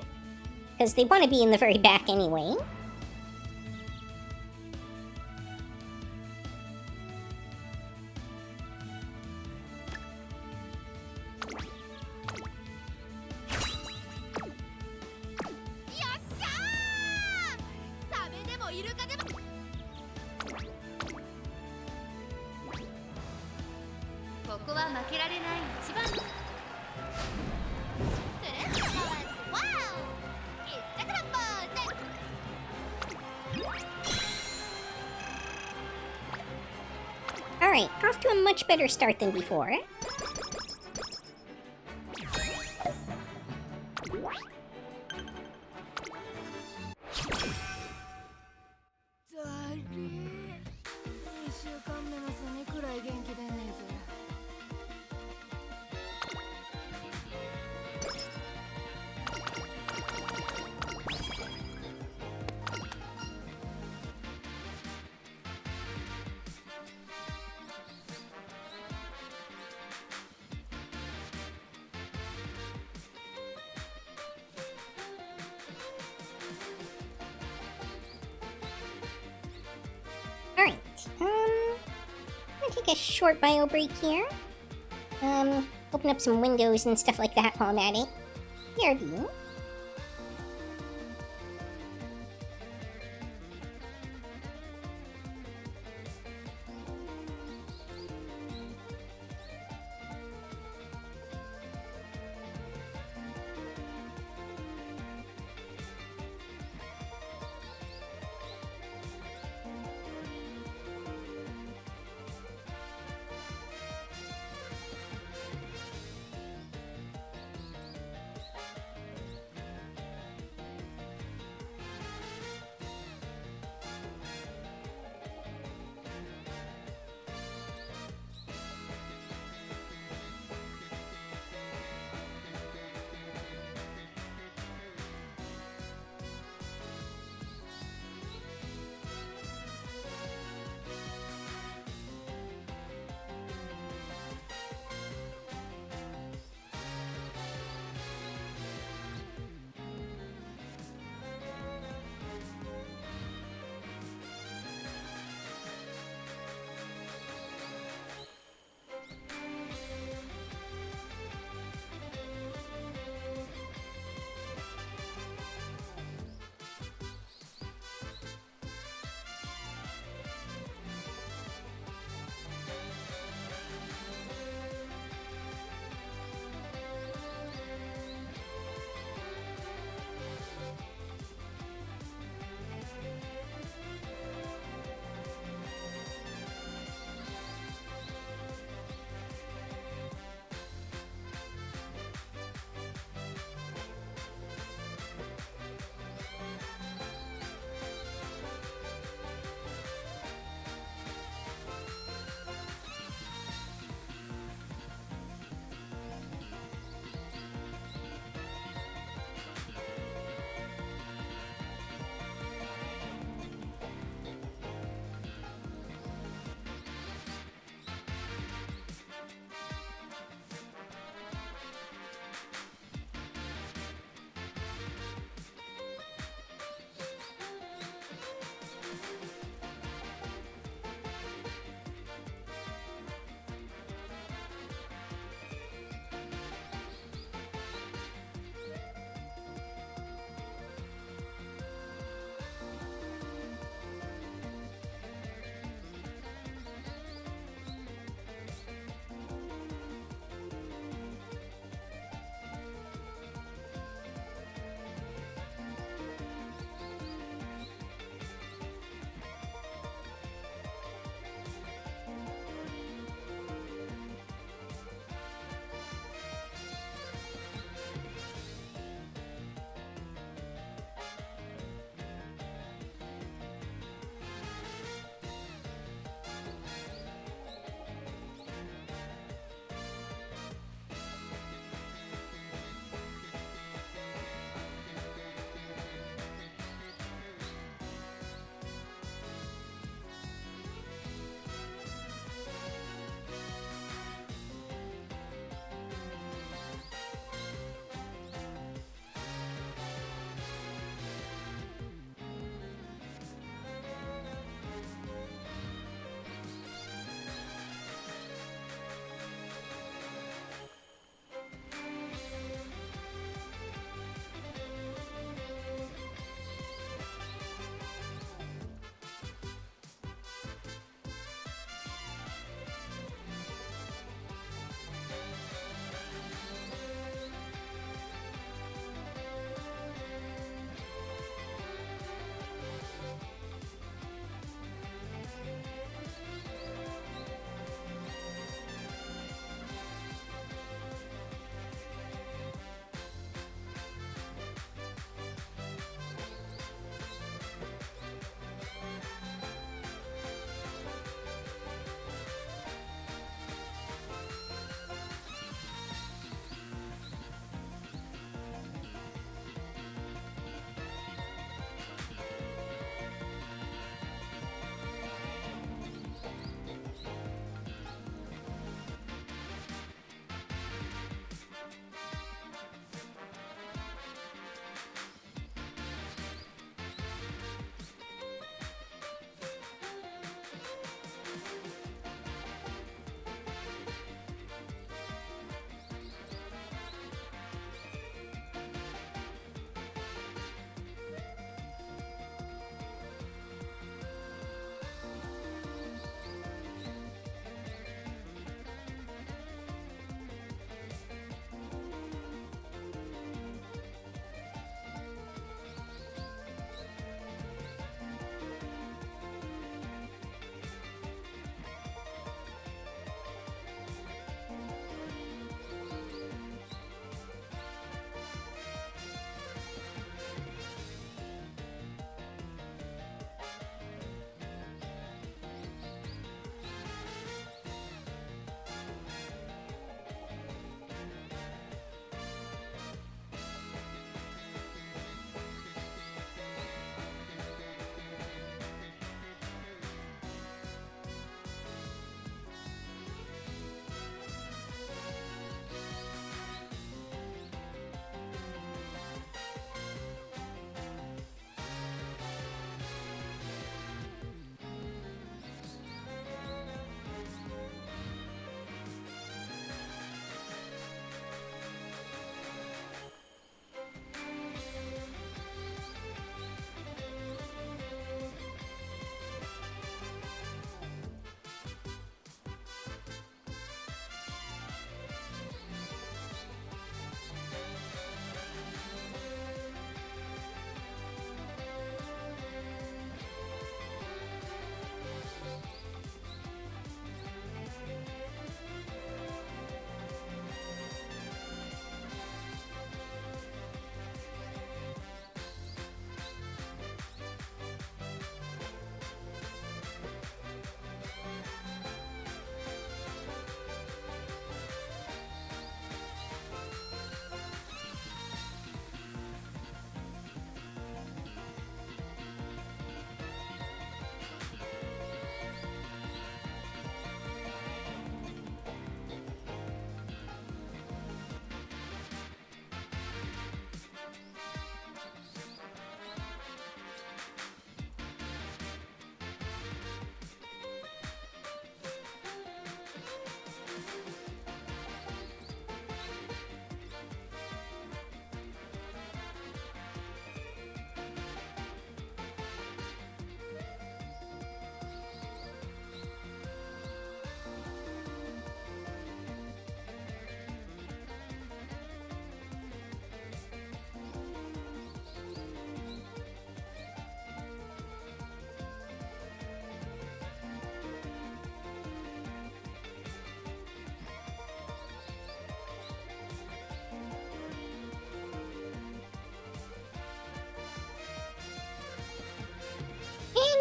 because they want to be in the very back anyway. こは負けられない一番。Alright, off to a much better start than before. Alright, I'm gonna take a short bio break here. Open up some windows and stuff like that while I'm at it. BRB.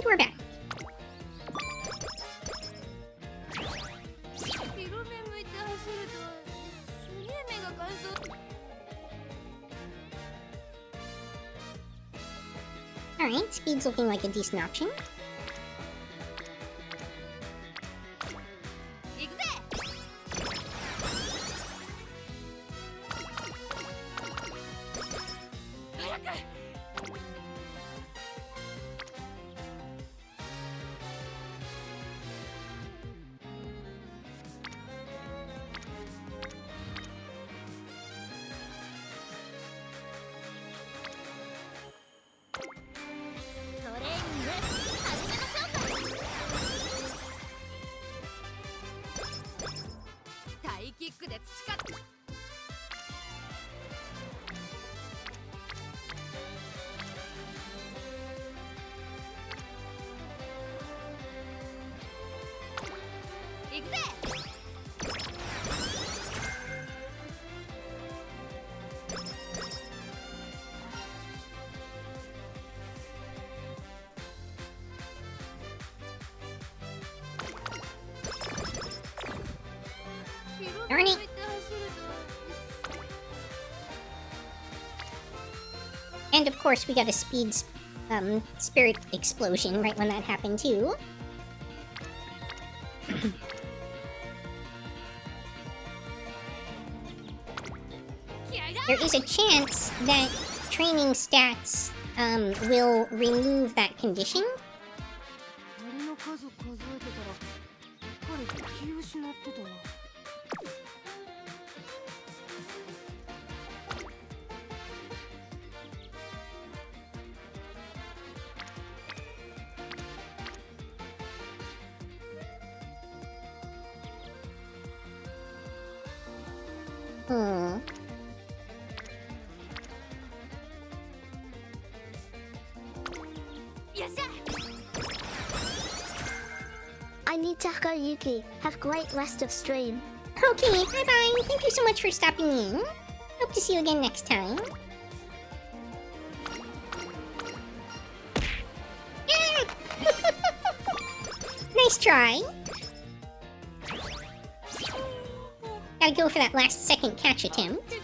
And we're back. 色目向いて走るとすげえ目が乾燥。 Alright, speed's looking like a decent option. 行くぜ。早く。 トレーニング始めましょうか。タイキックで培って行くぜ。 Darn it. And of course, we got a spirit explosion right when that happened too. There is a chance that training stats will remove that condition. 鳥の数数えてたら彼気失ってたわ。 Hmm. I need to go, Yuki. Have great rest of stream. Okay, bye-bye. Thank you so much for stopping in. Hope to see you again next time. Ah! Nice try. Gotta go for that last second catch attempt.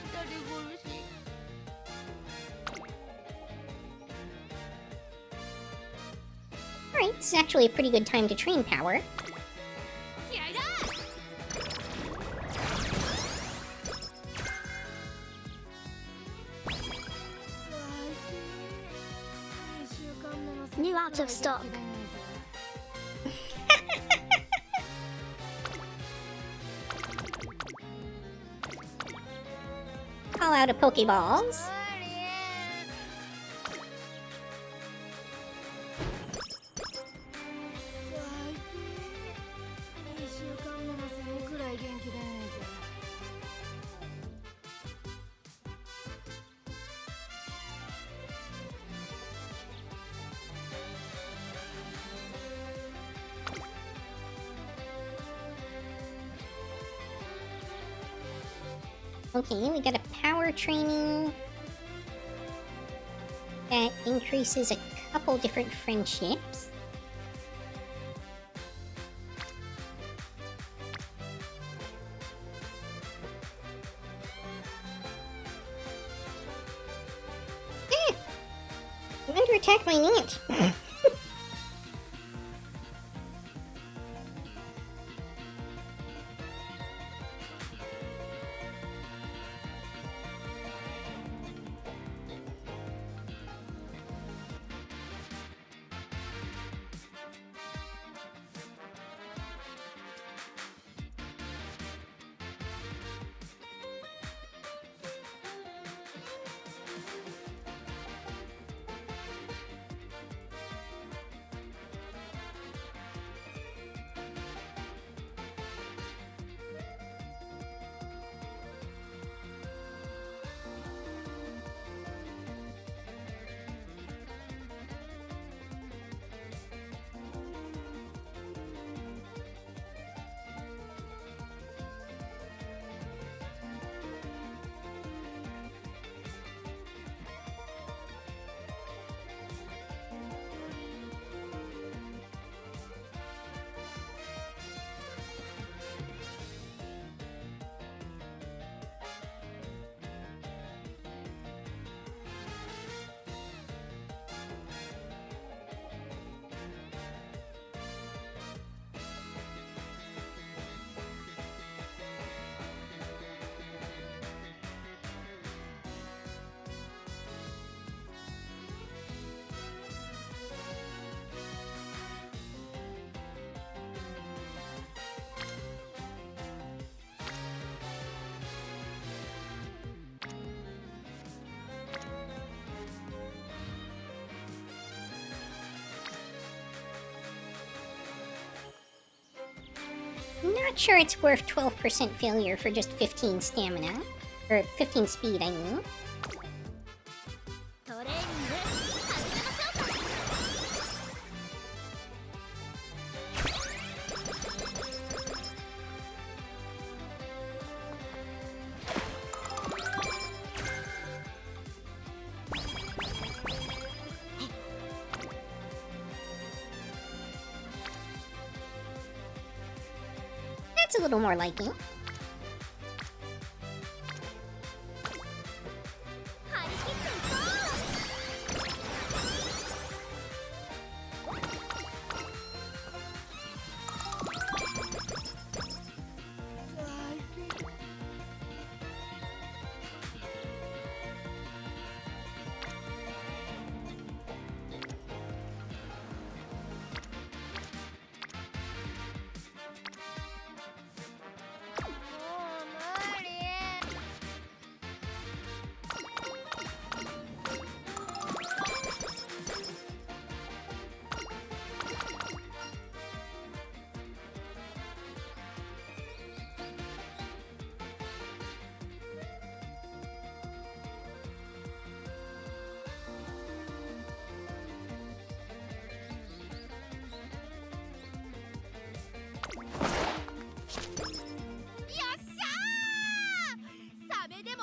Alright, this is actually a pretty good time to train power. New out of stock. Call out a Pokeballs. Okay, we got a power training that increases a couple different friendships. I'm under attack by an ant. not sure it's worth 12% failure for just 15 stamina. Or 15 speed, I mean. トレーニング始めましょうか。That's a little more like it. 張り切っていこう。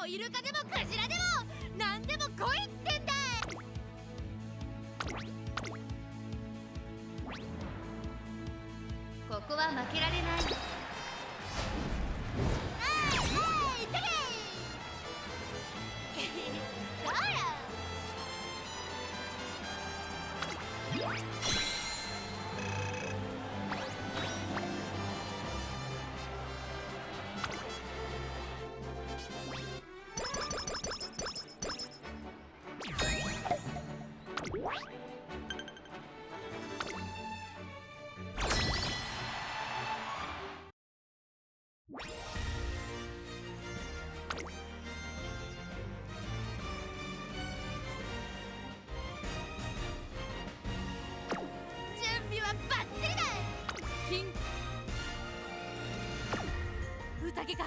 イルカでもクジラでも何でも来いってんだ。ここは負けられない。ほら。準備はバッチリだ。金宴か。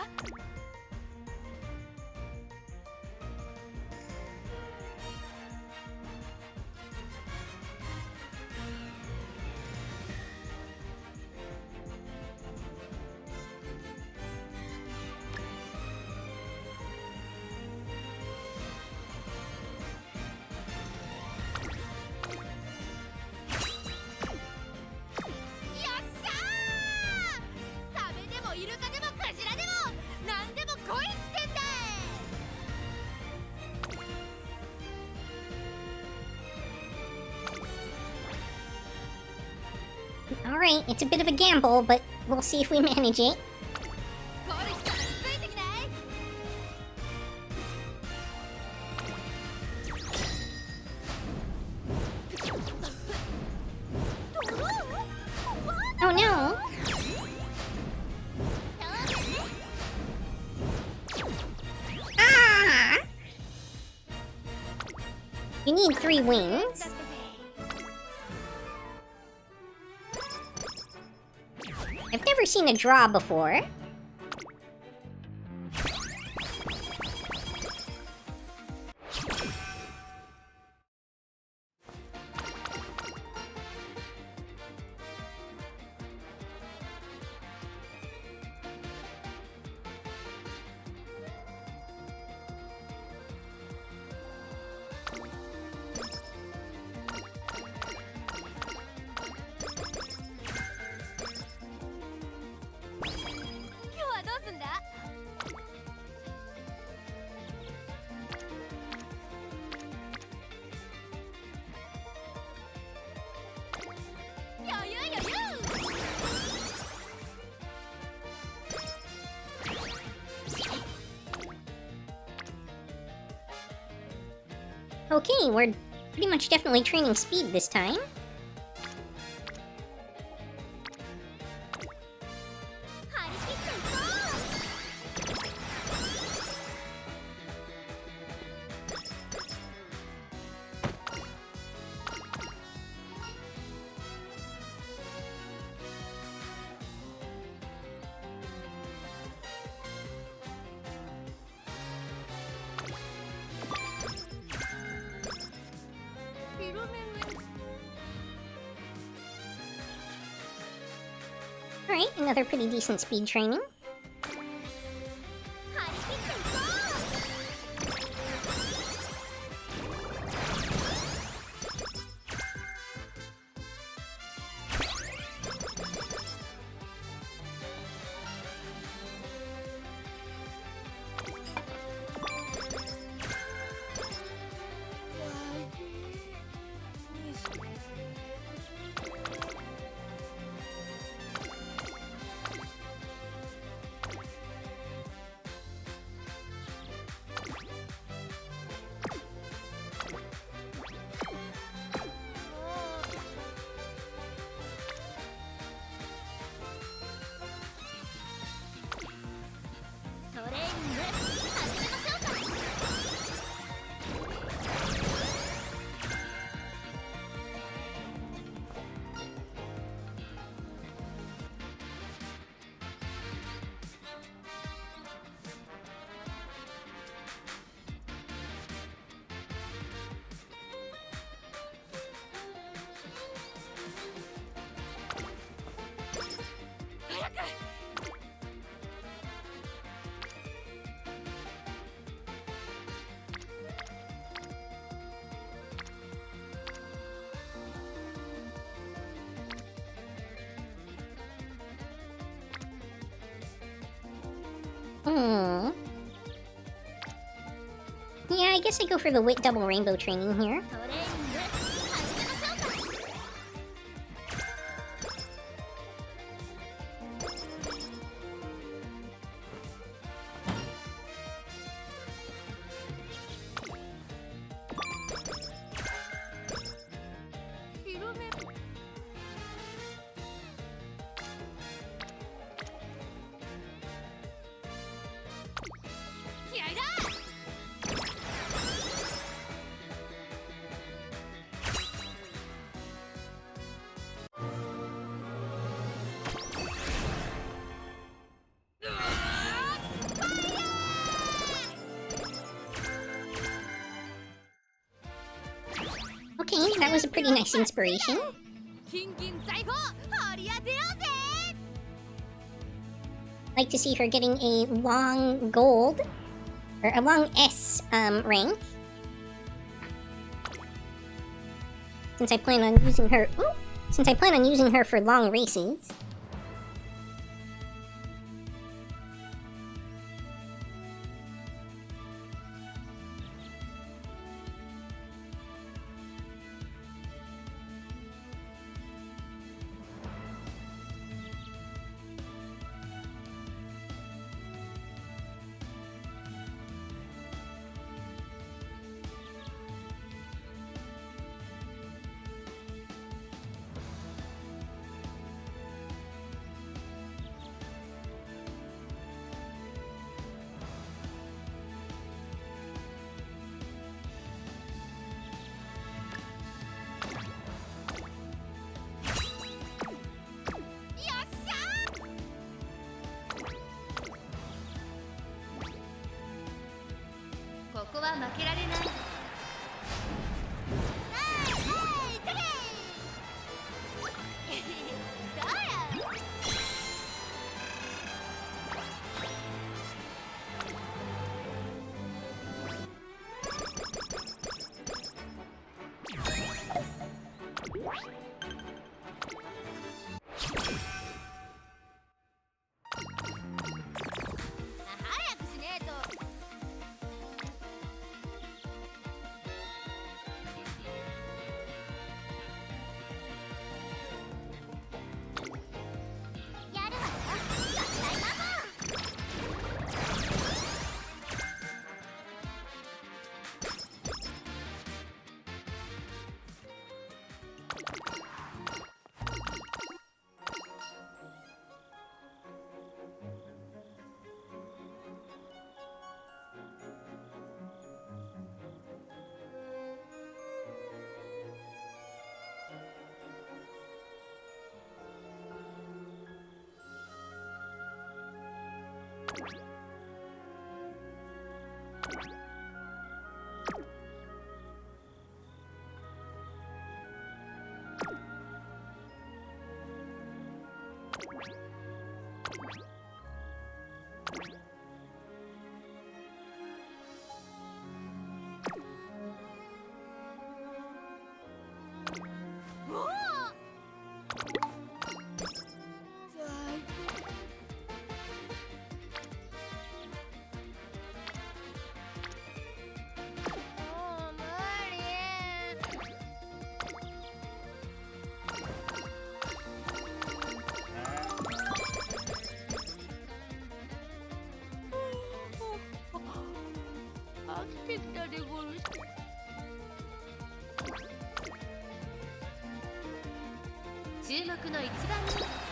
イルカでもクジラでも何でも来いってんだ。Alright, it's a bit of a gamble, but we'll see if we manage it. ゴリスからついてきない。Oh no! Ah! You need 3 wings. I've never seen a draw before. Okay, we're pretty much definitely training speed this time. Alright, another pretty decent speed training. 張り切っていこう。トレーニング始めましょうか。Hmm. Yeah, I guess I go for the wit double rainbow training here. トレーニング始めましょうか。広め気合いだ。Okay, that was a pretty nice inspiration. 金銀財宝掘り当てようぜ。 Like to see her getting a long gold, or a long S rank. Since I plan on using her, for long races.ここは負けられない。早くしねえと。やるわよ、合体ママ。きてきたでごる。注目の一番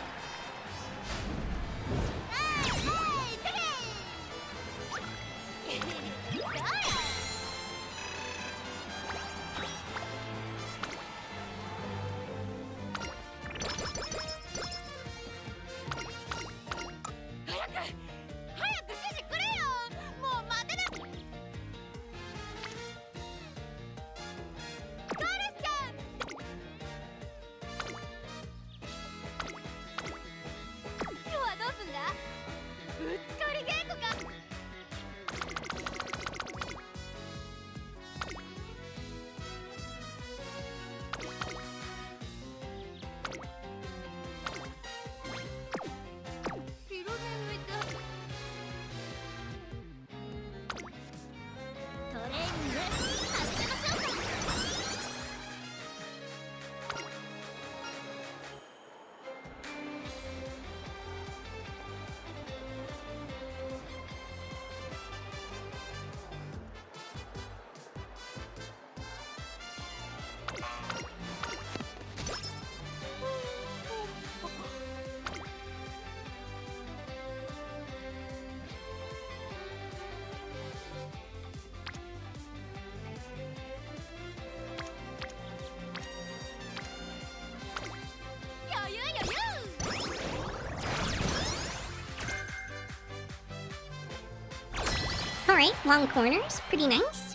Alright, long corners, pretty nice.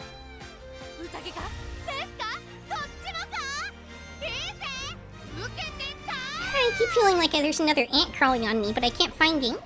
ウサギかですかどっちもかいいぜ受けてた I keep feeling like there's another ant crawling on me, but I can't find it.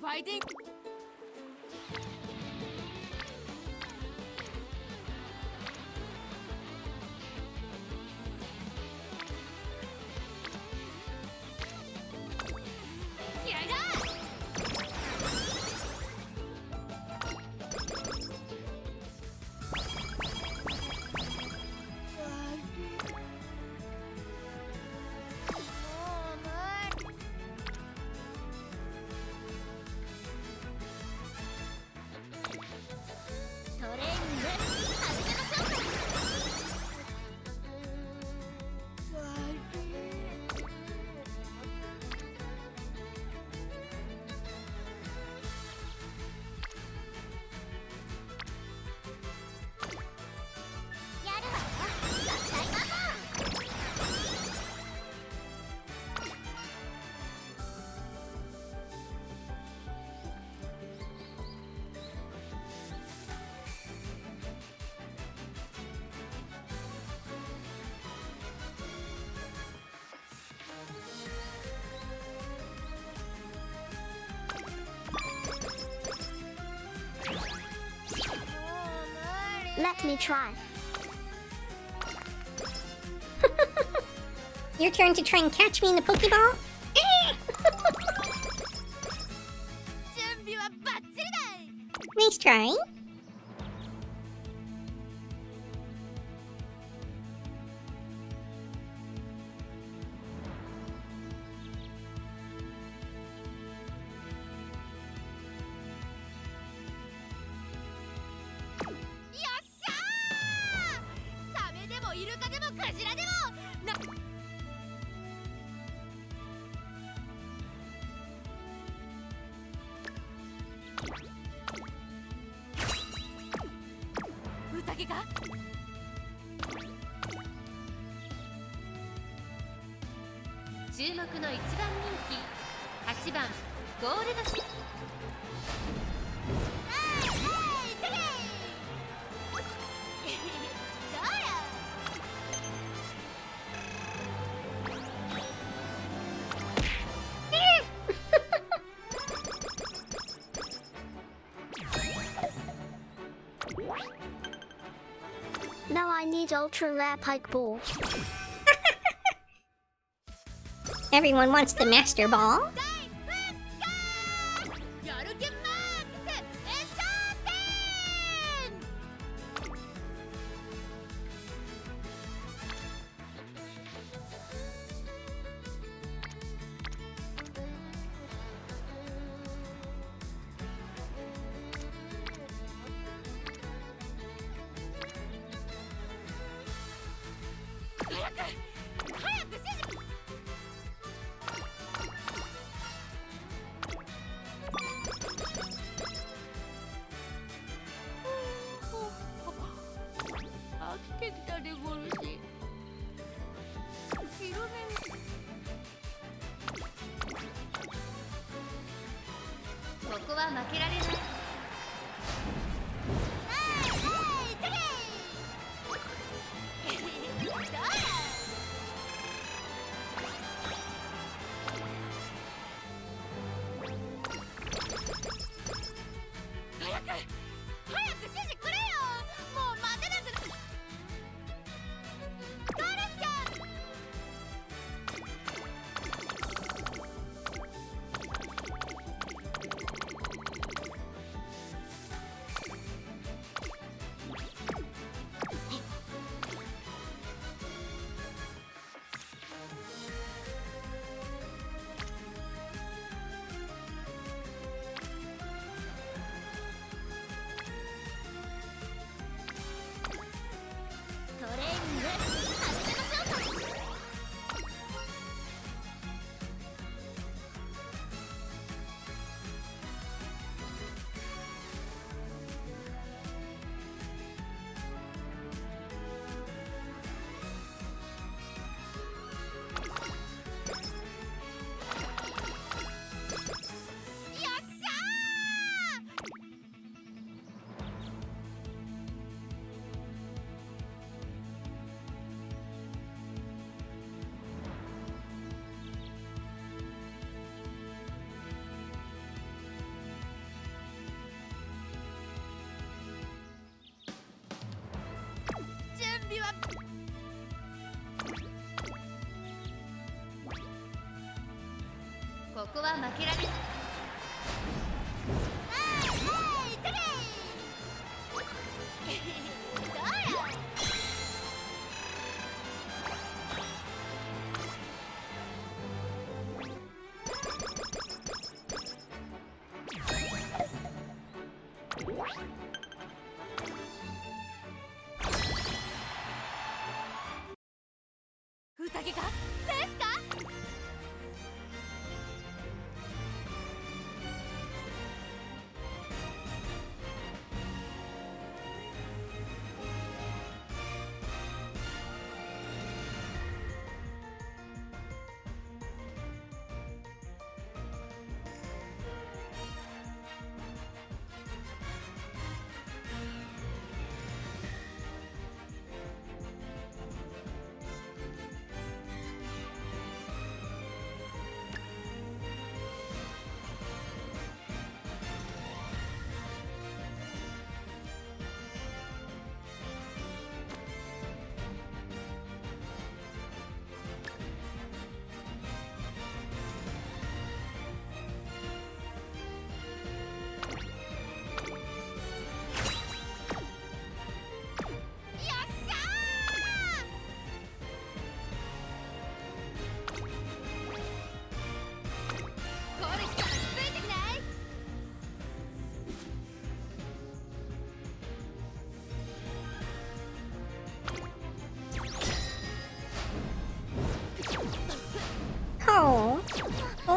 Fighting. Let me try. Your turn to try and catch me in the Pokeball? 準備はバッチリだい。 Nice try. よっしゃー。サメでもイルカでもクジラでもな。宴が注目の一番人気8番ゴールドシップ。Now I need ultra rare pike ball. Everyone wants the Master Ball. やる気マックスエンターテイン。早く指示。飽きてきたでごるし。昼寝ここは負けられない。早く指示くれよ。もう待てなくな。ゴールスちゃん。トレーニング始めましょうか。よっしゃー。準備はここは負けられない。宴がレースか。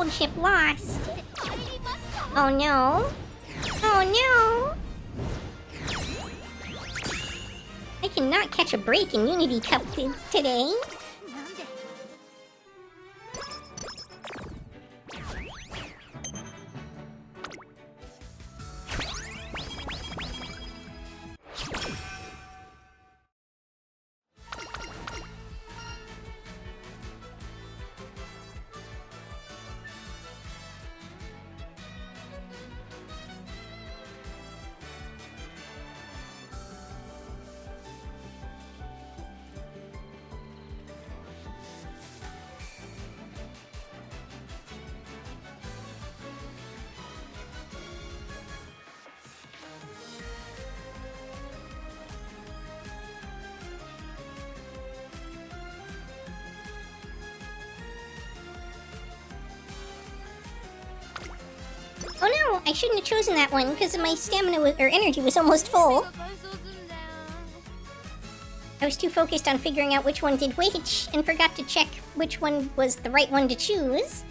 Gold ship lost. Oh no. Oh no. I cannot catch a break in Unity Cup today. Oh no, I shouldn't have chosen that one because my stamina or energy was almost full. I was too focused on figuring out which one did which and forgot to check which one was the right one to choose.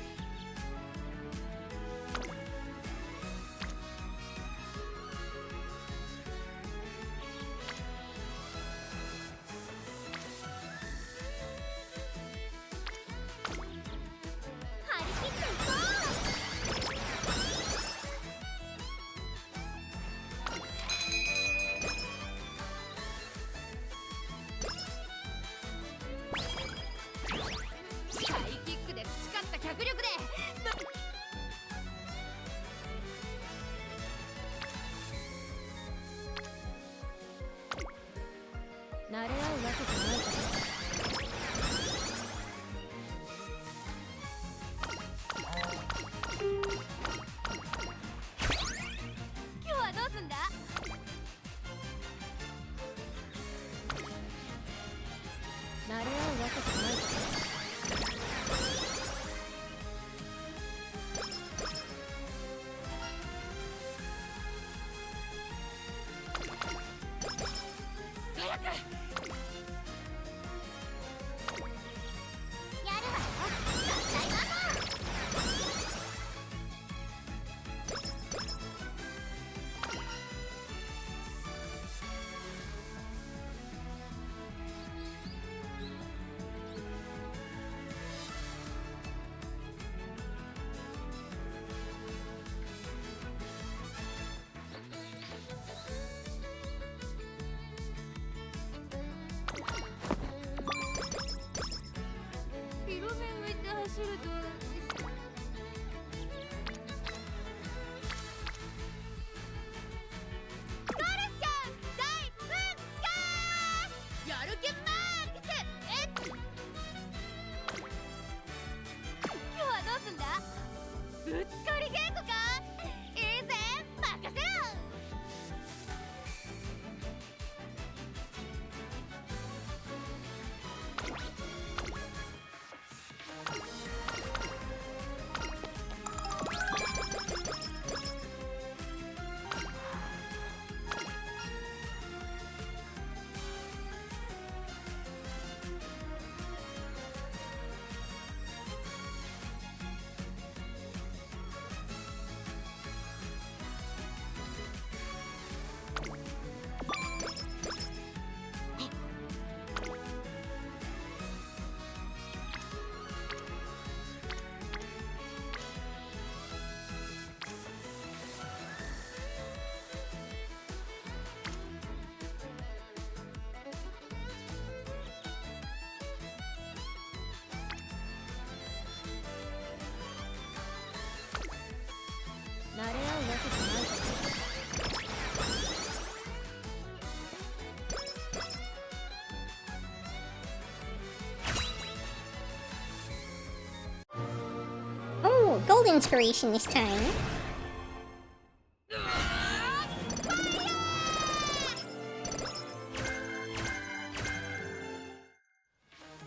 Oh, gold inspiration this time.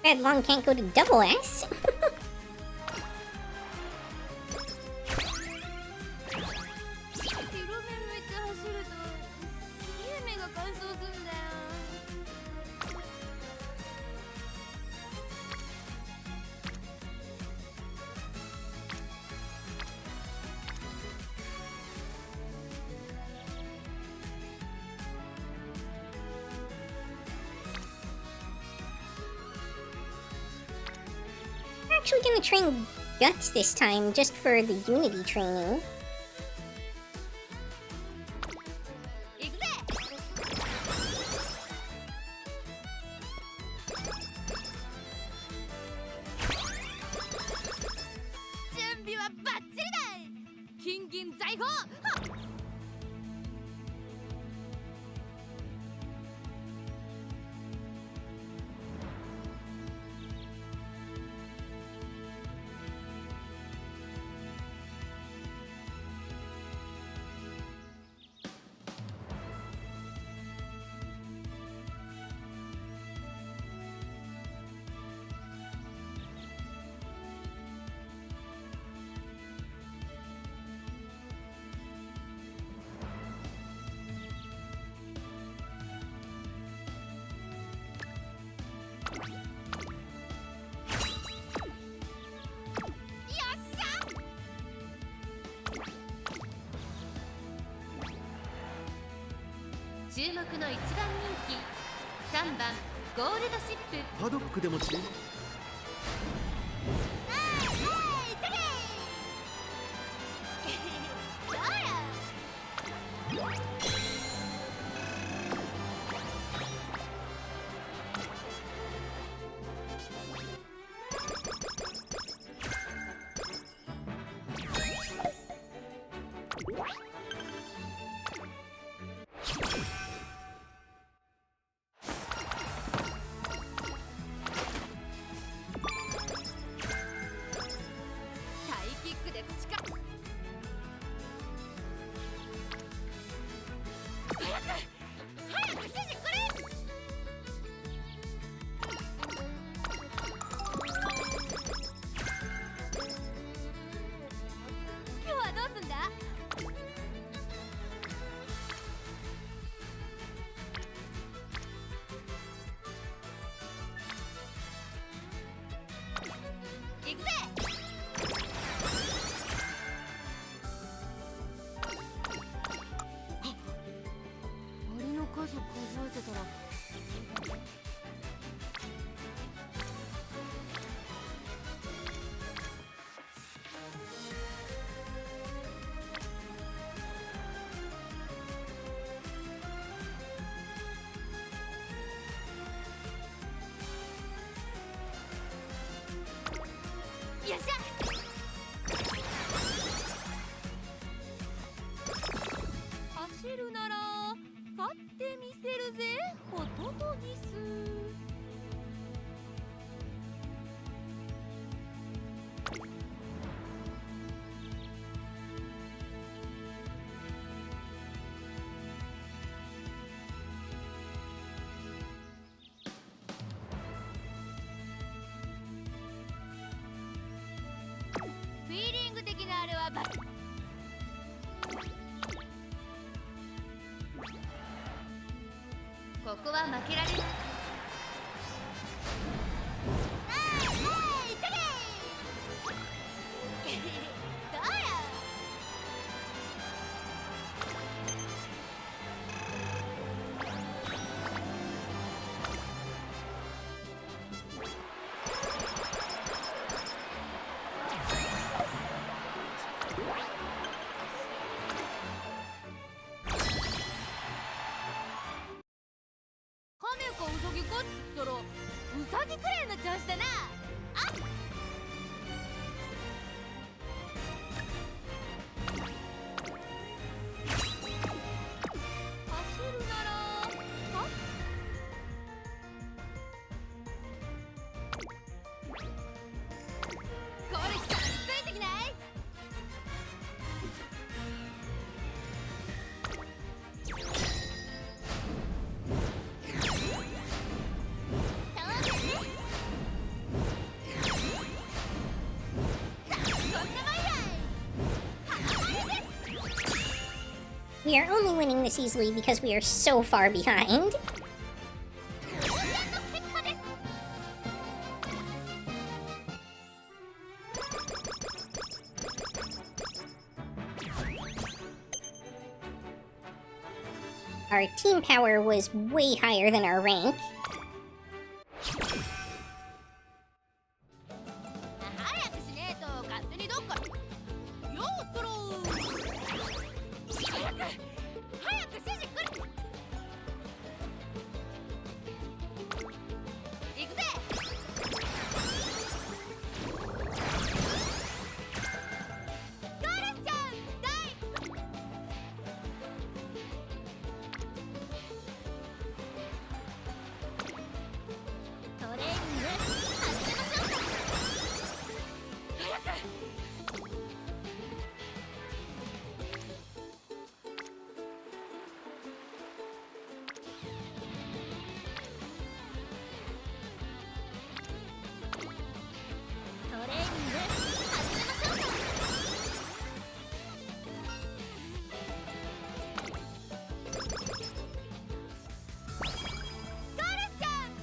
Bad Long can't go to double S. actually gonna train Guts this time, just for the Unity training. 行くぜ。準備はバッチリだい。金銀財宝。はっ。注目の一番人気3番ゴールドシップ。パドックでも注目。行くぜ。アリの数数えてたらよっしゃ。走るなら勝ってみせるぜホトトギス。フィーリング的なあれはバッ。ここは負けられない。ウサギかっつったらウサギくらいの調子だな。あっ。走るならはっ。これしかついてきない。We are only winning this easily because we are so far behind. Our team power was way higher than our rank. 早く指示くれ。行くぜ。ゴールしちゃう。トレーニング始めましょうか。早く。トレーニング始めましょうか。ゴールしちゃう。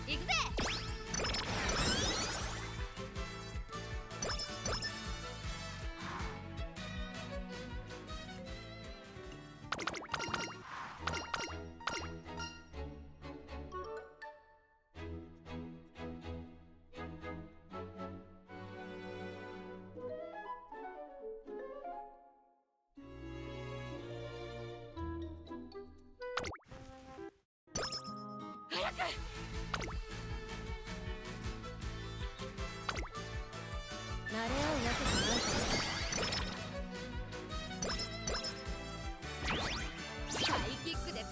行くぜ。早く。慣れ合うわけじゃないから。ハイキックです。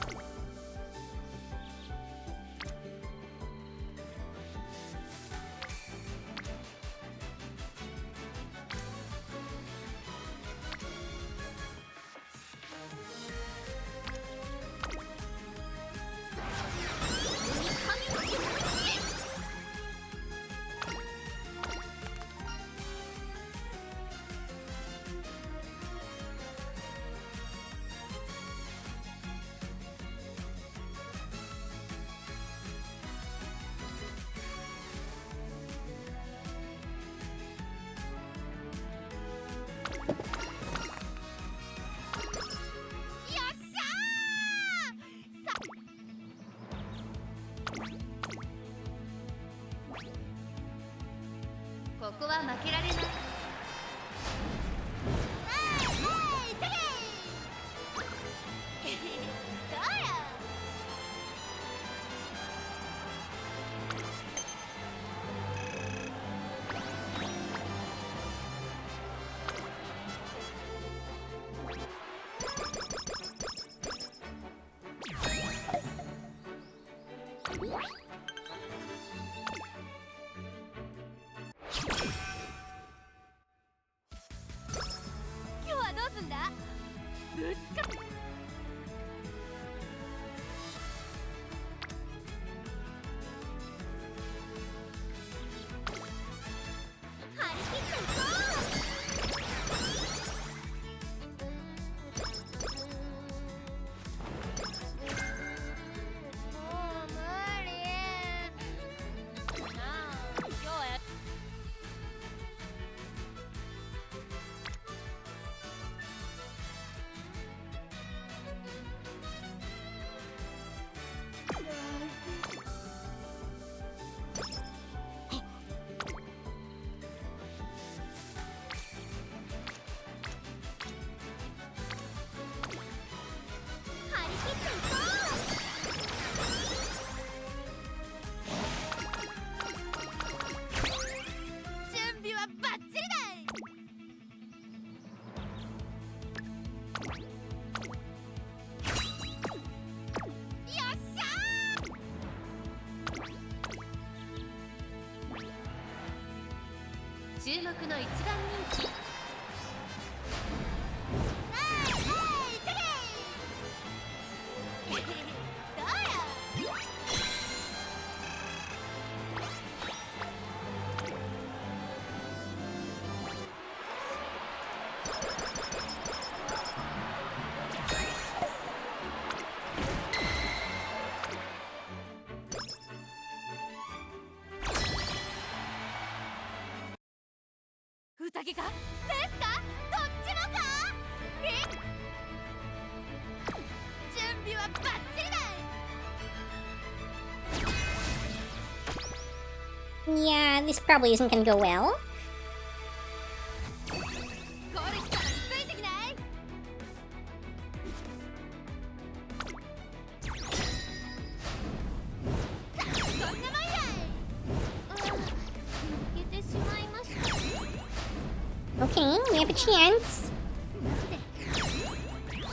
ここは負けられない。今日はどうすんだ。ぶつか張り切っていこう。もう無理なあ。今日は張り切っていこう。準備はバッチリだ。よっしゃ注目の一番人気宴かですか？どっちもか？準備はバッチリだ。 Yeah, this probably isn't gonna go well. ゴールしたらついてきない？さあこんなもんやい。負けてしまいました。 Okay, we have a chance.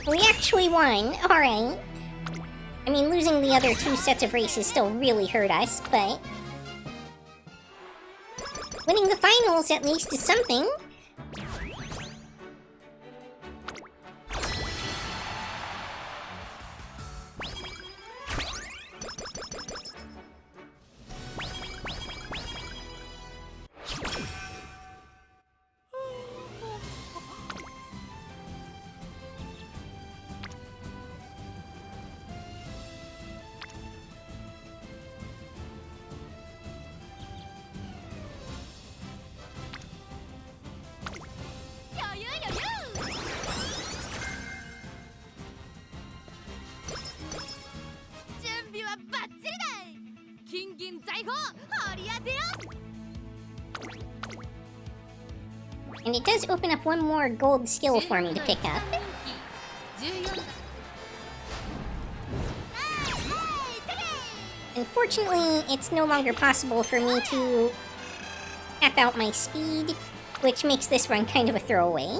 We actually won. Alright. I mean, losing the other 2 sets of races still really hurt us, but... winning the finals at least is something. And it does open up one more gold skill for me to pick up. Unfortunately, it's no longer possible for me to tap out my speed, which makes this run kind of a throwaway.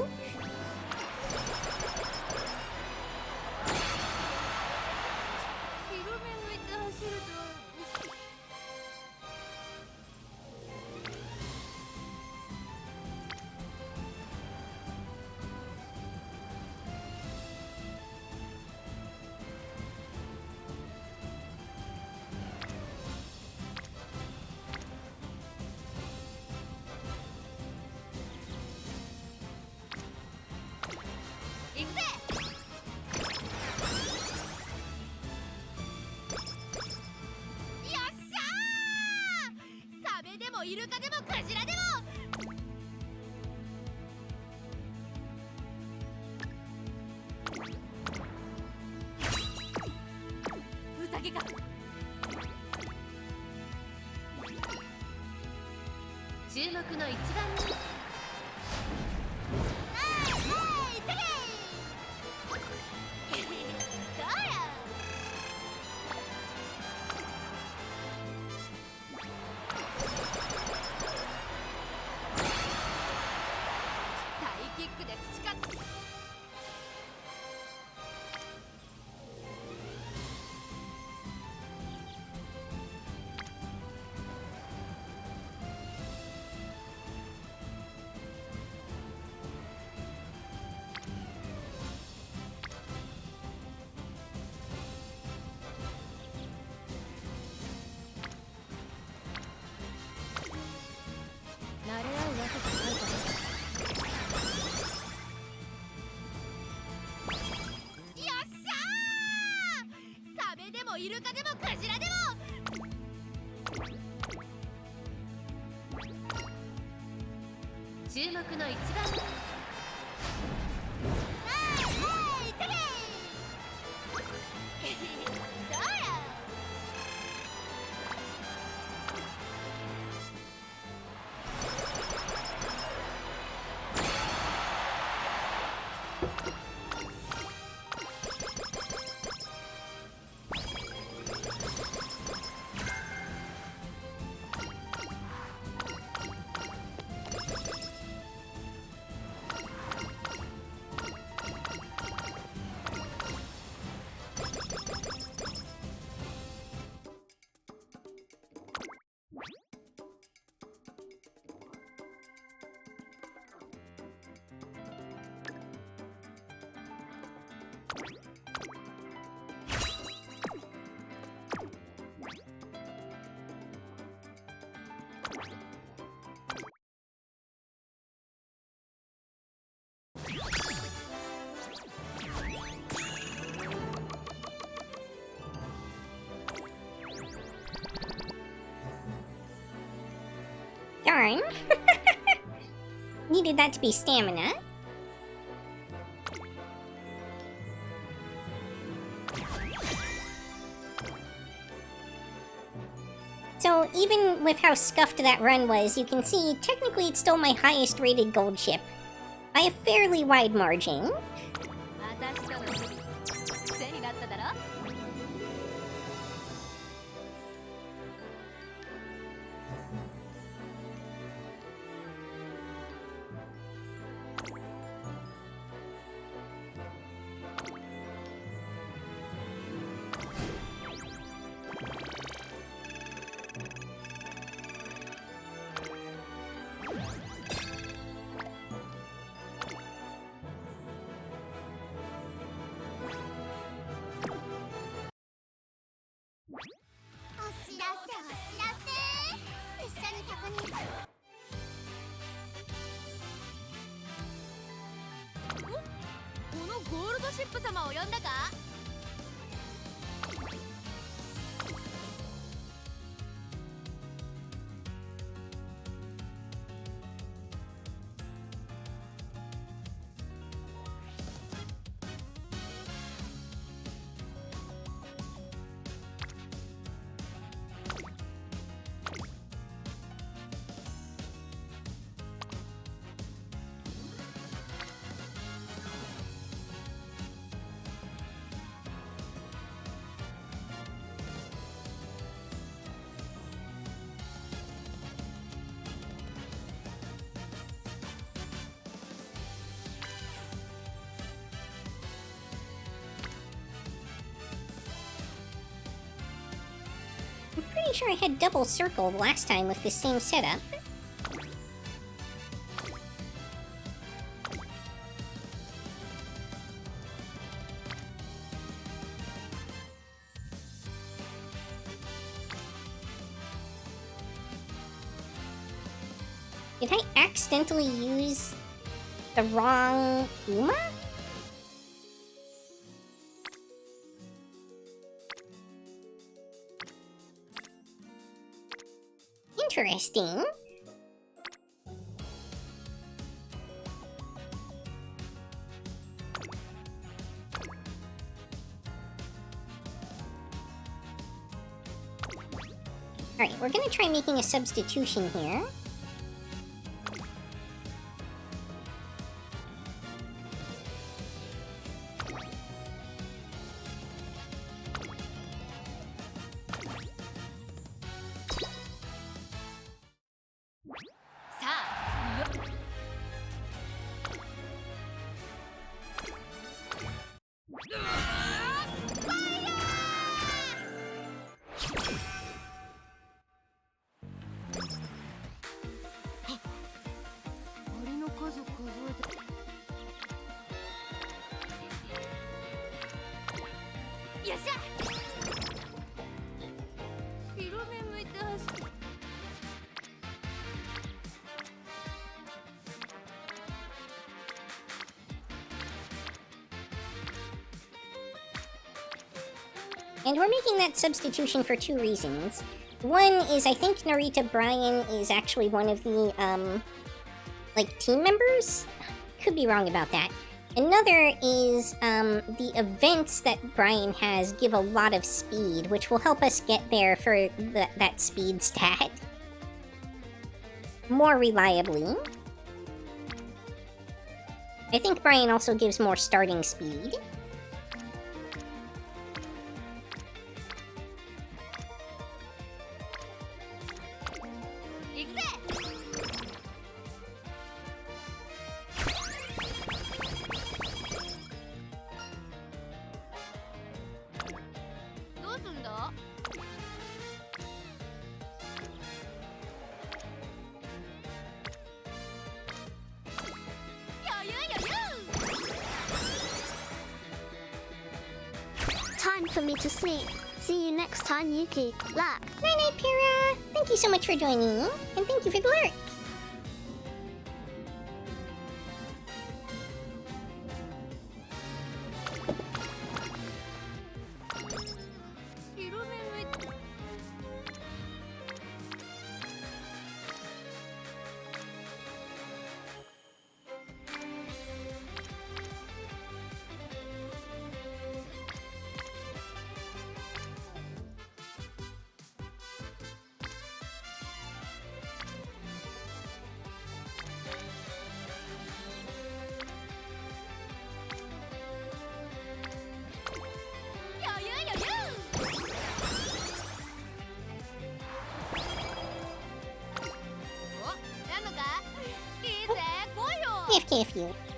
Darn. needed that to be stamina. So even with how scuffed that run was, you can see technically it's still my highest rated gold ship by a fairly wide margin. 私との日々癖になっただろ。お知らせ一緒に確認。このゴールドシップ様を呼んだか。I'm pretty sure I had double circled last time with the same setup. Did I accidentally use the wrong Uma? Interesting. Alright, we're gonna try making a substitution here. And we're making that substitution for two reasons. One is I think Narita Bryan is actually one of the, like, team members? Could be wrong about that. Another is, the events that Bryan has give a lot of speed, which will help us get there for that speed stat more reliably. I think Bryan also gives more starting speed. Time for me to sleep. See you next time, Yuki. Luck. Night-night, Pyrrha! Thank you so much for joining, and thank you for the lurk! okay with you.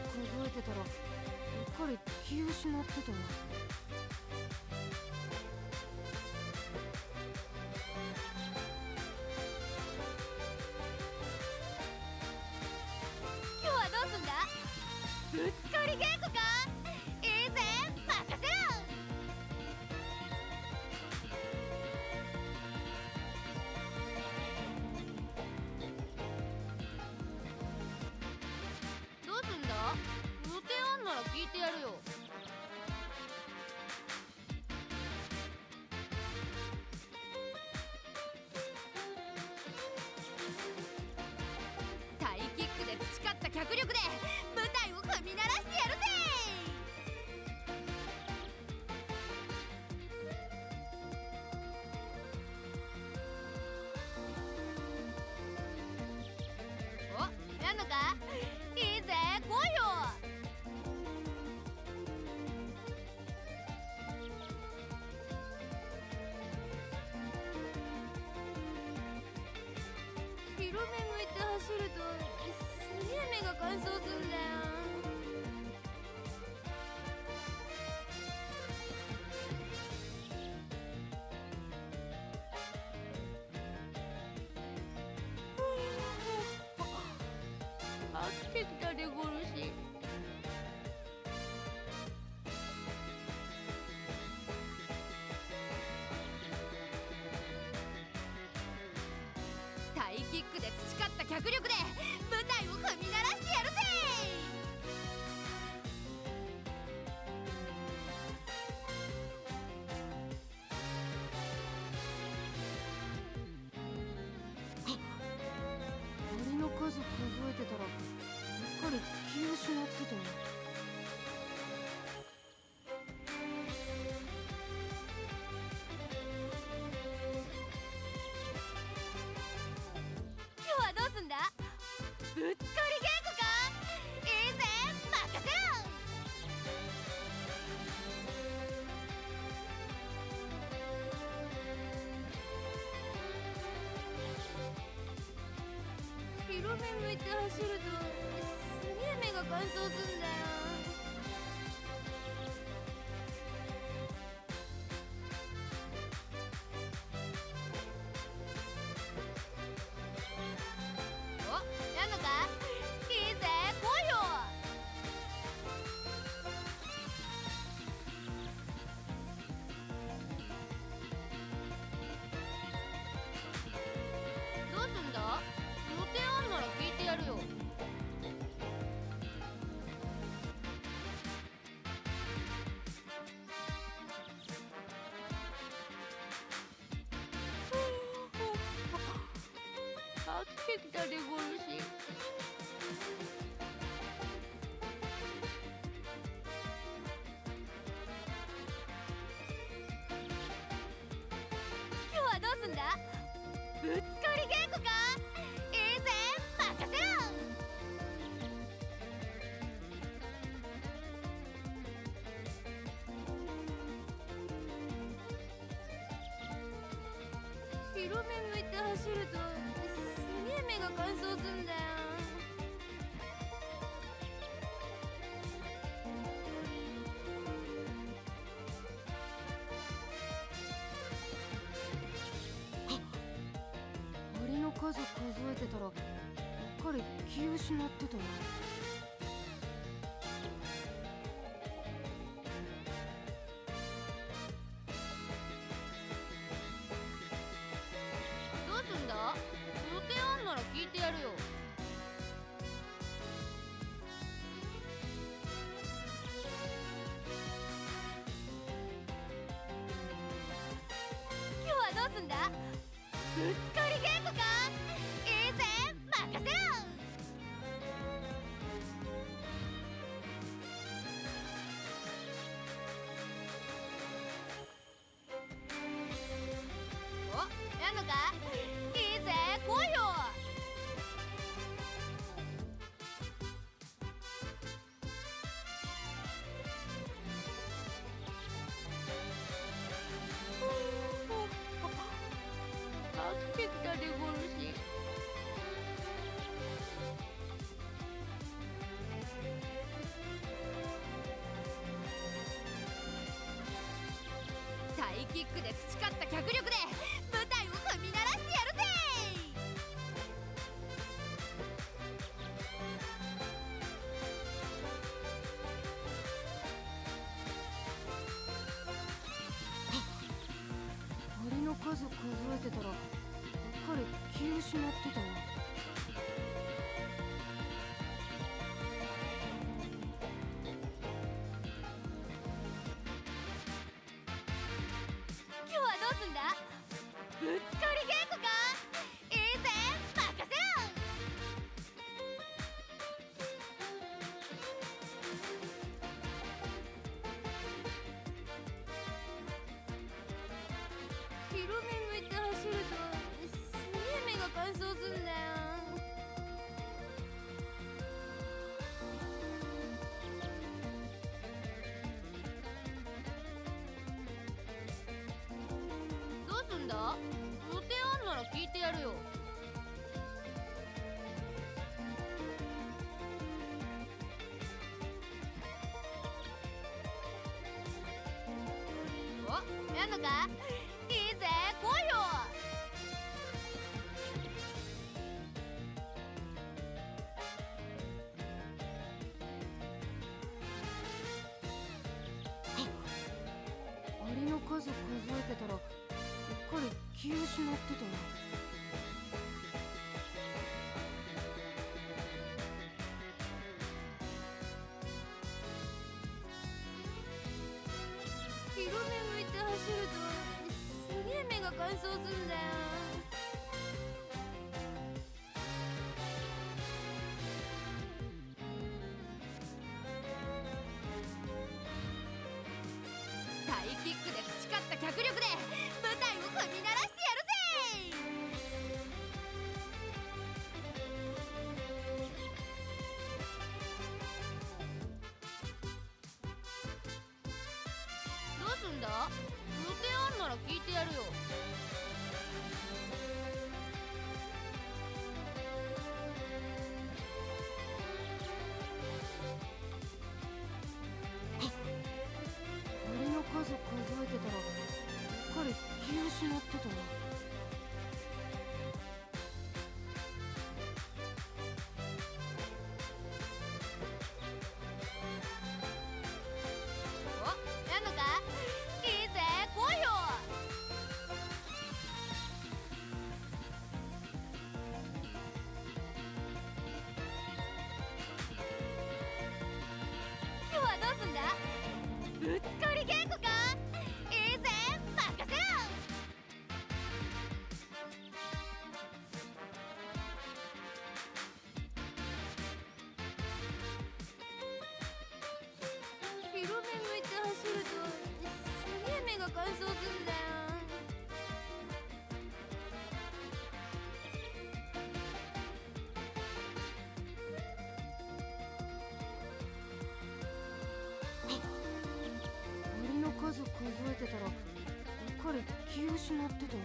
数数えてたらうっかり気を失ってたわ。今日はどうすんだ？ぶつかり稽古か？いいぜ、任せろ。どうすんだ？予定あんなら聞いてやるよ。タイキックで培った脚力で舞台を踏み鳴らしてやるぜ。お、やんのか？いいぜ、来いよ。広め向いて走るとすげえ目が乾燥すんだよ。飽きてきたでゴルシ。タイキックで培った脚力で舞台を踏み鳴らしてやるぜ。鳥の数数えてたらうっかり気を失ってたわ。今日はどうすんだ？ぶつかり稽古か？いいぜ、任せろ。広め向いて走るとすげえ目が乾燥すんだよ。お、やんのか？いいぜ、来いよ。どうすんだ？予定あんなら聞いてやるよ。飽きてきたでゴルシ。今日はどうすんだ？ぶつかり稽古か？いいぜ、任せろ。広め向いて走るとすげえ目が乾燥すんだよ。鳥の数数えてたらうっかり気を失ってたわ。どうすんだ？予定あんなら聞いてやるよ。今日はどうすんだ？ぶつかり稽古か？いいぜ、任せろ。お、やんのか？いいぜ、来いよ。飽きてきたでゴルシ。イキックで培った脚力で舞台を踏み鳴らしてやるぜ。鳥の数数えてたらうっかり気を失ってたわ。今日はどうすんだ？ぶつかり稽古か？いいぜ、任せろ。広め向いて走るとすげえ目が乾燥すんだよ。どうすんだ？予定あんなら聞いてやるよ。お、やんのか？いいぜ、来いよ。アリの数数えてたらうっかり気を失ってたわ。広め向いて走るとすげえ目が乾燥すんだよ。タイキックで培った脚力で舞台を踏み鳴らしてやるぜ。どうすんだ？予定あんなら聞いてやるよ。鳥の数数えてたらうっかり気を失ってたわ。お、やんのか？いいぜ、来いよ。今日はどうすんだ？ぶつかり稽古か？いいぜ、任せろ。広め向いて走るとすげえ目が乾燥すんだよ。鳥の数数えてたらうっかり気を失ってたわ。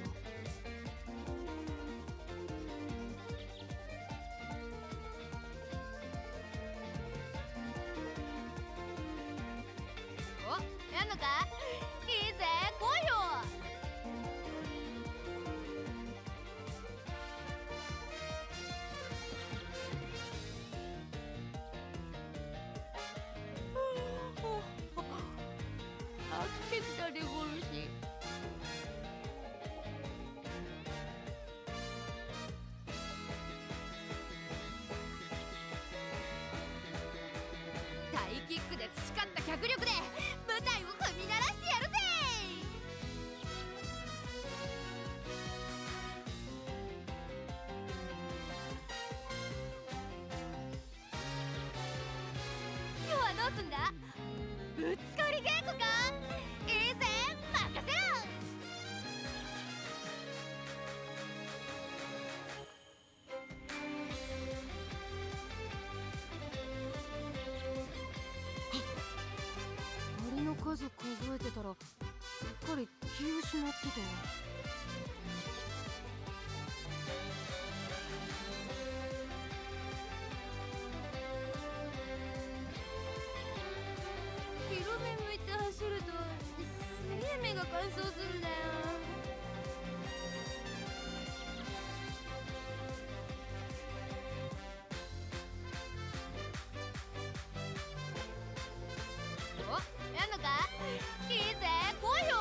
お、やんのか？いいぜ、来いよ。飽きてきたでごるし。タイキックで培った脚力で舞台を踏み鳴らしてやるぜ。今日はどうすんだ？ぶつかり稽古か？いいぜ、任せろ。鳥の数数えてたらうっかり気を失ってたわ。広め向いて走るとすげえ目目が乾燥すんだよ。お、やんのか？いいぜ、来いよ。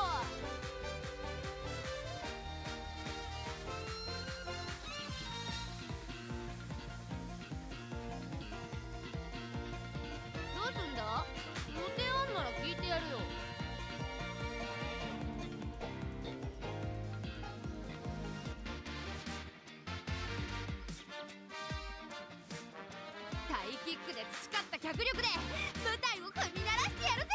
どうすんだ？予定あんなら聞いてやるよ。タイキックで培った脚力で舞台を踏み鳴らしてやるぜ。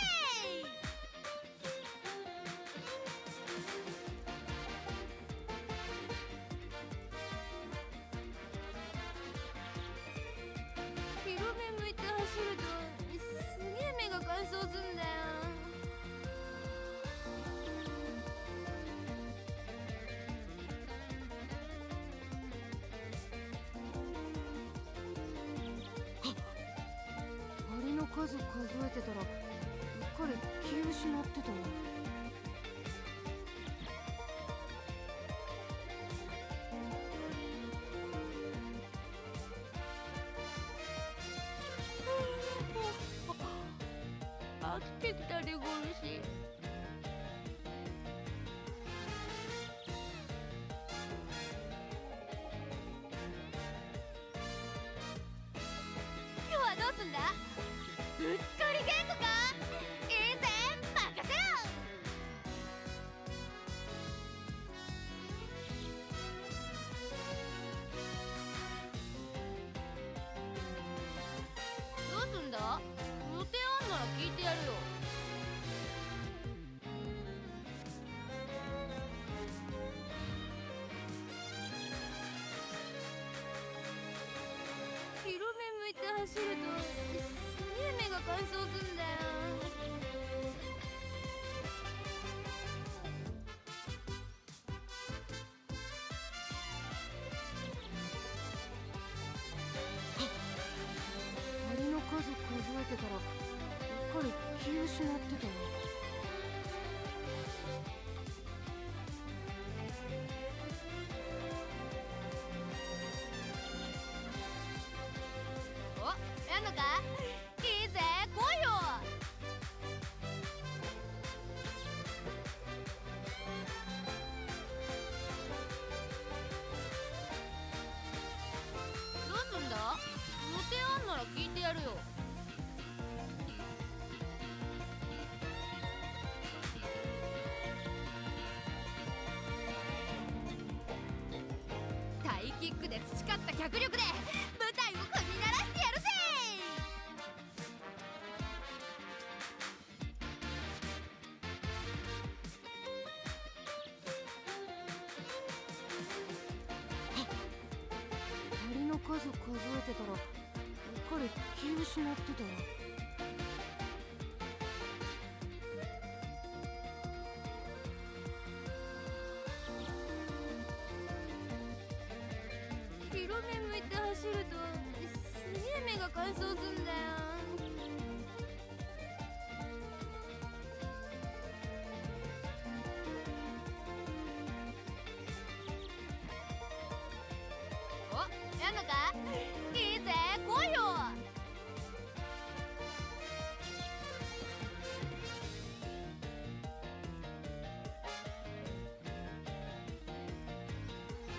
広め向いて走るとすげえ目が乾燥すんだよ。アリの数数えてたらうっかり気失ってたわ。飽きてきたでごるし。今日はどうすんだ？ぶつかり稽古か？いいぜ、任せろ。どうすんだ？予定あんなら聞いてやるよ。広め向いて走るとすげえ目が乾燥すんだよ。アリの数数えてたらうっかり気失ってたわ。お、やんのか？いいぜ、来いよ。どうすんだ？予定あんなら聞いてやるよ。タイキックで培った脚力で舞台を踏み鳴らしてやるぜ。アリの数数えてたらうっかり気失ってたわ。広め向いて走るとすげえ目が乾燥すんだよ。お、やんのか？いいぜ、来いよ。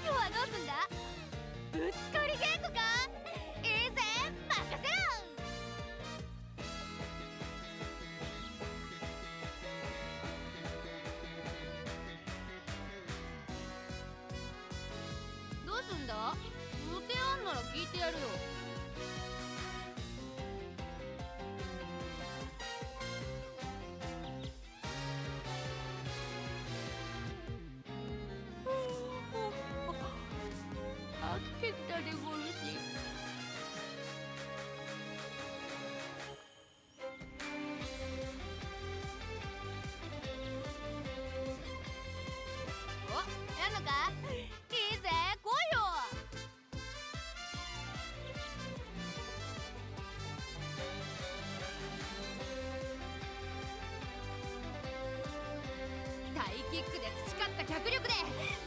今日はどうすんだ？ぶつかり稽古か？いいぜ、任せろ。どうすんだ？予定あんなら聞いてやるよ。飽きてきたでごるし。お、やんのか？いいぜ、来いよ。キックで培った脚力で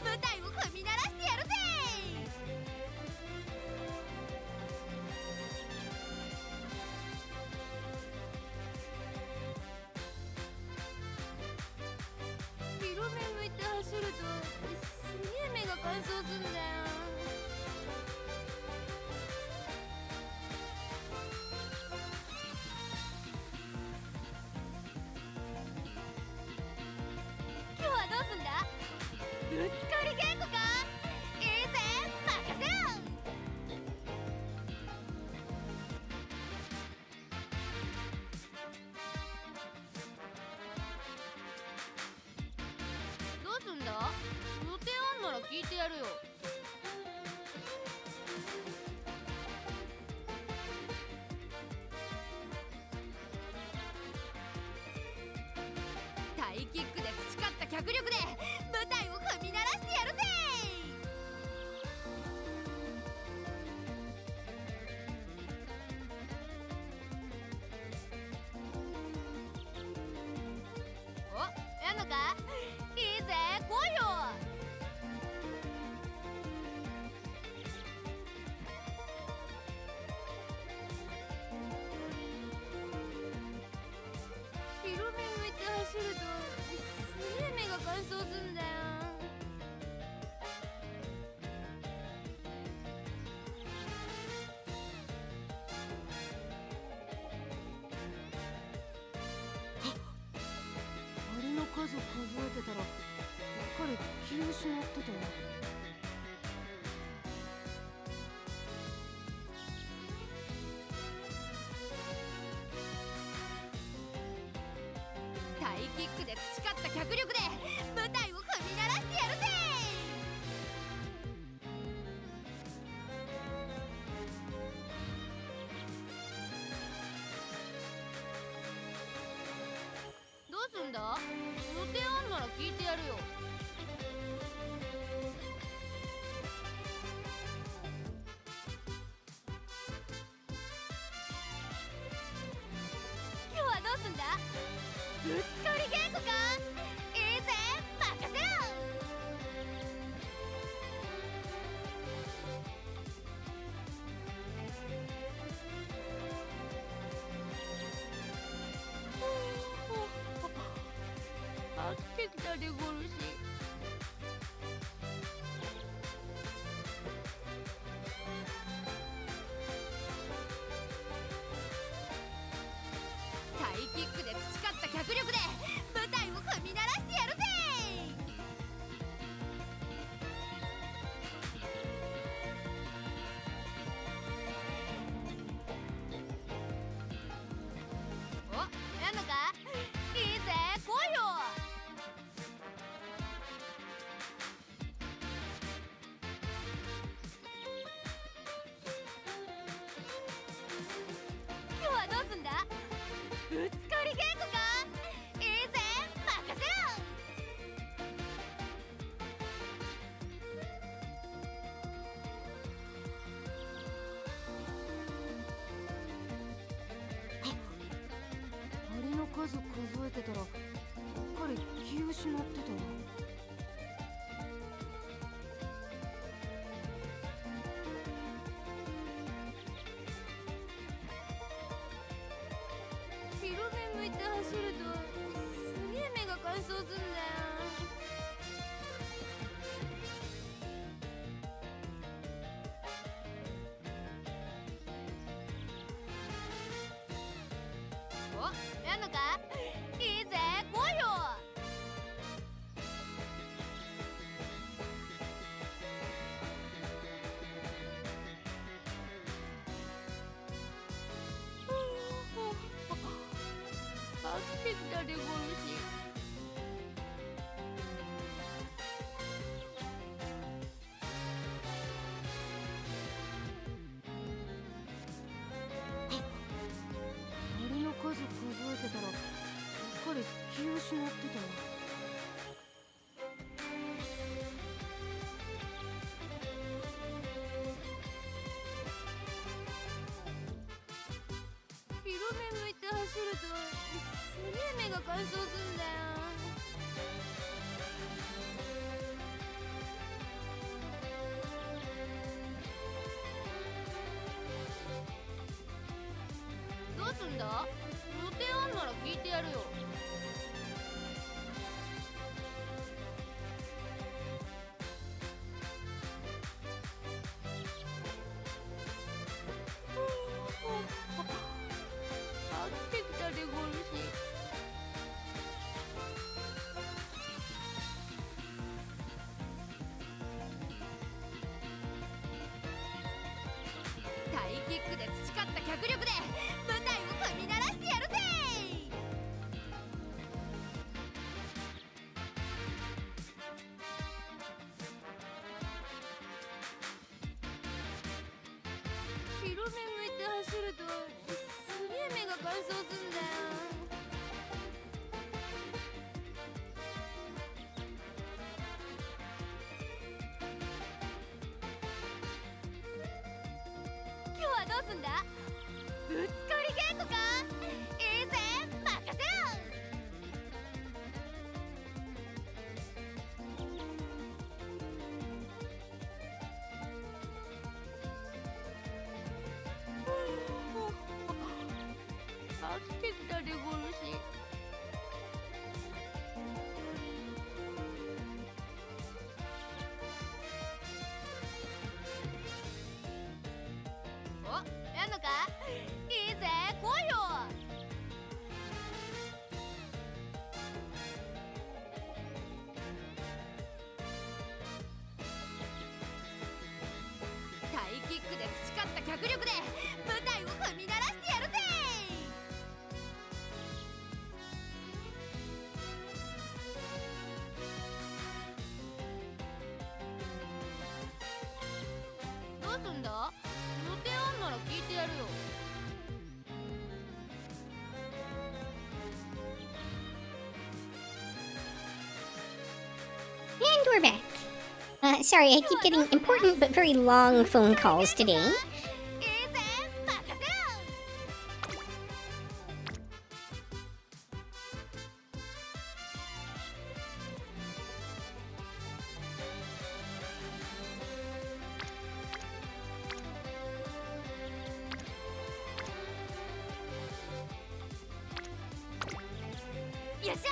舞台を踏み鳴らしてやるぜ。広め向いて走るとすげえ目が乾燥すんだよ。今日はどうすんだ？ぶつかり稽古か？いいぜ、任せろ。どうすんだ？予定あんなら聞いてやるよ。タイキックで培った脚力で舞台を踏み鳴らしてやるぜ。お、やんのか？いいぜ、来いよ。広め向いて走るとすげえ目が乾燥すんだよ。アリの数数えてたら彼気を失ってたわ。タイキックで培った脚力で舞台を踏み鳴らしてやるぜ。どうすんだ？予定あんなら聞いてやるよ。今日はどうすんだ？ぶつかり稽古か？いいぜ、任せろ。飽きてきたでゴルシ。タイキックで培った脚力で舞台を踏み鳴らしてやるぜ。お、やんのか？いいぜ、来いよ。今日はどうすんだ？ぶつかり稽古か？いいぜ、任せろ。アリの数数えてたら彼気を失ってたわ。広め向いて走るとすげえ目が乾燥すんだよ。お、やんのか？いいぜ、来いよ。飽きてきたでゴルシ。アリの数数えてたら彼気を失ってたわ。広め向いて走るとすげえ目が乾燥すんだよ。だ？予定あんなら聞いてやるよ。飽きてきたでごるし。タイキックで培った脚力で舞台を踏み鳴らしてやるぜ。広め向いて走るとすげえ目が乾燥すんだよ。今日はどうすんだ？ぶつかり稽古か？いいぜ、任せろ。飽きてきたでごるし。お、やんのか？いいぜ、来いよ。タイキックで培った脚力で舞台を踏み鳴らしてやるぜ。どうすんだ？予定あんなら聞いてやるよ。And we're back. Sorry, I keep getting important but very long phone calls today. いいぜ、任せろ。よっしゃ。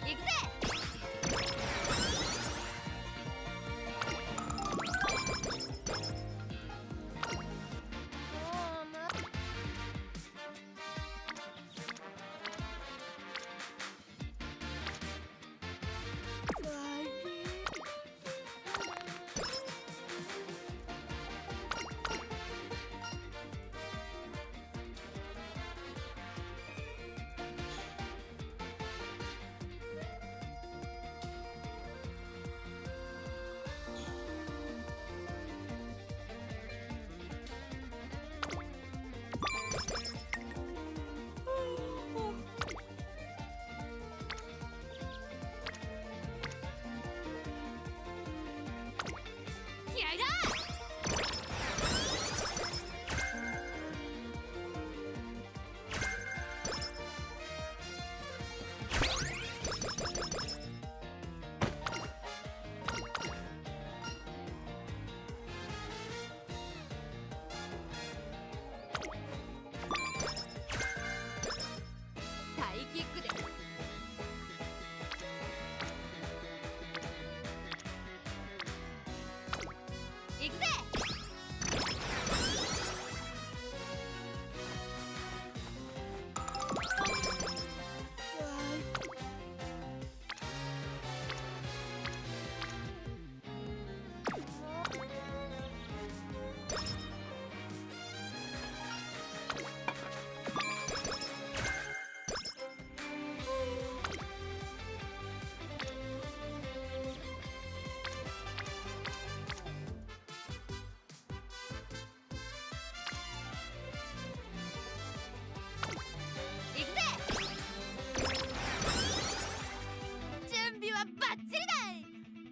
行くぜ。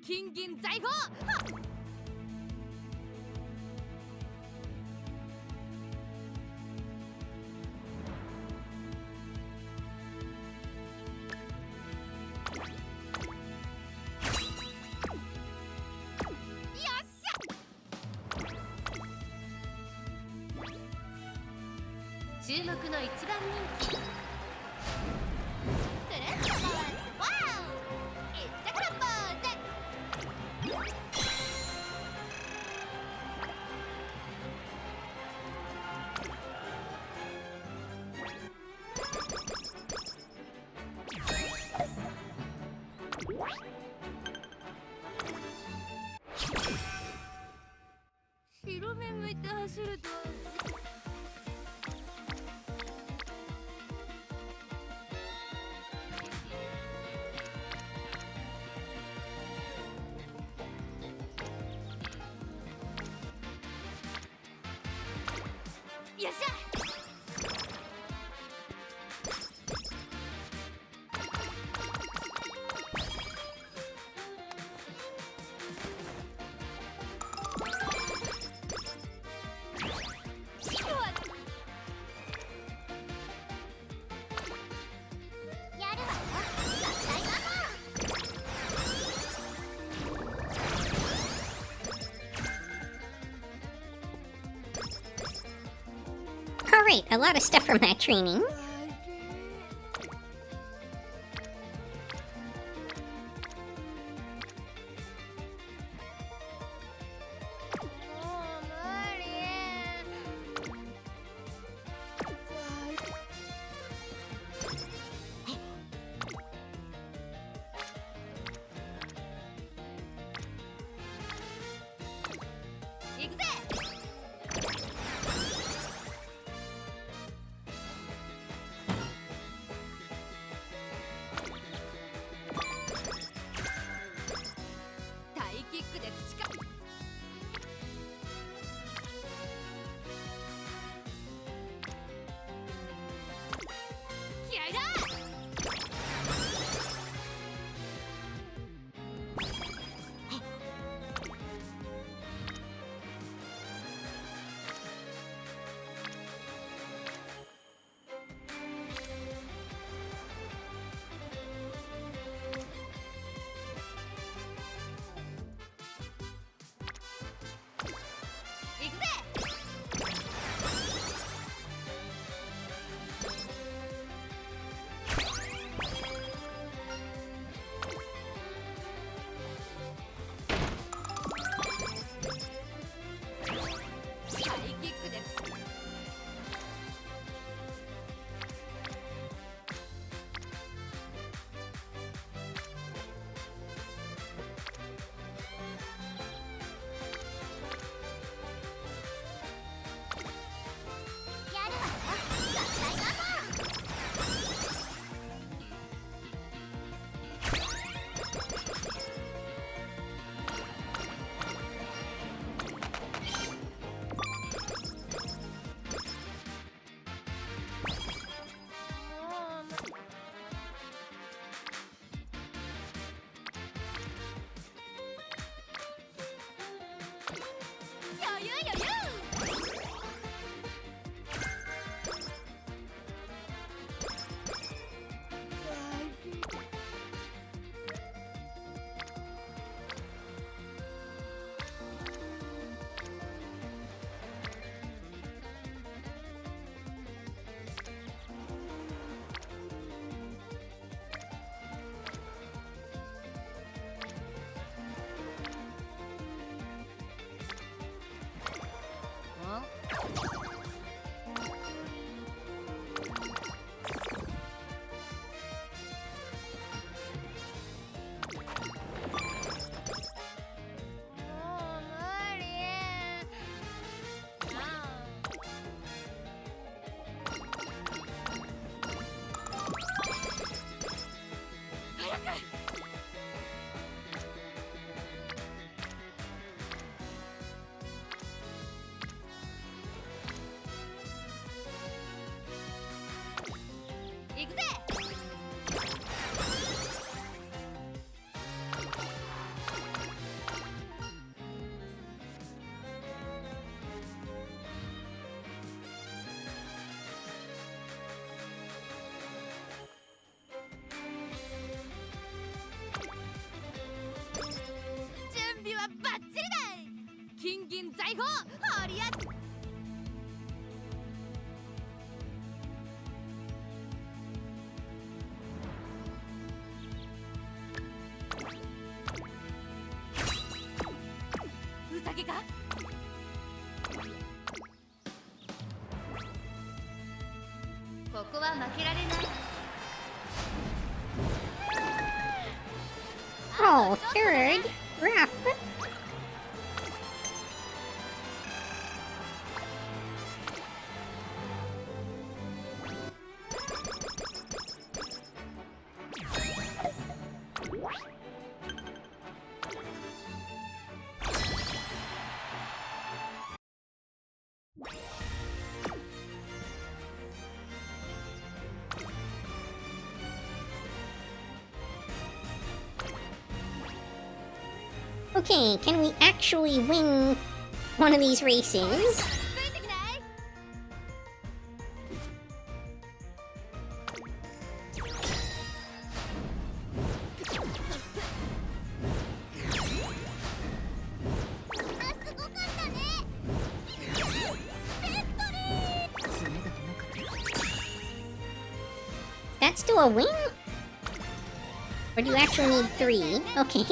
金銀財宝。注目の一番人気くるっと回ってワオいったからポーズ。白目向いて走るとよっしゃ。やるわよ合体ママ。Alright, a lot of stuff from that training. 解放ありゃ宴かここは負けられない。 Oh, third. Rough. Okay, can we actually win one of these races? ついてきない すごかったね。ビクトリー。 That's still a win? Or do you actually need 3? Okay.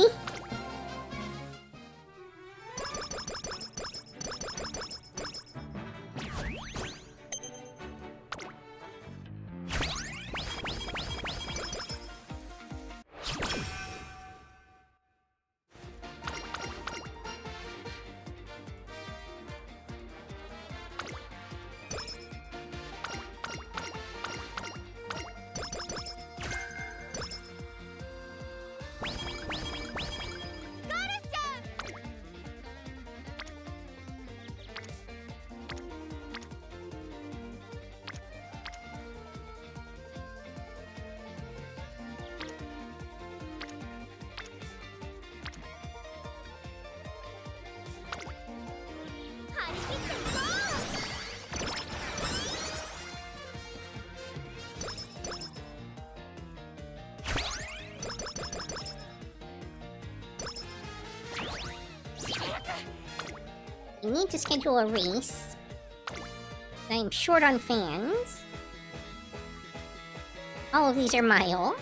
We need to schedule a race. I'm short on fans. All of these are mile.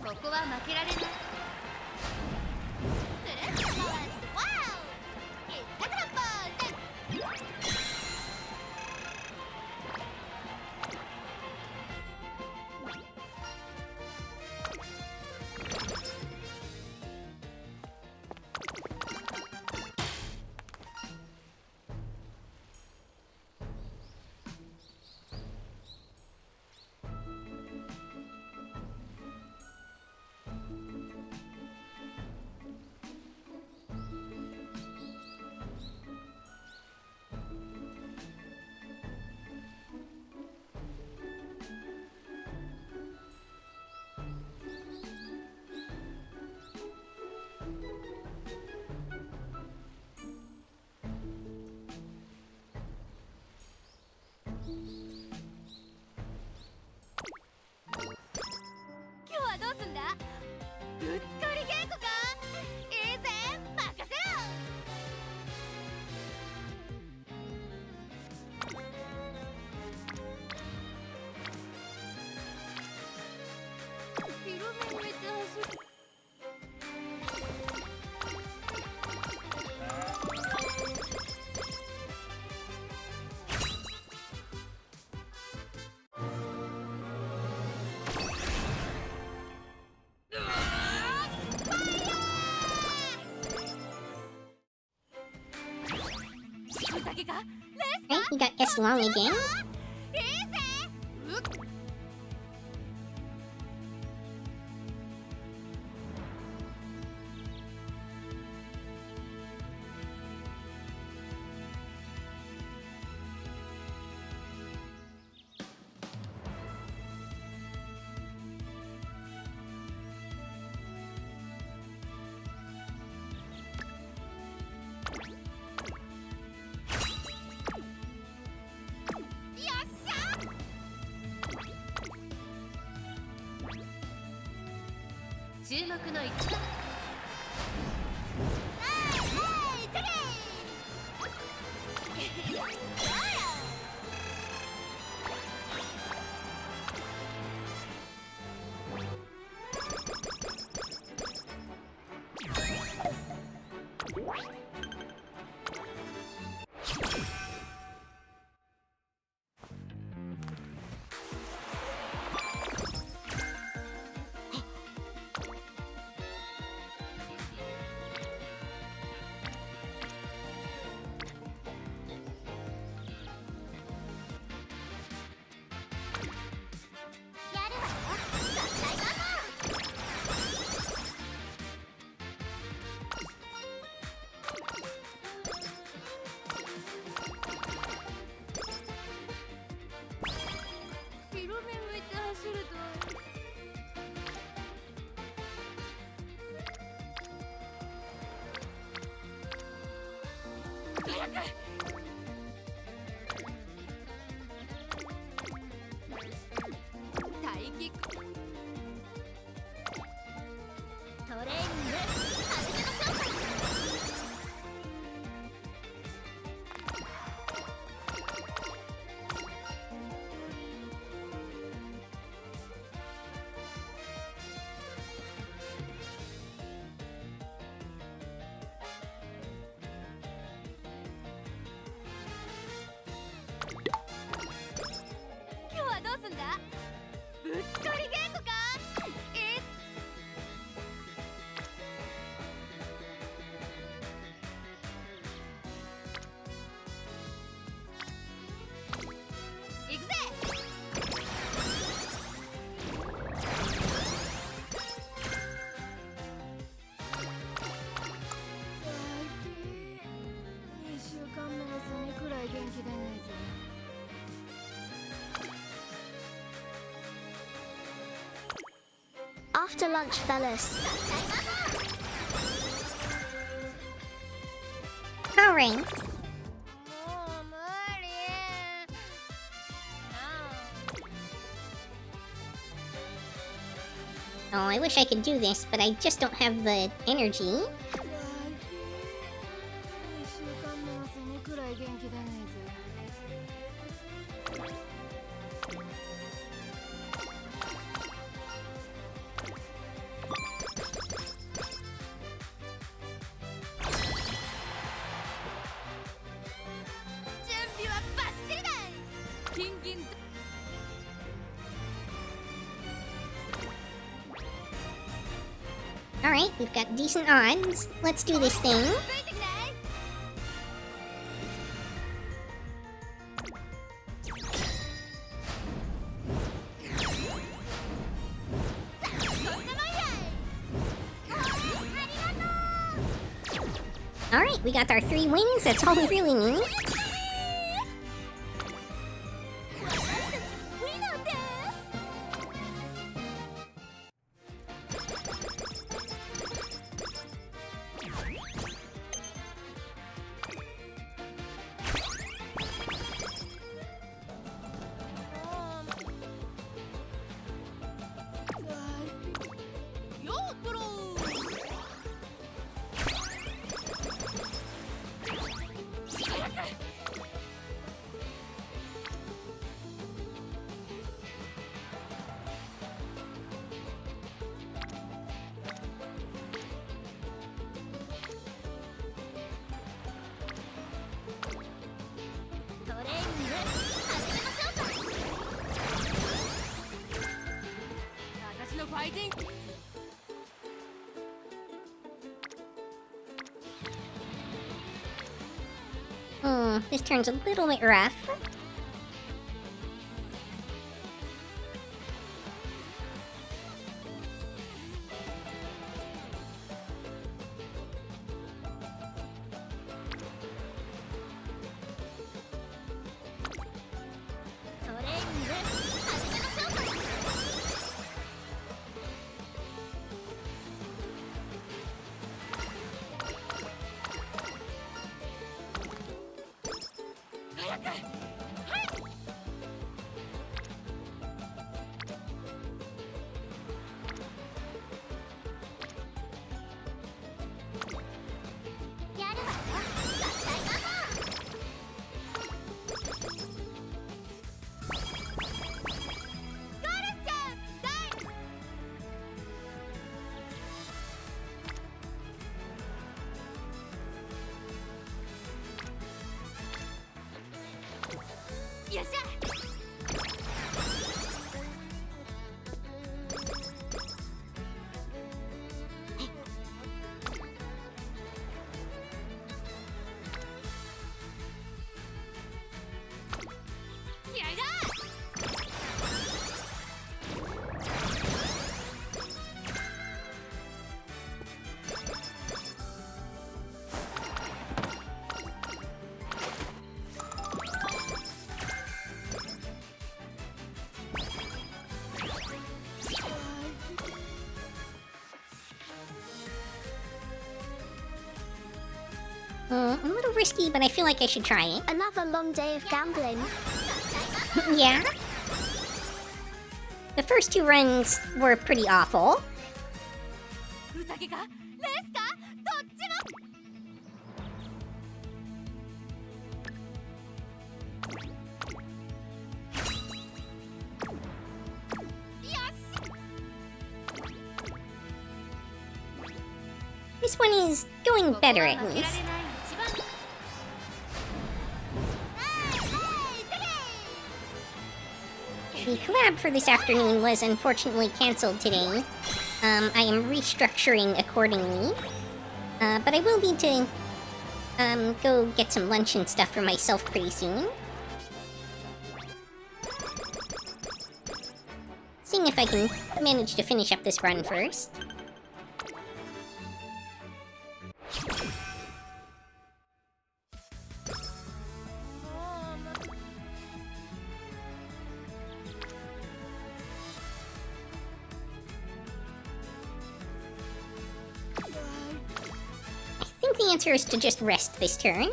ここは負けられない。Right, we got S long again. 注目の一番After lunch, fellas. Alright. Oh, I wish I could do this, but I just don't have the energy. Alright, we've got decent odds. Let's do this thing. Alright, we got our 3 wings. That's all we really need. This turn's a little bit rough. A little risky, but I feel like I should try it. Another long day of gambling. Yeah? The first 2 runs were pretty awful. 宴かレースかどっちも。 This one is going better at least. The collab for this afternoon was unfortunately cancelled today. I am restructuring accordingly. But I will need to go get some lunch and stuff for myself pretty soon. Seeing if I can manage to finish up this run first. I think the answer is to just rest this turn.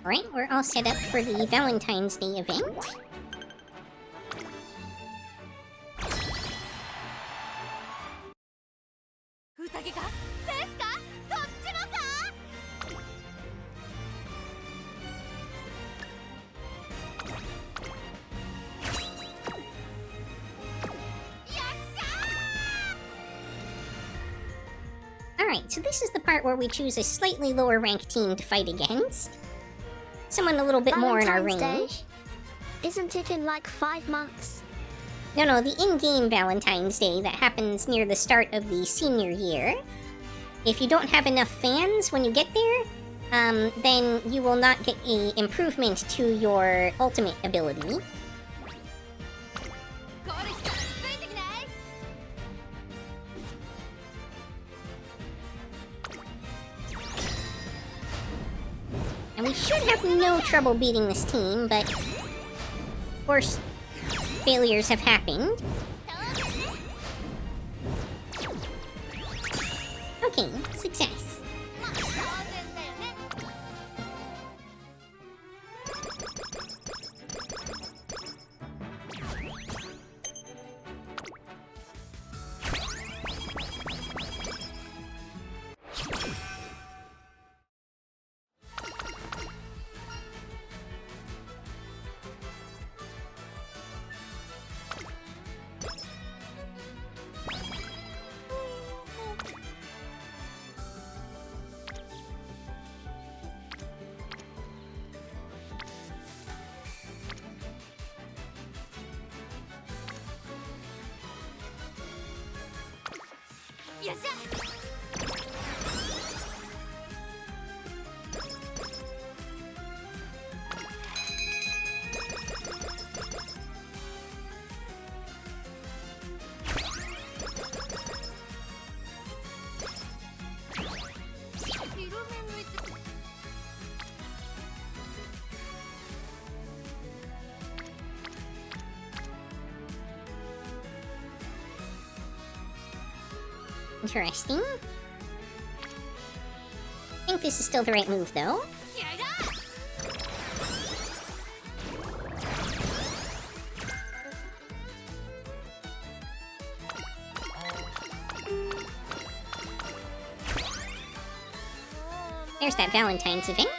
Alright, we're all set up for the Valentine's Day event. Alright, so this is the part where we choose a slightly lower ranked team to fight against. Someone a little bit more in our range. Valentine's Day. Isn't it in like 5 months? No, the in-game Valentine's Day that happens near the start of the senior year. If you don't have enough fans when you get there, then you will not get an improvement to your ultimate ability. should have no trouble beating this team, but of course, failures have happened. Okay, success. Interesting. I think this is still the right move, though. There's that Valentine's event.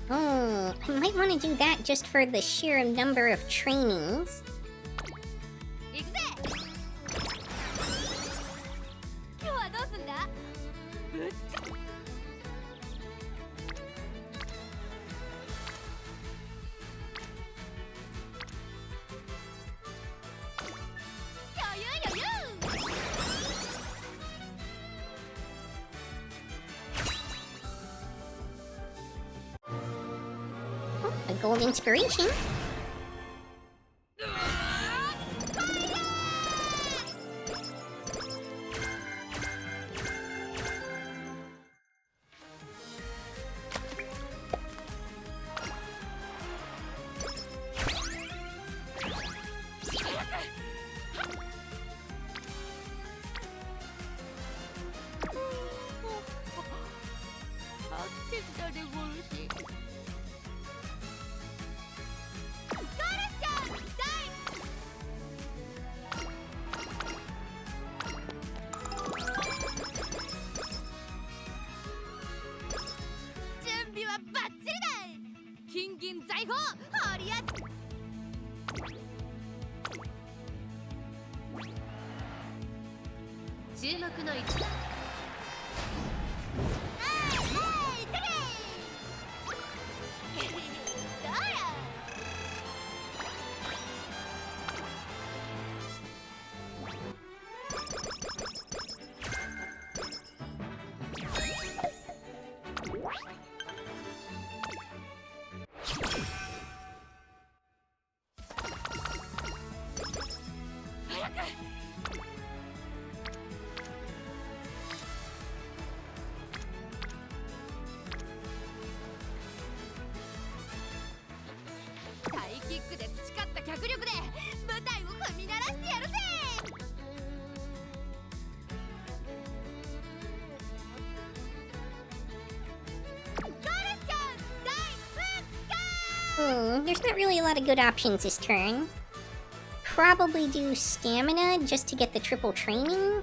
Oh, I might want to do that just for the sheer number of trainings. A gold inspiration. There's not really a lot of good options this turn. Probably do stamina just to get the triple training.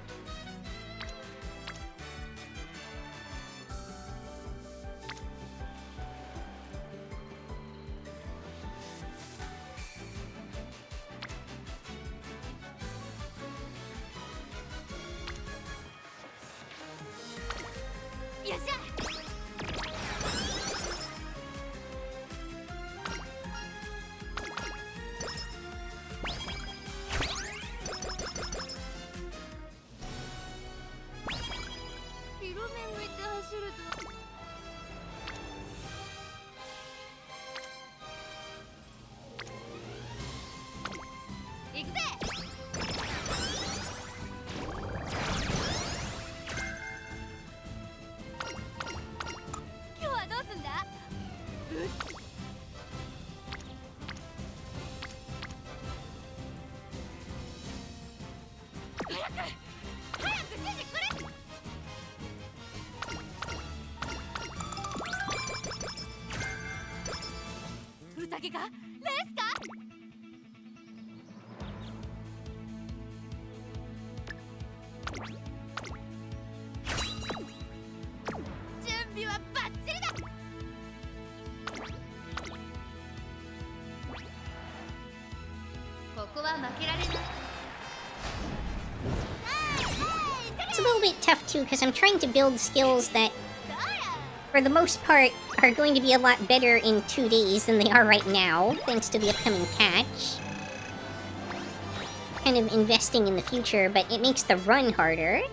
It's a little bit tough too, because I'm trying to build skills that, for the most part, are going to be a lot better in 2 days than they are right now, thanks to the upcoming patch. Kind of investing in the future, but it makes the run harder.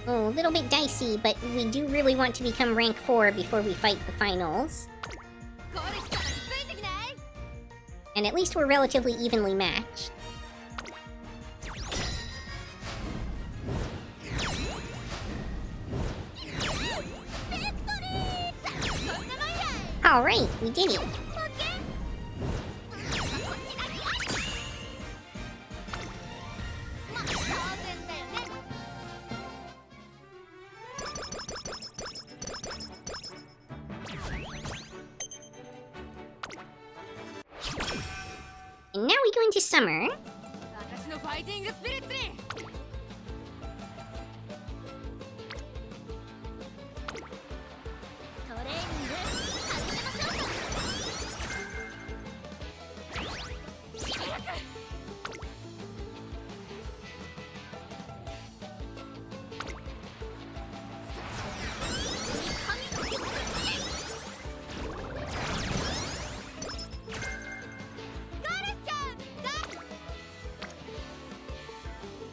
Oh, a little bit dicey, but we do really want to become rank 4 before we fight the finals. And at least we're relatively evenly matched. Alright, we did it. And now we go into summer.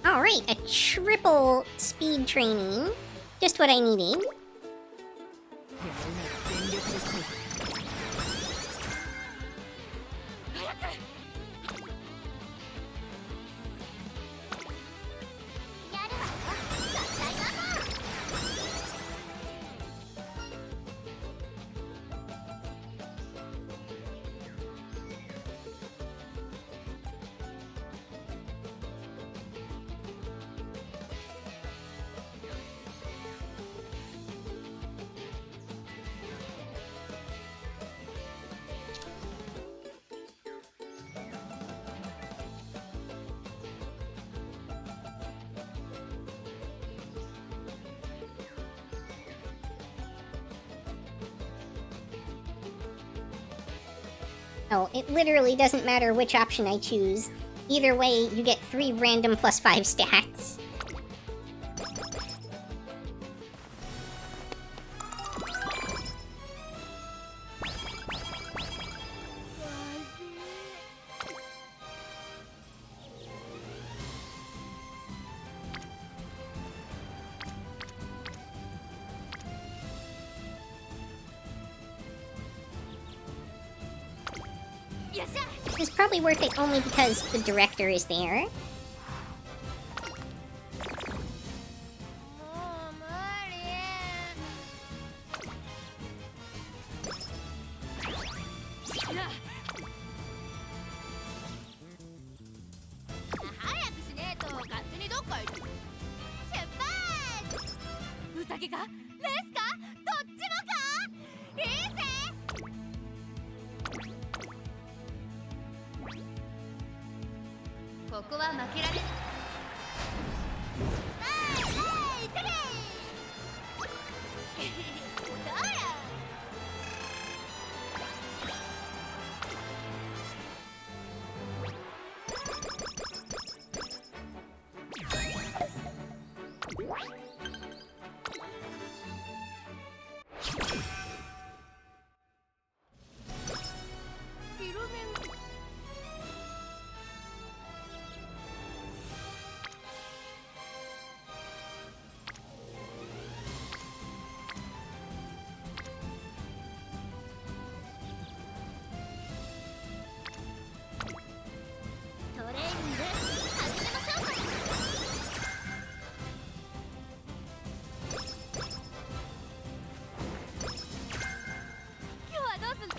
Alright, a triple speed training. Just what I needed. Oh, it literally doesn't matter which option I choose. Either way, you get 3 random +5 stats. It's probably worth it only because the director is there. 早くしねえと勝手にどっか行く。出発。宴かレースかどっちもか。いいぜ。ここは負けられない。トレーニング始めましょうか。今日はどうすんの。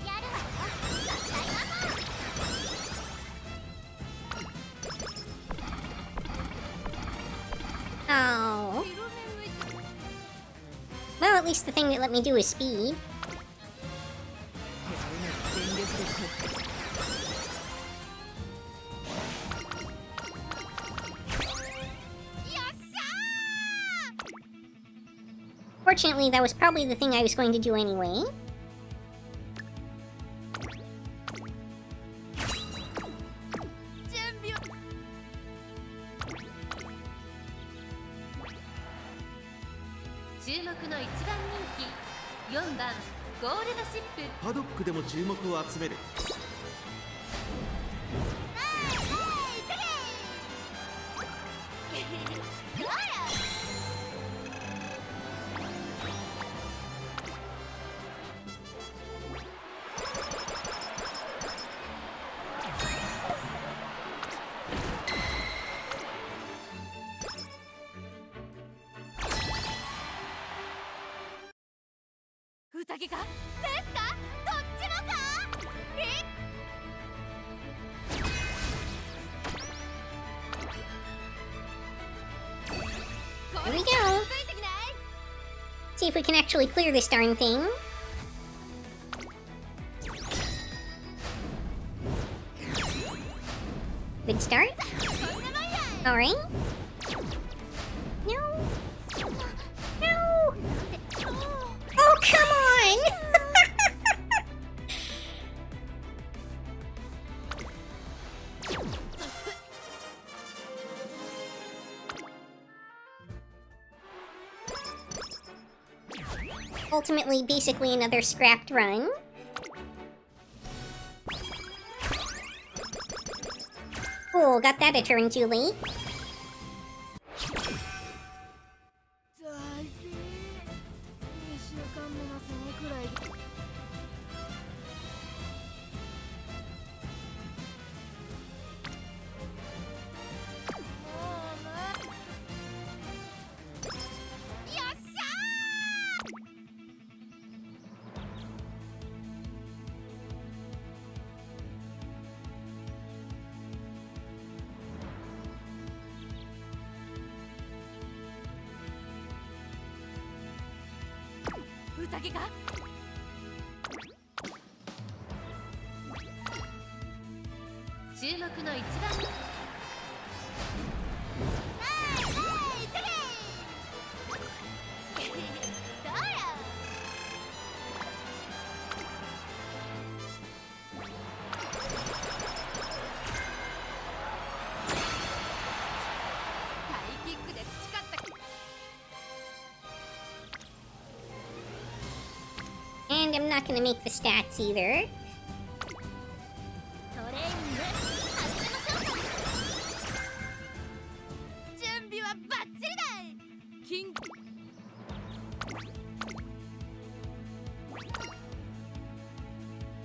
やるわよ。合体魔法。Oh. Well, at least the thing that let me do is speed. 全力でFortunately, that was probably the thing I was going to do anyway.注目の一番人気4番ゴールドシップ。パドックでも注目を集める。宴かレースかどっちもか。Here we go. See if we can actually clear this darn thing. Good start. Alright. No. No. Oh, come on! Ultimately, basically another scrapped run. Cool, got that a turn too late. 2週間目の攻めくらいで。宴か。注目の一番タイキックで培った。 And I'm not gonna make the stats either. トレーニング始めましょうか。準備はバッチリだ。キング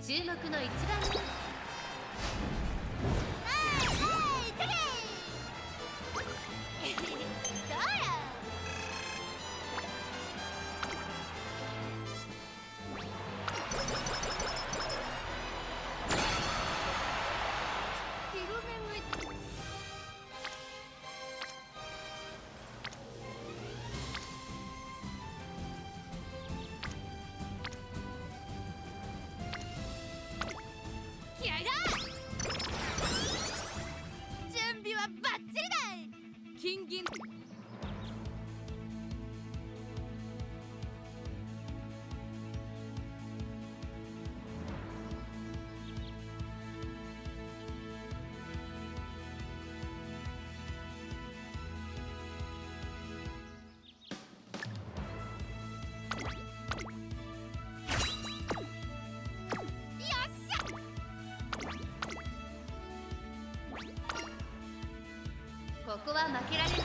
注目の一番は負けられない。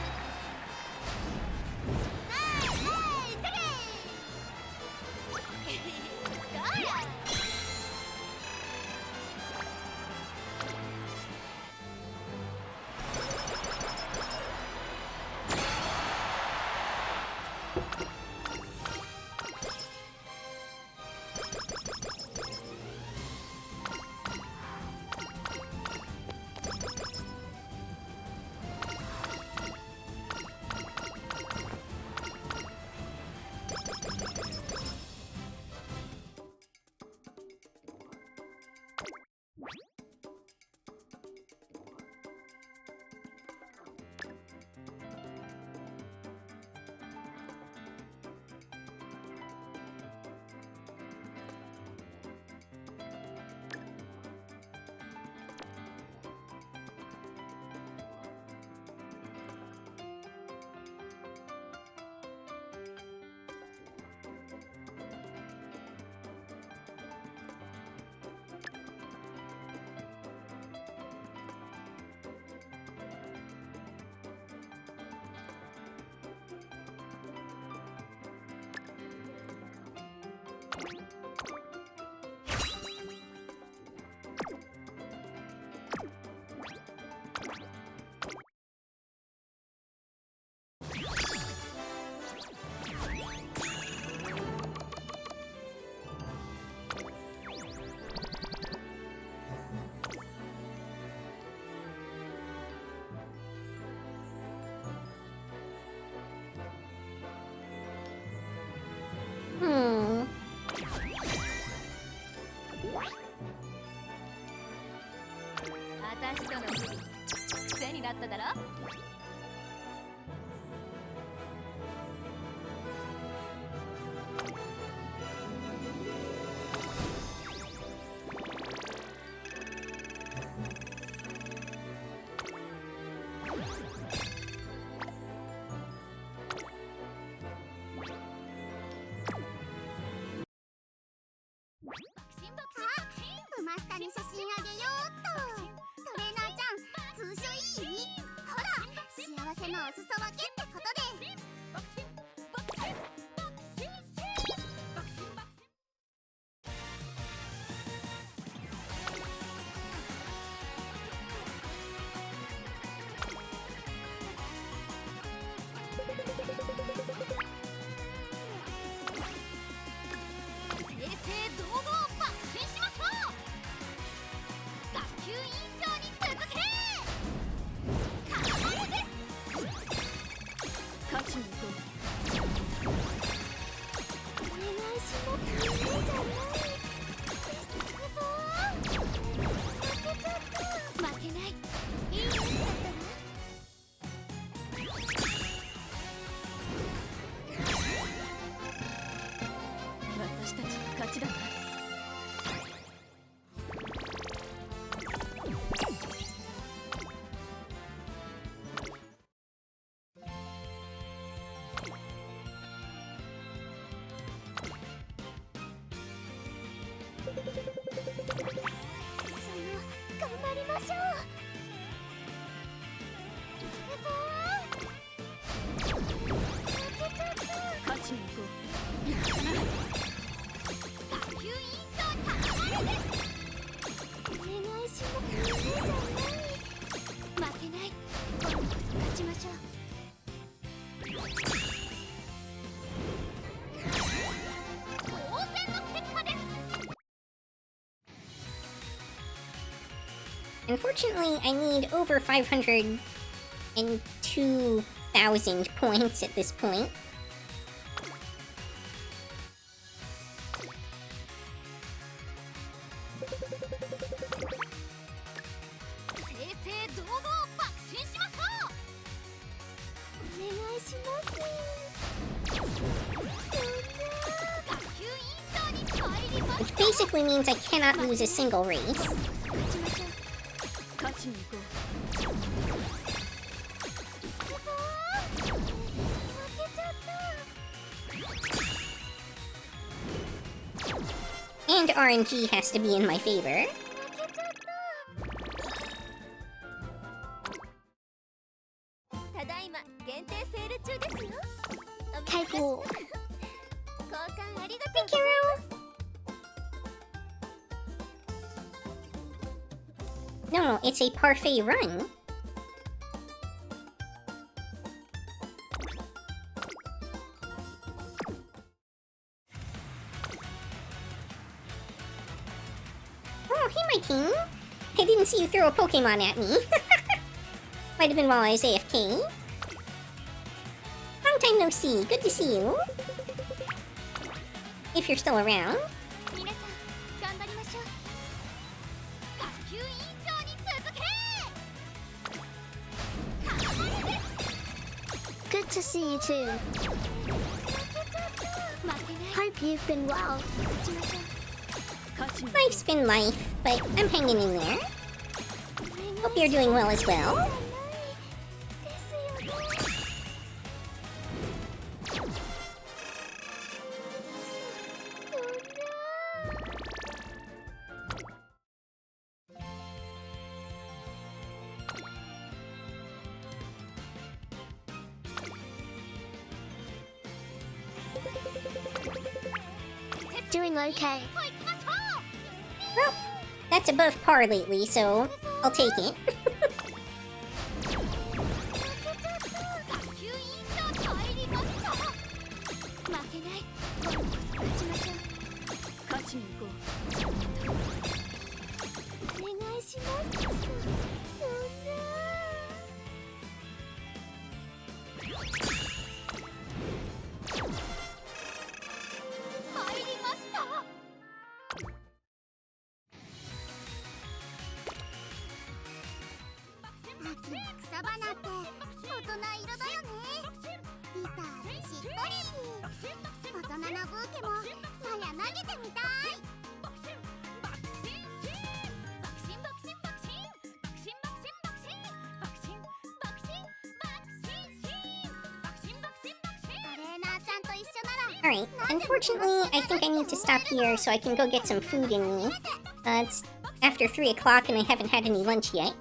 私との日々癖になっただろ。ウマスタに写真あげようっと。トレーナーちゃん、通所いい？ほら、幸せのお裾分けってことで。平成道後を爆心しましょう。学級委員長に続け必ずです。勝ちに行こう。お願いします。じゃない。負けちゃった。負けない。いいレースだったわ。私たちの勝ちだな。頑張りましょう。勝ちに行こう。やったな。学級委員長必ずです。お願いします。じゃない。負けない。今度こそ勝ちましょう。当選の結果です。Unfortunately, I need over 502,000 points at this point. Which basically means I cannot lose a single race. And RNG has to be in my favor. た No, it's a parfait run. Oh, hey, my king. I didn't see you throw a Pokemon at me. Might have been while I was AFK. Long time no see. Good to see you. If you're still around. 皆さん頑張りましょう。学級委員長に続け。 Good to see you too. 負けない。 Hope you've been well. 勝ちましょう。勝ち Life's been life, but I'm hanging in there. Hope you're doing well as well. Doing okay. Well, that's above par lately, so I'll take it. 学級委員長帰りました。負けない。今度こそ勝ちましょう。勝ちに行こう。お願いします。そんな。入りました。秋の草花って大人色だよね。ビターでしっとり。大人なブーケもマヤ投げてみたい。トレーナーちゃんと一緒なら Alright, unfortunately, I think I need to stop here so I can go get some food in me. It's after 3 o'clock and I haven't had any lunch yet.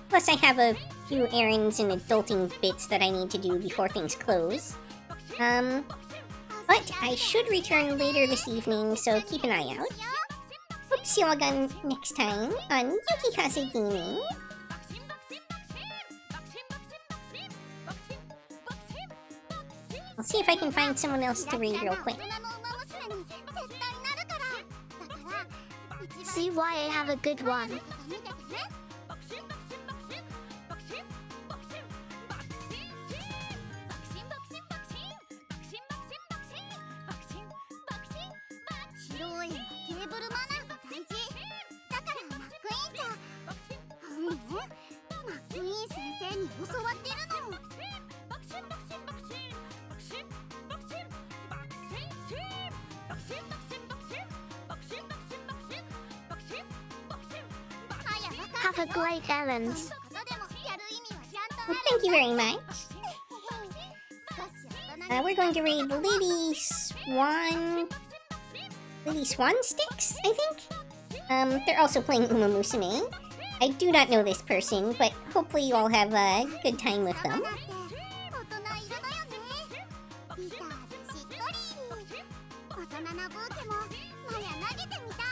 Plus, I have a few errands and adulting bits that I need to do before things close. But I should return later this evening, so keep an eye out. Hope to see you all again next time on Yukikaze Gaming. I'll see if I can find someone else to raid real quick. 大人の馬娘に絶対なるから。だから一番 See why I have a good one. 見ててね。披露宴はテーブルマナーが大事。だからマックイーンじゃ。マックイーン先生に教わってるの。Have a great errands. ことでもやる意味はちゃんと Well, thank you very much. 少し大人 We're going to raid Lady Swan Sticks, I think? They're also playing Umamusume. I do not know this person, but hopefully you all have a good time with them. 大人色だよね。ビターでしっとり。大人なブーケもマヤ投げてみたい。